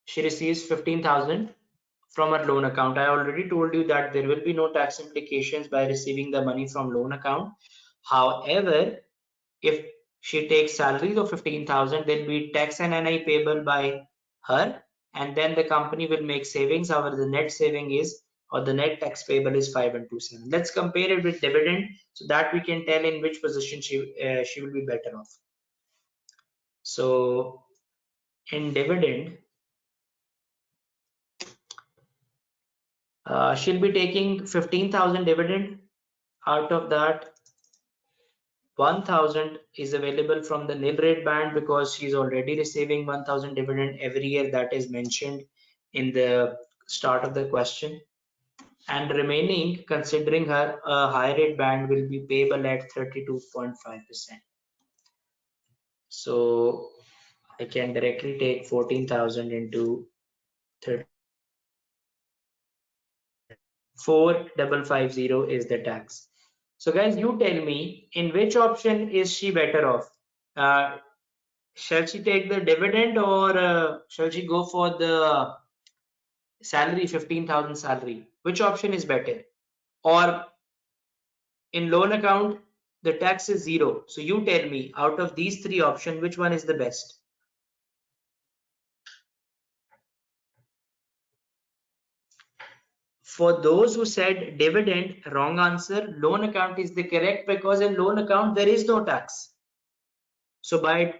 she receives 15,000 from her loan account. I already told you that there will be no tax implications by receiving the money from loan account. However, if she takes salaries of 15,000, there will be tax and NI payable by her, and then the company will make savings. However, the net saving is, or the net tax payable is 5127. Let's compare it with dividend so that we can tell in which position she will be better off. So in dividend, she'll be taking 15,000 dividend. Out of that, 1,000 is available from the nil rate band because she's already receiving 1,000 dividend every year that is mentioned in the start of the question. And remaining, considering her a high rate band, will be payable at 32.5%. So I can directly take 14,000 into 4,550 is the tax. So guys, you tell me in which option is she better off? Shall she take the dividend or shall she go for the salary, 15,000 salary? Which option is better? Or In loan account, the tax is zero. So you tell me, out of these three options, which one is the best? For those who said dividend, wrong answer. Loan account is the correct because in loan account there is no tax. So by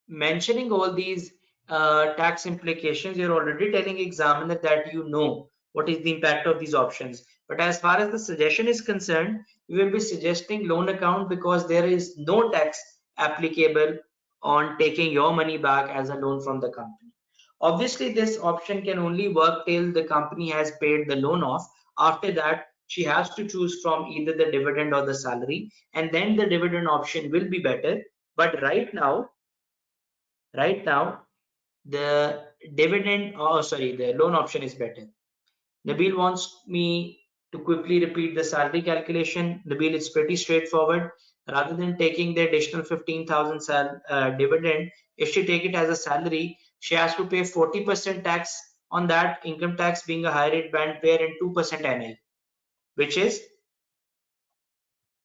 mentioning all these tax implications, you're already telling examiner that you know what is the impact of these options. But as far as the suggestion is concerned, we will be suggesting loan account because there is no tax applicable on taking your money back as a loan from the company. Obviously, this option can only work till the company has paid the loan off. After that, she has to choose from either the dividend or the salary, and then the dividend option will be better. But right now, the dividend, oh sorry, the loan option is better. Nabil wants me to quickly repeat the salary calculation. Nabil, it's pretty straightforward. Rather than taking the additional 15,000 dividend, if she take it as a salary, she has to pay 40% tax on that, income tax being a high rate band payer, and 2% NI, which is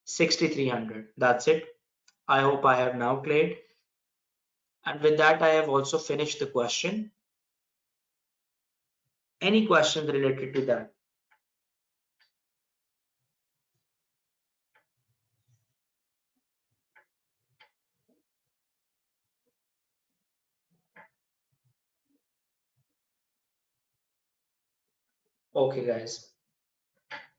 6,300. That's it. I hope I have now cleared. And with that, I have also finished the question. Any questions related to that? Okay, guys.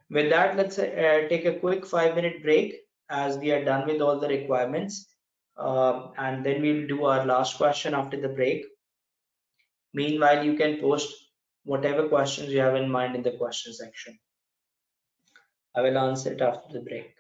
With that, let's take a quick 5 minute break as we are done with all the requirements. And then we'll do our last question after the break. Meanwhile, you can post whatever questions you have in mind in the question section. I will answer it after the break.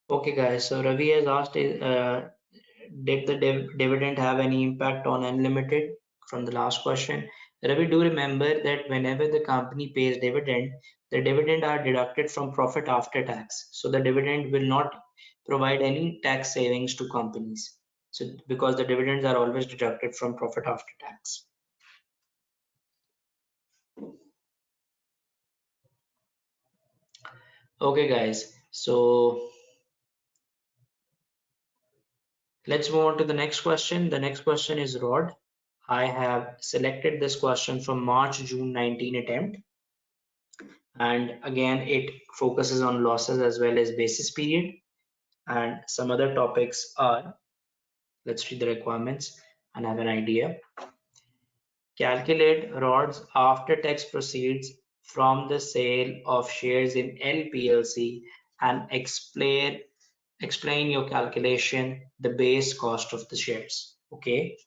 Okay, guys. So Ravi has asked, did the dividend have any impact on unlimited from the last question? Ravi, do remember that whenever the company pays dividend, the dividend are deducted from profit after tax. So the dividend will not provide any tax savings to companies. So because the dividends are always deducted from profit after tax. Okay, guys. So let's move on to the next question. The next question is Rod. I have selected this question from March June 19 attempt, and again it focuses on losses as well as basis period, and some other topics are, let's read the requirements and have an idea. Calculate Rod's after tax proceeds from the sale of shares in LPLC and explain your calculation, the base cost of the shares. Okay,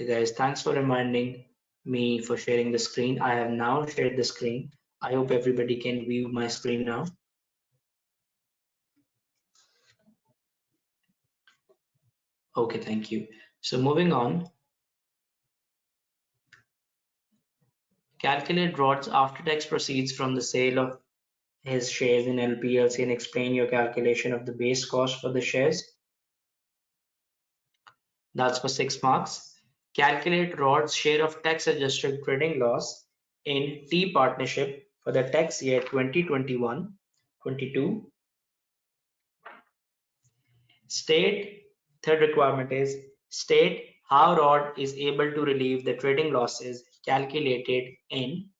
guys, thanks for reminding me for sharing the screen. I have now shared the screen. I hope everybody can view my screen now. Okay, thank you. So moving on, calculate Rod's after-tax proceeds from the sale of his shares in LPLC and explain your calculation of the base cost for the shares. That's for 6 marks. Calculate Rod's share of tax-adjusted trading loss in T partnership for the tax year 2021-22. Third requirement is state how Rod is able to relieve the trading losses calculated in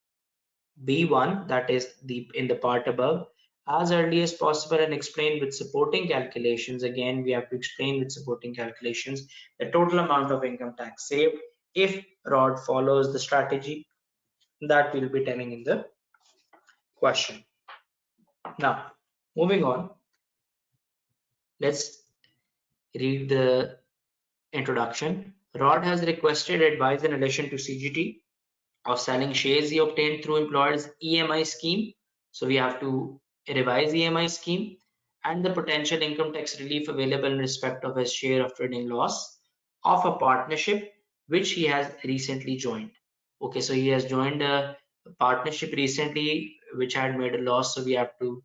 B1, that is in the part above, as early as possible and explain with supporting calculations. Again, we have to explain with supporting calculations the total amount of income tax saved if Rod follows the strategy that we'll be telling in the question. Now, moving on, let's read the introduction. Rod has requested advice in relation to CGT of selling shares he obtained through employer's EMI scheme. So we have to revise EMI scheme and the potential income tax relief available in respect of his share of trading loss of a partnership which he has recently joined. Okay, so he has joined a partnership recently which had made a loss. So we have to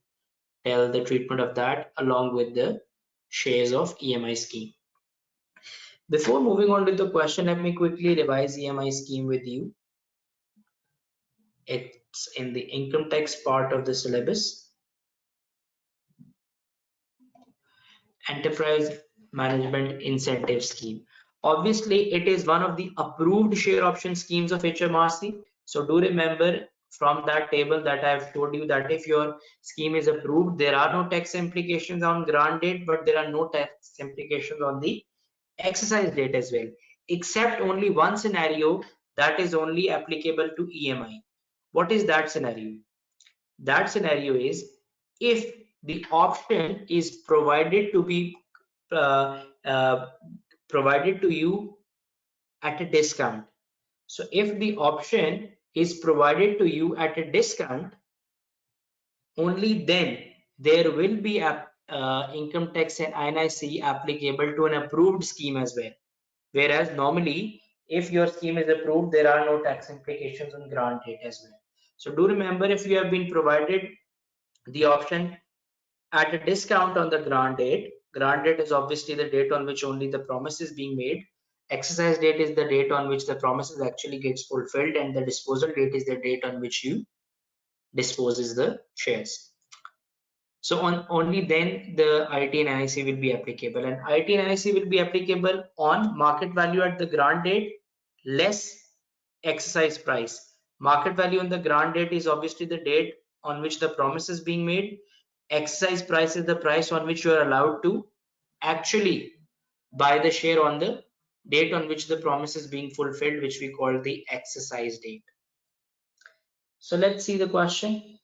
tell the treatment of that along with the shares of EMI scheme. Before moving on to the question, let me quickly revise EMI scheme with you. It's in the income tax part of the syllabus. Enterprise Management Incentive Scheme. Obviously, it is one of the approved share option schemes of HMRC. So do remember from that table that I've told you that if your scheme is approved, there are no tax implications on grant date, but there are no tax implications on the exercise date as well, except only one scenario that is only applicable to EMI. What is that scenario? That scenario is if the option is uh, uh, provided to you at a discount. So if the option is provided to you at a discount, only then there will be a income tax and INIC applicable to an approved scheme as well. Whereas normally, if your scheme is approved, there are no tax implications on grant date as well. So do remember, if you have been provided the option at a discount on the grant date. Grant date is obviously the date on which only the promise is being made. Exercise date is the date on which the promises actually gets fulfilled, and the disposal date is the date on which you disposes the shares. So only then the IT and NIC will be applicable, and IT and NIC will be applicable on market value at the grant date less exercise price. Market value on the grant date is obviously the date on which the promise is being made. Exercise price is the price on which you are allowed to actually buy the share on the date on which the promise is being fulfilled, which we call the exercise date. So let's see the question.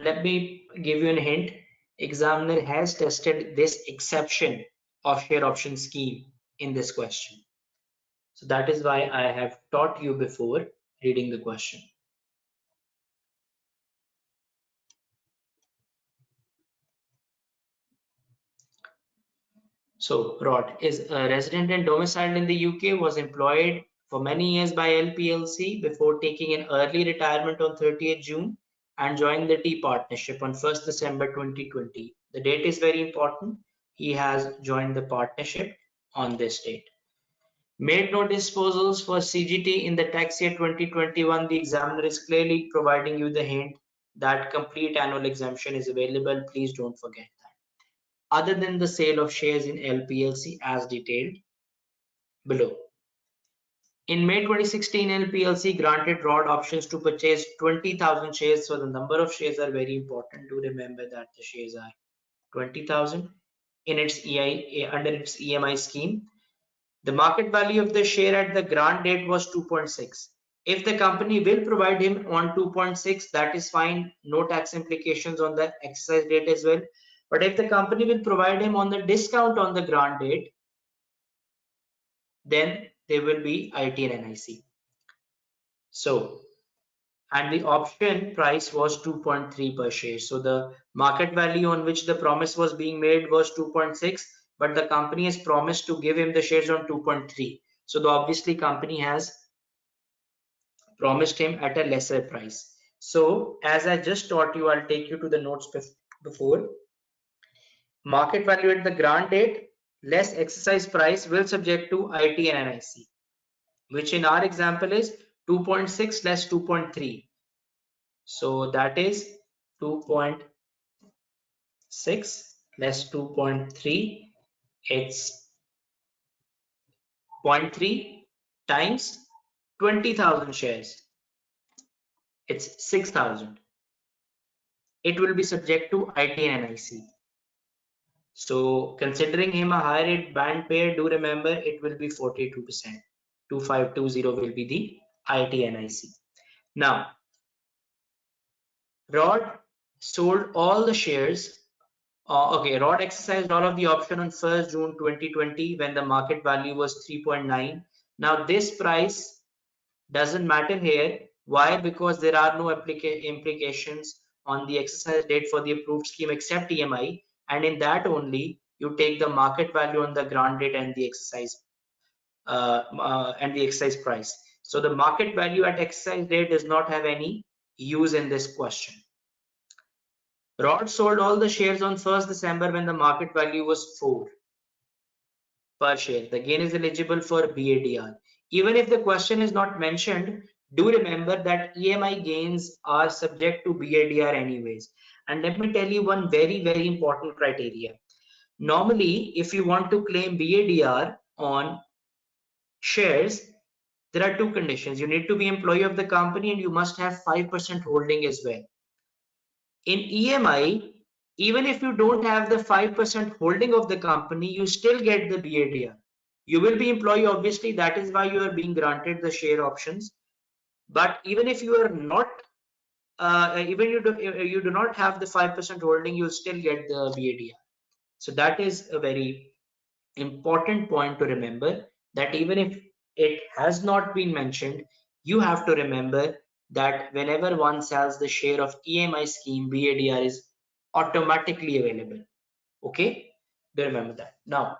Let me give you a hint. Examiner has tested this exception of share option scheme in this question. So that is why I have taught you before reading the question. So, Rod is a resident and domiciled in the UK, was employed for many years by LPLC before taking an early retirement on 30th June and joined the T partnership on 1st December 2020. The date is very important. He has joined the partnership on this date. Made no disposals for CGT in the tax year 2021. The examiner is clearly providing you the hint that complete annual exemption is available. Please don't forget that. Other than the sale of shares in LPLC as detailed below. In May 2016, LPLC granted Rod options to purchase 20,000 shares. So the number of shares are very important. Do remember that the shares are 20,000 in its under its EMI scheme. The market value of the share at the grant date was 2.6. If the company will provide him on 2.6, that is fine. No tax implications on the exercise date as well. But if the company will provide him on the discount on the grant date, then there will be IT and NIC. So, and the option price was 2.3 per share. So the market value on which the promise was being made was 2.6, but the company has promised to give him the shares on 2.3. So the obviously company has promised him at a lesser price. So as I just taught you, I'll take you to the notes before. Market value at the grant date less exercise price will subject to IT and NIC, which in our example is 2.6 less 2.3. So that is 2.6 less 2.3. It's 0.3 times 20,000 shares. It's 6,000. It will be subject to IT and NIC. So considering him a higher rate band pair, do remember it will be 42%. 2520 will be the ITNIC. Now, Rod sold all the shares. Rod exercised all of the option on 1st June 2020 when the market value was 3.9. Now this price doesn't matter here. Why? Because there are no implications on the exercise date for the approved scheme except EMI, and in that only you take the market value on the grant date and the exercise price. So the market value at exercise date does not have any use in this question. Rod sold all the shares on 1st December when the market value was 4 per share. The gain is eligible for BADR. Even if the question is not mentioned, do remember that EMI gains are subject to BADR anyways. And let me tell you one very, very important criteria. Normally, if you want to claim BADR on shares, there are two conditions. You need to be employee of the company and you must have 5% holding as well. In EMI, even if you don't have the 5% holding of the company, you still get the BADR. You will be employee, obviously, that is why you are being granted the share options. But even if you are not, even you do not have the 5% holding, you still get the BADR. So that is a very important point to remember, that even if it has not been mentioned, you have to remember that whenever one sells the share of EMI scheme, BADR is automatically available. Okay, do remember that. Now,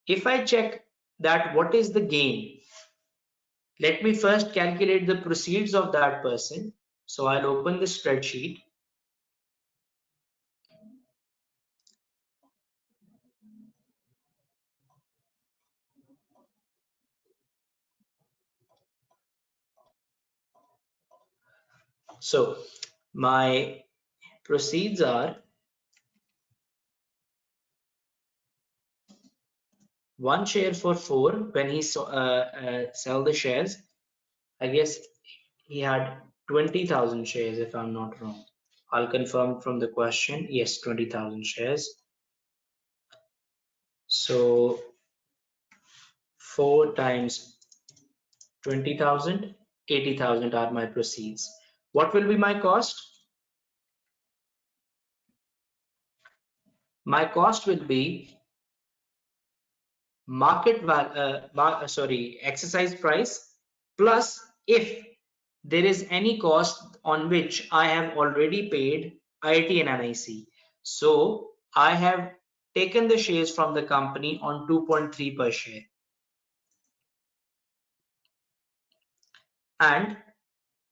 if I check that what is the gain, let me first calculate the proceeds of that person. So I'll open the spreadsheet. So my proceeds are one share for 4 when he sell the shares. I guess he had 20,000 shares if I'm not wrong. I'll confirm from the question. Yes, 20,000 shares. So 4 times 20,000, 80,000 are my proceeds. What will be my cost? My cost will be exercise price plus if there is any cost on which I have already paid IT and NIC. So I have taken the shares from the company on 2.3 per share. And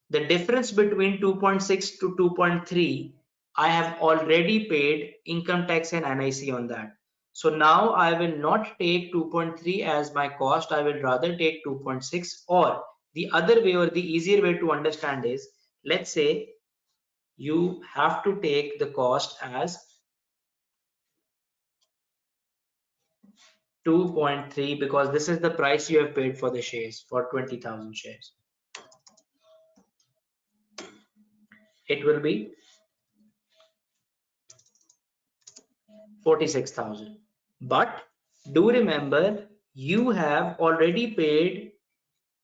the difference between 2.6 to 2.3, I have already paid income tax and NIC on that. So now I will not take 2.3 as my cost. I will rather take 2.6, or the other way, or the easier way to understand is, let's say you have to take the cost as 2.3 because this is the price you have paid for the shares for 20,000 shares. It will be 46,000. But do remember, you have already paid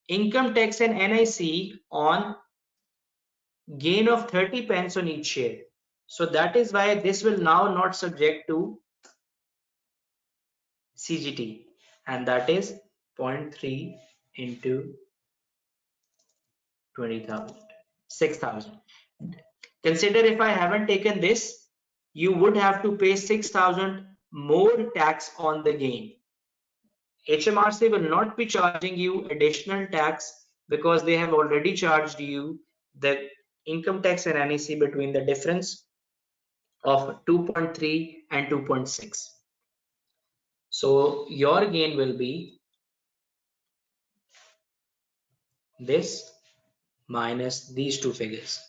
income tax and NIC on gain of 30 pence on each share. So that is why this will now not subject to CGT, and that is 0.3 into 20,000, 6,000. Consider if I haven't taken this, you would have to pay 6,000 more tax on the gain. HMRC will not be charging you additional tax because they have already charged you the income tax and NEC between the difference of 2.3 and 2.6. So your gain will be this minus these two figures.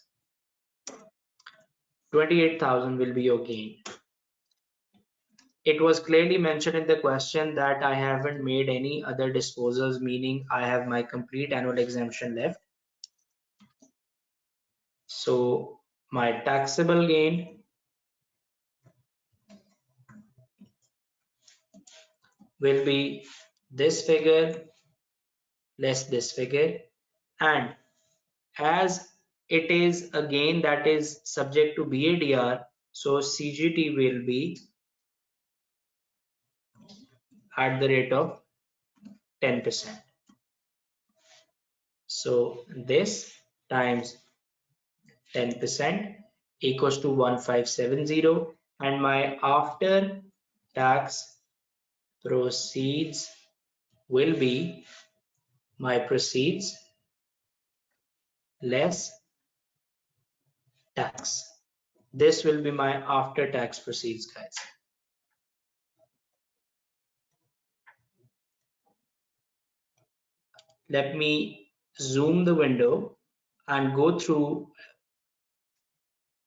28,000 will be your gain. It was clearly mentioned in the question that I haven't made any other disposals, meaning I have my complete annual exemption left. So my taxable gain will be this figure less this figure, and as it is a gain that is subject to BADR, so CGT will be at the rate of 10%. So this times 10% equals to 1570, and my after tax proceeds will be my proceeds less tax. This will be my after tax proceeds, guys. Let me zoom the window and go through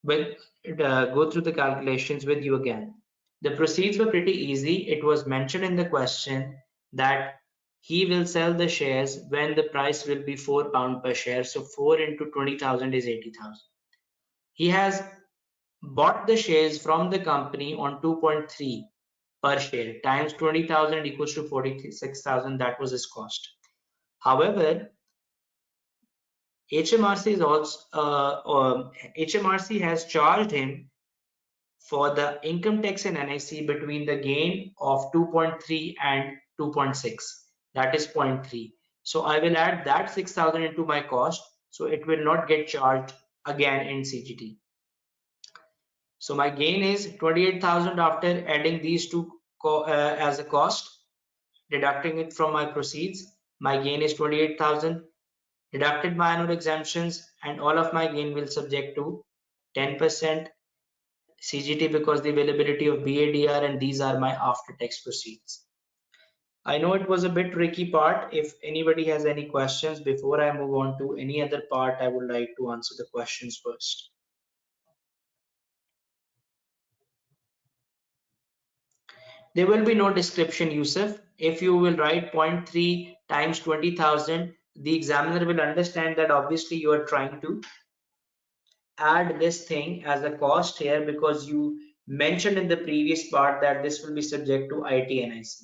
the calculations with you again. The proceeds were pretty easy. It was mentioned in the question that he will sell the shares when the price will be £4 per share. So 4 into 20,000 is 80,000. He has bought the shares from the company on 2.3 per share times 20,000 equals to 46,000. That was his cost. However, HMRC is also HMRC has charged him for the income tax and NIC between the gain of 2.3 and 2.6, that is 0.3. So I will add that 6,000 into my cost, so it will not get charged again in CGT. So my gain is 28,000 after adding these two as a cost, deducting it from my proceeds. My gain is 28,000, deducted my annual exemptions, and all of my gain will subject to 10% CGT because the availability of BADR, and these are my after tax proceeds. I know it was a bit tricky part. If anybody has any questions before I move on to any other part, I would like to answer the questions first. There will be no description, Yusuf. If you will write 0.3 times 20,000, the examiner will understand that obviously you are trying to add this thing as a cost here because you mentioned in the previous part that this will be subject to ITNIC.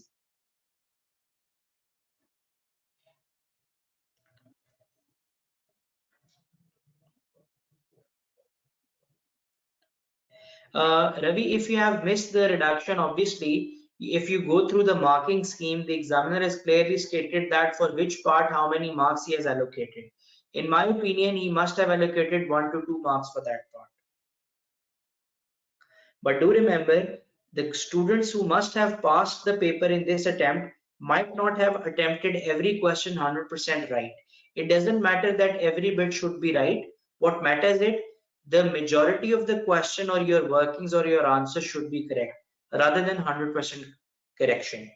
Ravi, if you have missed the reduction, obviously, if you go through the marking scheme, the examiner has clearly stated that for which part, how many marks he has allocated. In my opinion, he must have allocated 1 to 2 marks for that part. But do remember, The students who must have passed the paper in this attempt might not have attempted every question 100% right. It doesn't matter that every bit should be right. What matters is the majority of the question or your workings or your answer should be correct rather than 100% correction.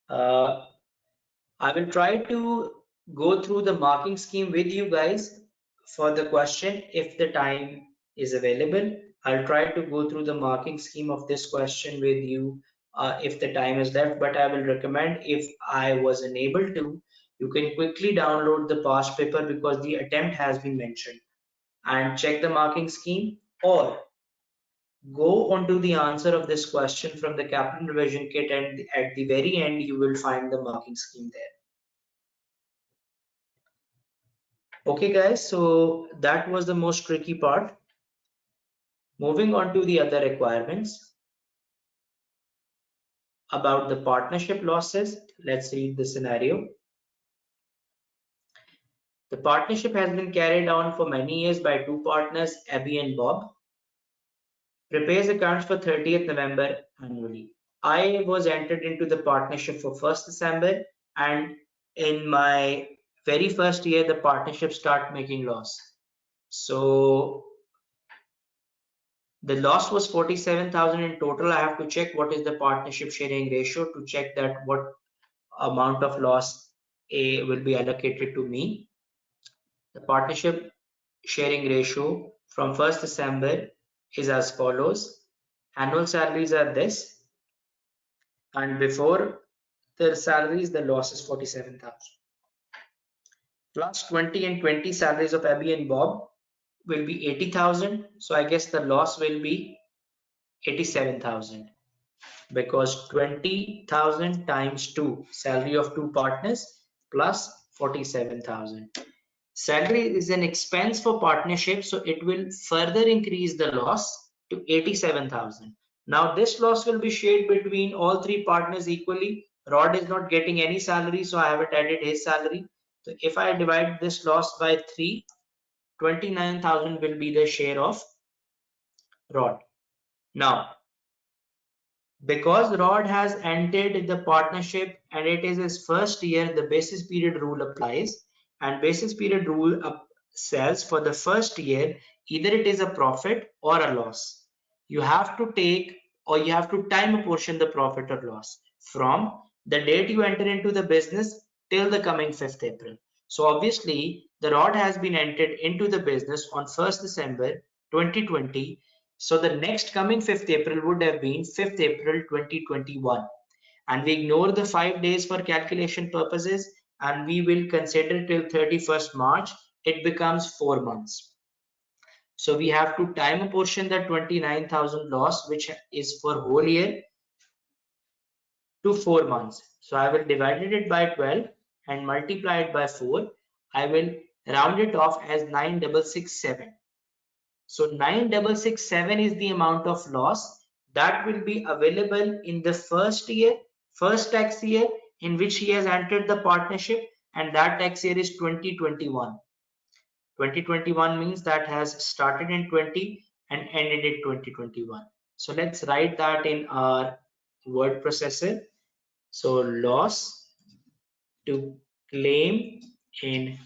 Uh, I will try to go through the marking scheme with you guys for the question if the time is available. I'll try to go through the marking scheme of this question with you if the time is left, but I will recommend if I was unable to, you can quickly download the past paper because the attempt has been mentioned and check the marking scheme, or go on to the answer of this question from the Kaplan revision kit, and at the very end you will find the marking scheme there. Okay guys, so that was the most tricky part. Moving on to the other requirements about the partnership losses. Let's read the scenario. The partnership has been carried on for many years by two partners, Abby and Bob. Prepares accounts for 30th November annually. I was entered into the partnership for 1st December, and in my very first year, the partnership start making loss. So the loss was 47,000 in total. I have to check what is the partnership sharing ratio to check that what amount of loss A will be allocated to me. The partnership sharing ratio from 1st December is as follows. Annual salaries are this, and before the salaries, the loss is 47,000. Plus 20 and 20 salaries of Abby and Bob will be 80,000. So I guess the loss will be 87,000. Because 20,000 times 2, salary of two partners, plus 47,000. Salary is an expense for partnership, so it will further increase the loss to 87,000. Now this loss will be shared between all three partners equally. Rod is not getting any salary, so I haven't added his salary. So if I divide this loss by 3, 29,000 will be the share of Rod. Now, because Rod has entered the partnership and it is his first year, the basis period rule applies, and basis period rule says for the first year, either it is a profit or a loss. You have to take, or you have to time apportion the profit or loss from the date you enter into the business till the coming 5th April. So obviously the Rod has been entered into the business on 1st December 2020. So the next coming 5th April would have been 5th April 2021. And we ignore the 5 days for calculation purposes, and we will consider till 31st March. It becomes 4 months. So we have to time apportion the 29,000 loss, which is for whole year, to 4 months. So I will divide it by 12 and multiply it by 4. I will round it off as 9,667. So 9,667 is the amount of loss that will be available in the first year, first tax year in which he has entered the partnership, and that tax year is 2021. 2021 means that has started in 20 and ended in 2021. So let's write that in our word processor. So loss to claim in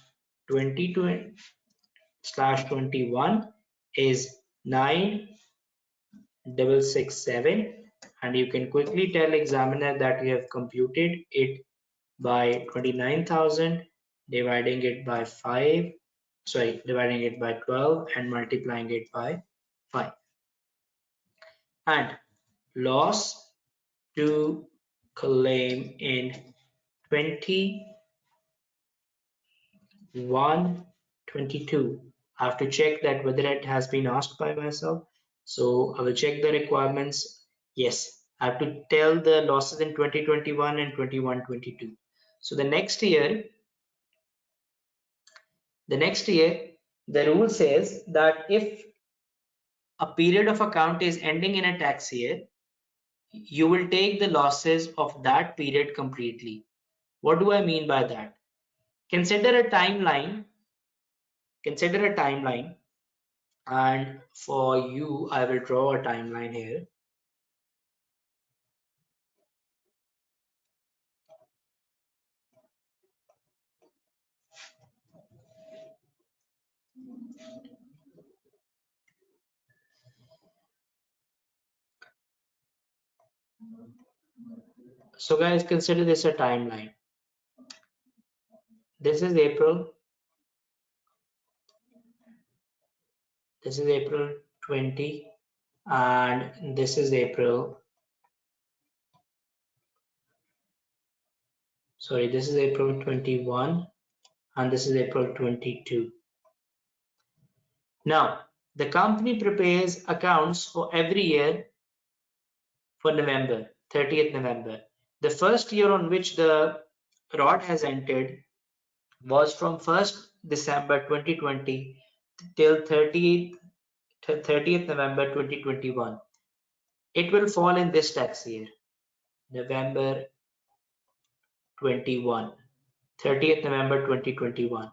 2020/21 is 9,667, and you can quickly tell examiner that you have computed it by 29,000, dividing it by 5, dividing it by 12 and multiplying it by 5. And loss to claim in 21/22. I have to check that whether it has been asked by myself. So I will check the requirements. Yes, I have to tell the losses in 2021 and 21/22. So the next year, the rule says that if a period of account is ending in a tax year, you will take the losses of that period completely. What do I mean by that? Consider a timeline consider a timeline, and for you, I will draw a timeline here. So guys, consider this a timeline. This is April. This is April 20, and this is April. Sorry, this is April 21, and this is April 22. Now, the company prepares accounts for every year for November, 30th November. The first year on which the rod has entered was from 1st December 2020 till 30th November 2021. It will fall in this tax year, November 21, 30th November 2021.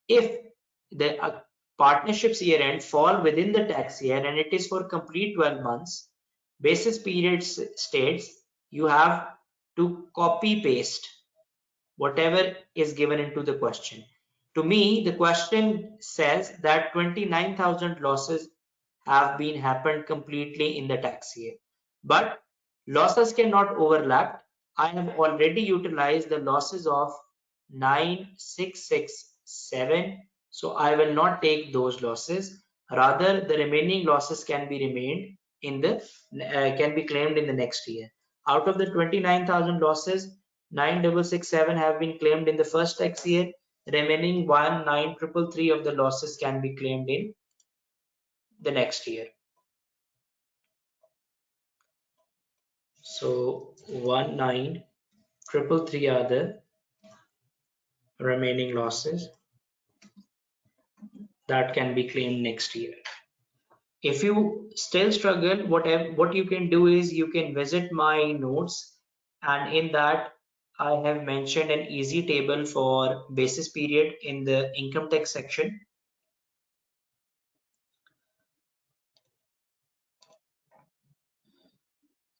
If the partnership's year end fall within the tax year and it is for complete 12 months, basis period states you have to copy paste whatever is given into the question. To me, the question says that 29,000 losses have been happened completely in the tax year. But losses cannot overlap. I have already utilized the losses of 9667. So I will not take those losses. Rather, the remaining losses can be remained in the can be claimed in the next year. Out of the 29,000 losses, 9667 have been claimed in the first tax year. Remaining 1933 of the losses can be claimed in the next year. So 1933 are the remaining losses that can be claimed next year. If you still struggle, what you can do is you can visit my notes, and in that I have mentioned an easy table for basis period in the income tax section.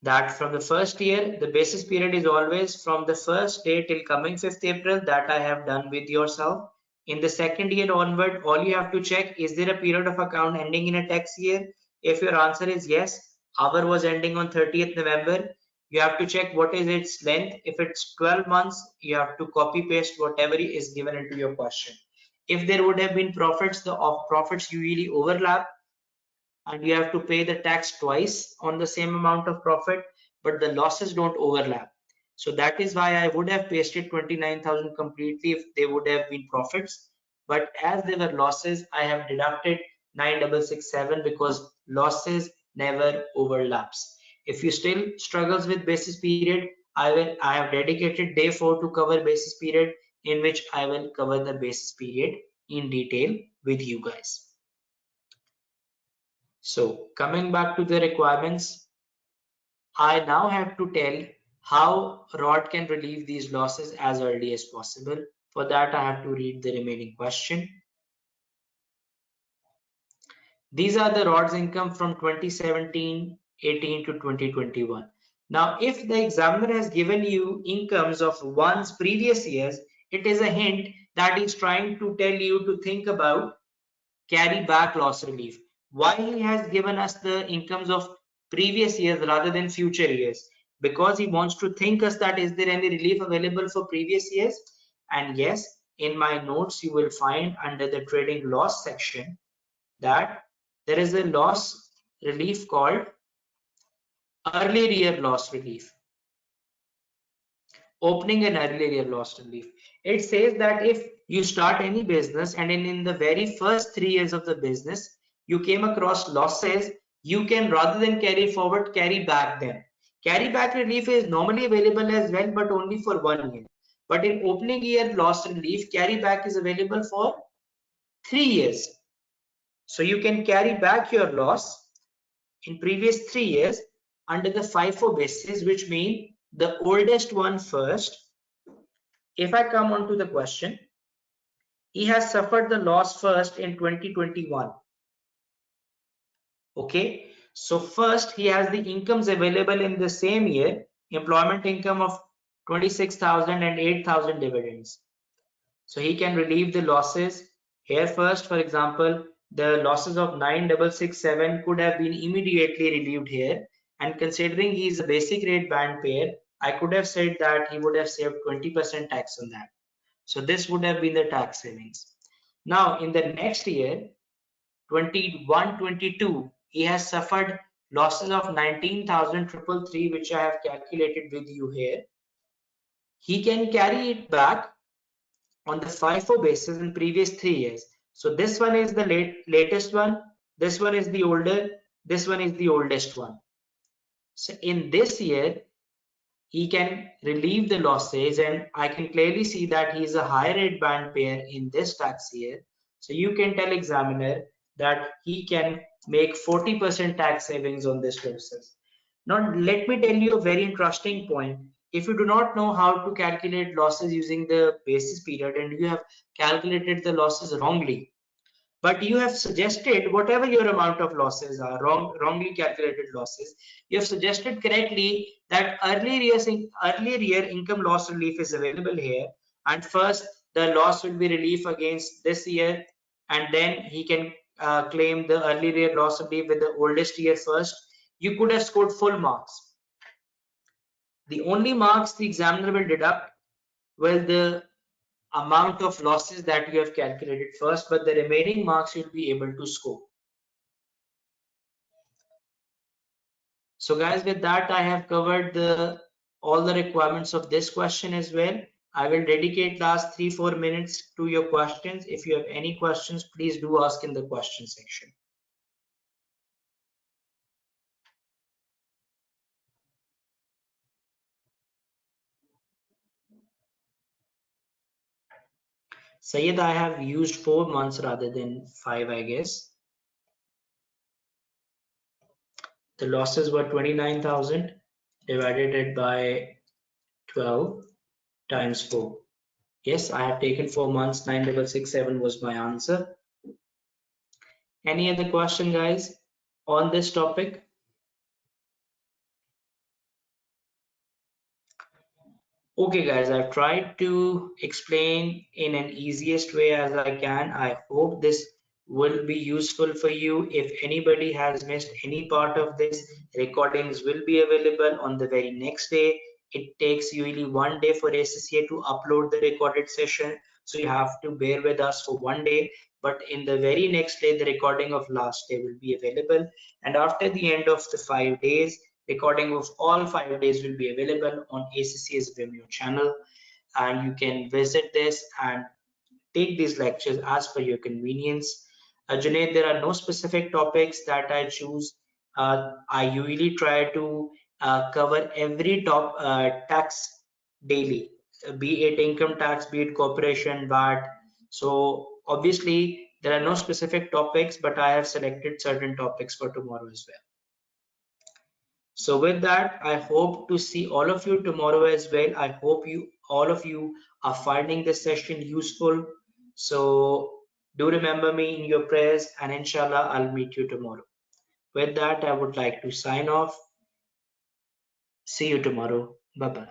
That from the first year, the basis period is always from the first day till coming 5th April. That I have done with yourself. In the second year onward, all you have to check, is there a period of account ending in a tax year? If your answer is yes, our was ending on 30th November. You have to check what is its length. If it's 12 months, you have to copy paste whatever is given into your question. If there would have been profits, the profits usually overlap, and you have to pay the tax twice on the same amount of profit, but the losses don't overlap. So that is why I would have pasted 29,000 completely if they would have been profits. But as they were losses, I have deducted 9667 because losses never overlaps. If you still struggles with basis period, I have dedicated day 4 to cover basis period, in which I will cover the basis period in detail with you guys. So coming back to the requirements, I now have to tell how ROD can relieve these losses as early as possible. For that, I have to read the remaining question. These are the ROD's income from 2017-18 to 2021. Now, if the examiner has given you incomes of one's previous years, it is a hint that he's trying to tell you to think about carry back loss relief. Why he has given us the incomes of previous years rather than future years? Because he wants to think us that is there any relief available for previous years? And yes, in my notes you will find under the trading loss section that there is a loss relief called earlier year loss relief. Opening an earlier year loss relief. It says that if you start any business and in the very first 3 years of the business, you came across losses, you can, rather than carry forward, carry back them. Carry back relief is normally available as well, but only for 1 year. But in opening year loss relief, carry back is available for 3 years. So you can carry back your loss in previous 3 years under the FIFO basis, which means the oldest one first. If I come on to the question, he has suffered the loss first in 2021. Okay, so first he has the incomes available in the same year, employment income of 26,000 and 8,000 dividends. So he can relieve the losses here first. For example, the losses of 9667 could have been immediately relieved here. And considering he is a basic rate band payer, I could have said that he would have saved 20% tax on that. So this would have been the tax savings. Now in the next year, 21-22, he has suffered losses of 19,333, which I have calculated with you here. He can carry it back on the FIFO basis in previous 3 years. So this one is the latest one, this one is the older, this one is the oldest one. So in this year, he can relieve the losses, and I can clearly see that he is a high rate band payer in this tax year. So you can tell examiner that he can make 40% tax savings on this process. Now let me tell you a very interesting point. If you do not know how to calculate losses using the basis period and you have calculated the losses wrongly, but you have suggested whatever your amount of losses are, wrongly calculated losses, you have suggested correctly that earlier year income loss relief is available here, and first the loss will be relief against this year, and then he can claim the earlier year loss relief with the oldest year first. You could have scored full marks. The only marks the examiner will deduct will the amount of losses that you have calculated first, but the remaining marks you'll be able to score. So guys, with that, I have covered all the requirements of this question as well. I will dedicate last 3-4 minutes to your questions. If you have any questions, please do ask in the question section. Sayed, I have used 4 months rather than 5, I guess. The losses were 29,000 divided it by 12 times 4. Yes, I have taken 4 months. 9667 was my answer. Any other question, guys, on this topic? Okay guys, I've tried to explain in an easiest way as I can. I hope this will be useful for you. If anybody has missed any part of this, recordings will be available on the very next day. It takes usually 1 day for ACCA to upload the recorded session. So you have to bear with us for 1 day. But in the very next day, the recording of last day will be available. And after the end of the 5 days, recording of all 5 days will be available on ACCA's Vimeo channel, and you can visit this and take these lectures as per your convenience. Junaid, there are no specific topics that I choose. I usually try to cover every tax daily, be it income tax, be it corporation, VAT. So obviously there are no specific topics, but I have selected certain topics for tomorrow as well. So with that, I hope to see all of you tomorrow as well. I hope all of you are finding this session useful. So do remember me in your prayers, and inshallah I'll meet you tomorrow. With that, I would like to sign off. See you tomorrow. Bye bye.